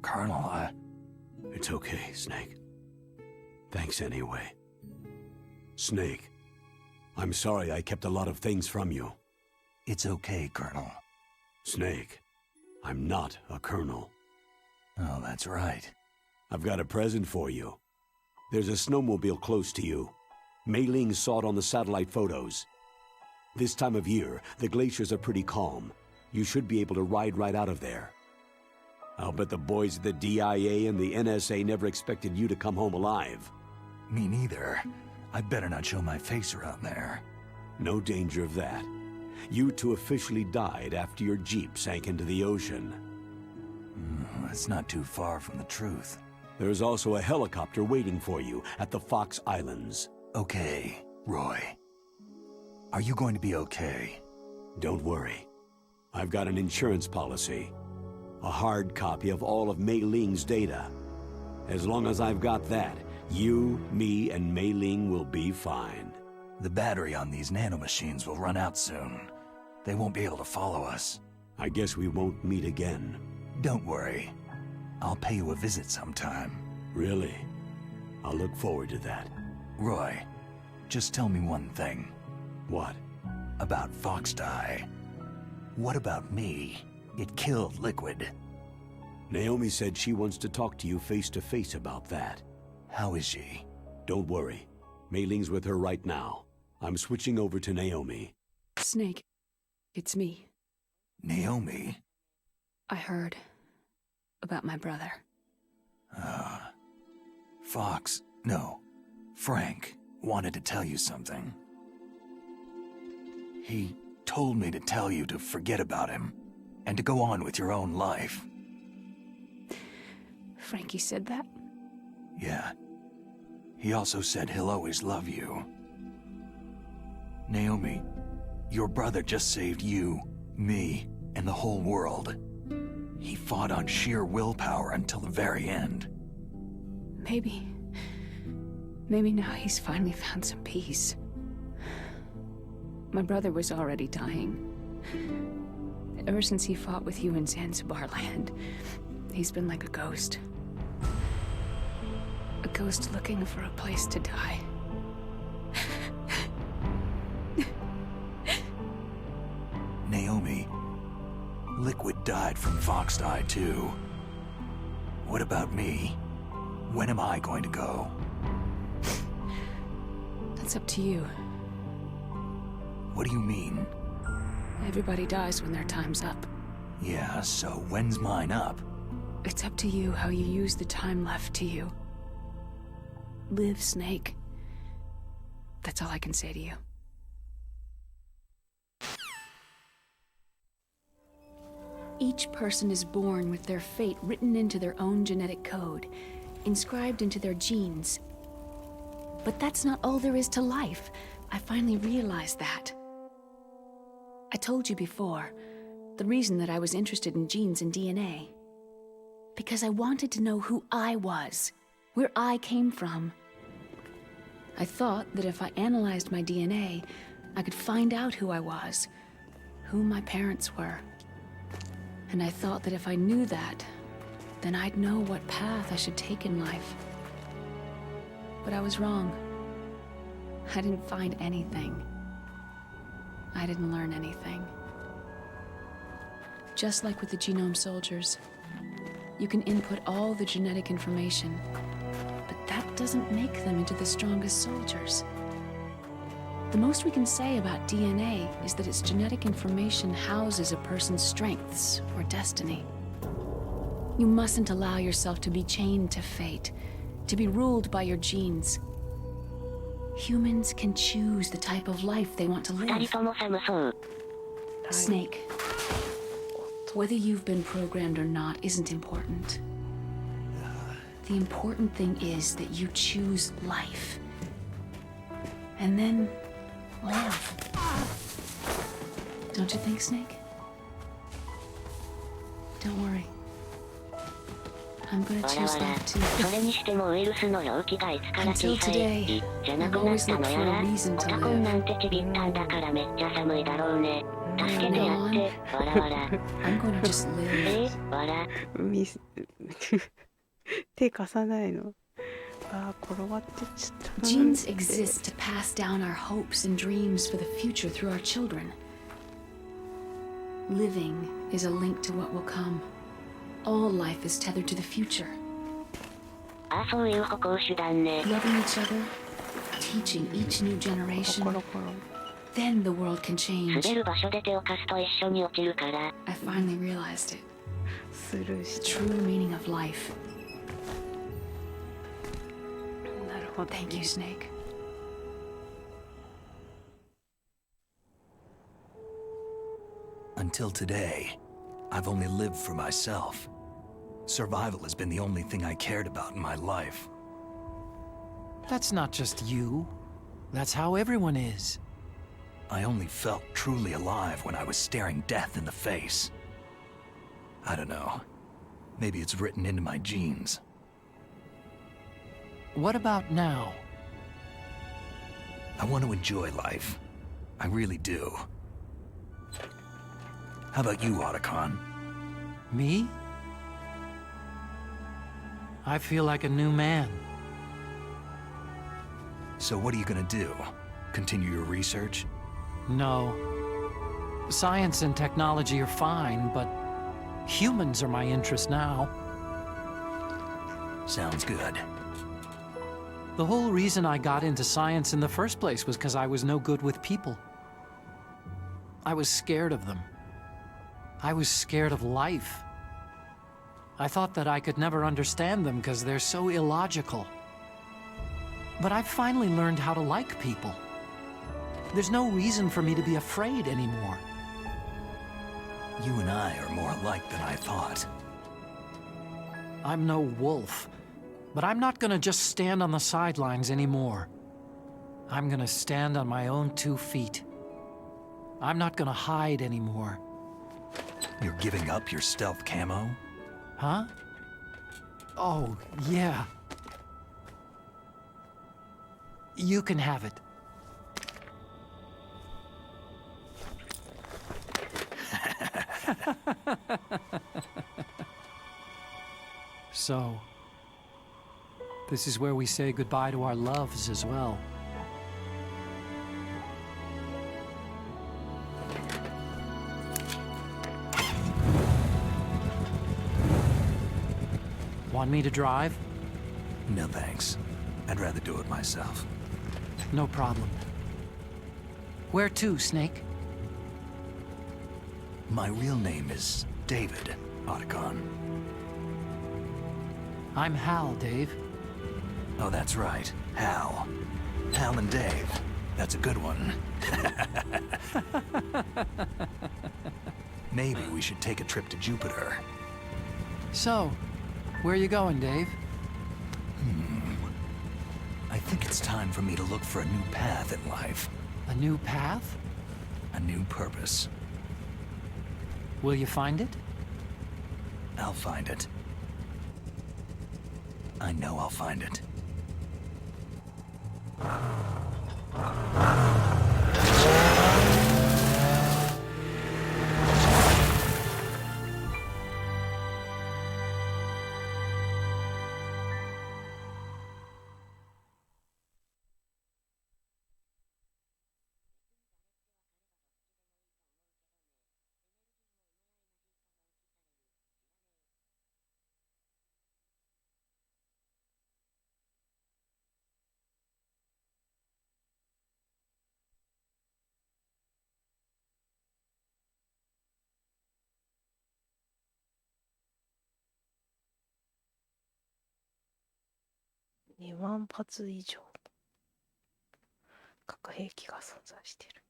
Colonel, It's okay, Snake. Thanks anyway. Snake, I'm sorry I kept a lot of things from you. It's okay, Colonel. Snake, I'm not a colonel. Oh, that's right. I've got a present for you. There's a snowmobile close to you. Mei Ling saw it on the satellite photos. This time of year, the glaciers are pretty calm. You should be able to ride right out of there. I'll bet the boys at the DIA and the NSA never expected you to come home alive. Me neither. I better not show my face around there. No danger of that. You two officially died after your Jeep sank into the ocean. That's not too far from the truth. There's also a helicopter waiting for you at the Fox Islands. Okay, Roy. Are you going to be okay? Don't worry. I've got an insurance policy. A hard copy of all of Mei Ling's data. As long as I've got that, you, me, and Mei Ling will be fine. The battery on these nanomachines will run out soon. They won't be able to follow us. I guess we won't meet again. Don't worry. I'll pay you a visit sometime. Really? I'll look forward to that. Roy, just tell me one thing. What? About Foxdie. What about me? It killed Liquid. Naomi said she wants to talk to you face to face about that. How is she? Don't worry. Mei Ling's with her right now. I'm switching over to Naomi. Snake, it's me. Naomi? I heard about my brother. Frank wanted to tell you something. He told me to tell you to forget about him and to go on with your own life. Frankie said that? Yeah. He also said he'll always love you. Naomi, your brother just saved you, me, and the whole world. He fought on sheer willpower until the very end. Maybe now he's finally found some peace. My brother was already dying. Ever since he fought with you in Zanzibar land, he's been like a ghost. A ghost looking for a place to die. Naomi, Liquid died from Foxdie too. What about me? When am I going to go? That's up to you. What do you mean? Everybody dies when their time's up. Yeah, so when's mine up? It's up to you how you use the time left to you. Live, Snake. That's all I can say to you. Each person is born with their fate written into their own genetic code, inscribed into their genes. But that's not all there is to life. I finally realized that. I told you before, the reason that I was interested in genes and DNA. Because I wanted to know who I was, where I came from. I thought that if I analyzed my DNA, I could find out who I was, who my parents were. And I thought that if I knew that, then I'd know what path I should take in life. But I was wrong. I didn't find anything. I didn't learn anything. Just like with the genome soldiers, you can input all the genetic information, but that doesn't make them into the strongest soldiers. The most we can say about DNA is that its genetic information houses a person's strengths or destiny. You mustn't allow yourself to be chained to fate, to be ruled by your genes. Humans can choose the type of life they want to live. Snake, whether you've been programmed or not isn't important. The important thing is that you choose life. And then live. Don't you think, Snake? Don't worry. I'm gonna choose that too. Until today, I've always looked for a reason to live. From now on, I'm gonna just live. 手貸さないの。あー、転がってっちゃった。Genes exist to pass down our hopes and dreams for the future through our children. Living is a link to what will come. All life is tethered to the future. Loving each other, teaching each new generation. Then the world can change. I finally realized it. The true meaning of life. Thank you, Snake. Until today, I've only lived for myself. Survival has been the only thing I cared about in my life. That's not just you. That's how everyone is. I only felt truly alive when I was staring death in the face. I don't know. Maybe it's written into my genes. What about now? I want to enjoy life. I really do. How about you, Otacon? Me? I feel like a new man. So what are you gonna do? Continue your research? No. Science and technology are fine, but humans are my interest now. Sounds good. The whole reason I got into science in the first place was because I was no good with people. I was scared of them. I was scared of life. I thought that I could never understand them because they're so illogical. But I've finally learned how to like people. There's no reason for me to be afraid anymore. You and I are more alike than I thought. I'm no wolf, but I'm not gonna just stand on the sidelines anymore. I'm gonna stand on my own 2 feet. I'm not gonna hide anymore. You're giving up your stealth camo? Huh? Oh, yeah. You can have it. So, this is where we say goodbye to our loves as well. Want me to drive? No thanks. I'd rather do it myself. No problem. Where to, Snake? My real name is David, Otacon. I'm Hal, Dave. Oh, that's right. Hal. Hal and Dave. That's a good one. Maybe we should take a trip to Jupiter. So, where are you going, Dave? I think it's time for me to look for a new path in life. A new path? A new purpose. Will you find it? I'll find it. I know I'll find it.2万発以上核兵器が存在している。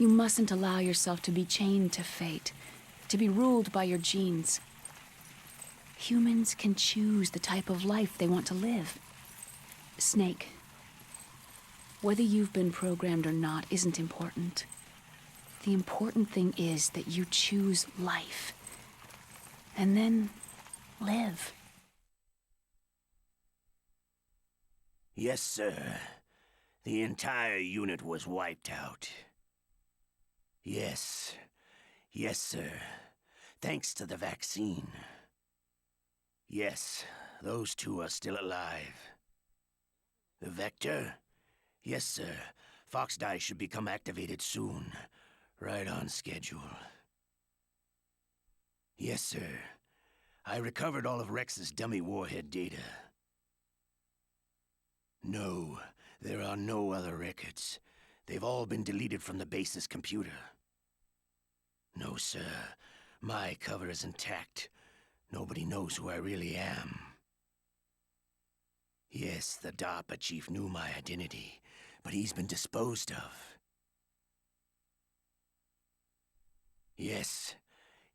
You mustn't allow yourself to be chained to fate, to be ruled by your genes. Humans can choose the type of life they want to live. Snake, whether you've been programmed or not isn't important. The important thing is that you choose life. And then live. Yes, sir. The entire unit was wiped out. Yes. Yes, sir. Thanks to the vaccine. Yes, those two are still alive. The Vector? Yes, sir. Fox Die should become activated soon. Right on schedule. Yes, sir. I recovered all of Rex's dummy warhead data. No, there are no other records. They've all been deleted from the base's computer. No, sir. My cover is intact. Nobody knows who I really am. Yes, the DARPA chief knew my identity, but he's been disposed of. Yes.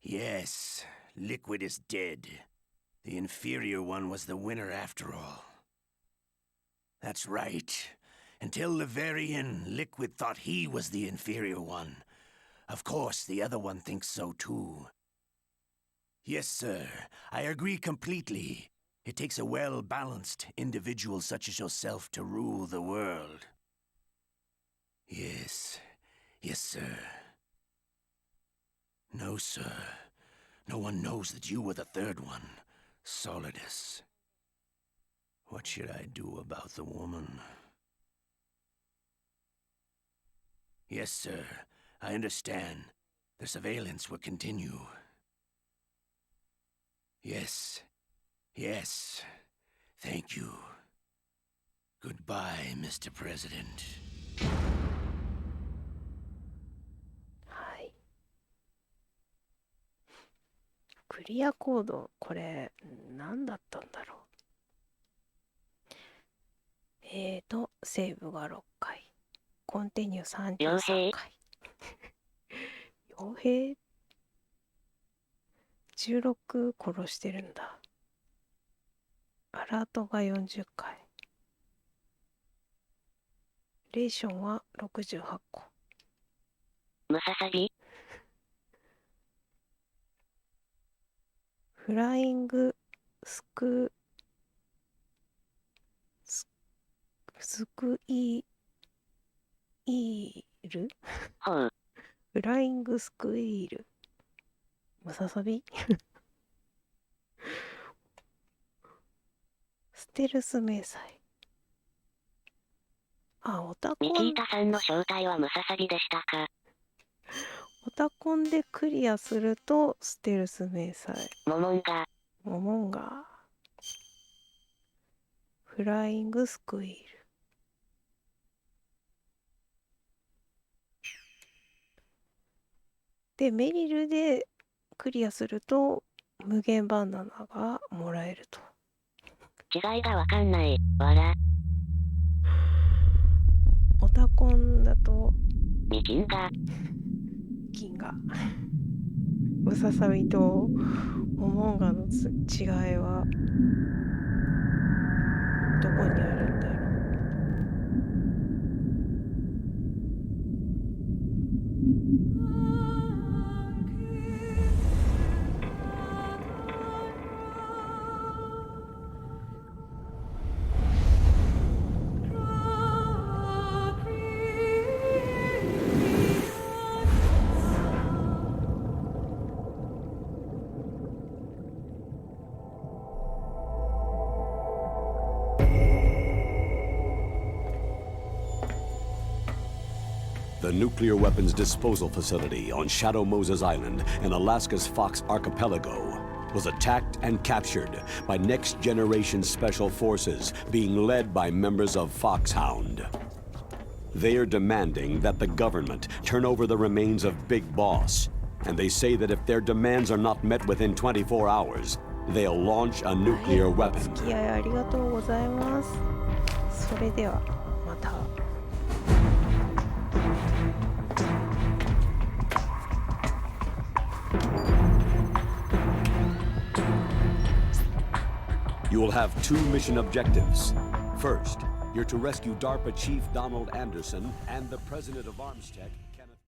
Yes. Liquid is dead. The inferior one was the winner after all. That's right. Until the very end, Liquid thought he was the inferior one. Of course, the other one thinks so too. Yes, sir. I agree completely. It takes a well-balanced individual such as yourself to rule the world. Yes. Yes, sir. No, sir. No one knows that you were the third one, Solidus. What should I do about the woman? Yes, sir. I understand. The surveillance will continue. Yes. Yes. Thank you. Goodbye, Mr. President. はい。クリアコード、これ何だったんだろう。セーブが6回。コンティニュー33回。傭兵16殺してるんだ。アラートが40回。レーションは68個。ムササビフライングスクイールフライングスクイールムササビステルス迷彩。あ、オタコン。ニキータさんの正体はムササビでしたか。オタコンでクリアするとステルス迷彩。モモンガフライングスクイール。で、メリルでクリアすると無限バナナがもらえると。違いがわかんない。わら。オタコンだと銀河。ムササビとモモンガの違いはどこにあるんだろう。The nuclear weapons disposal facility on Shadow Moses Island in Alaska's Fox Archipelago was attacked and captured by next-generation special forces being led by members of Foxhound. They are demanding that the government turn over the remains of Big Boss, and they say that if their demands are not met within 24 hours, they'll launch a nuclear weapon. お付き合いありがとうございます。それではまた。You will have 2 mission objectives. First, you're to rescue DARPA Chief Donald Anderson and the President of Armstech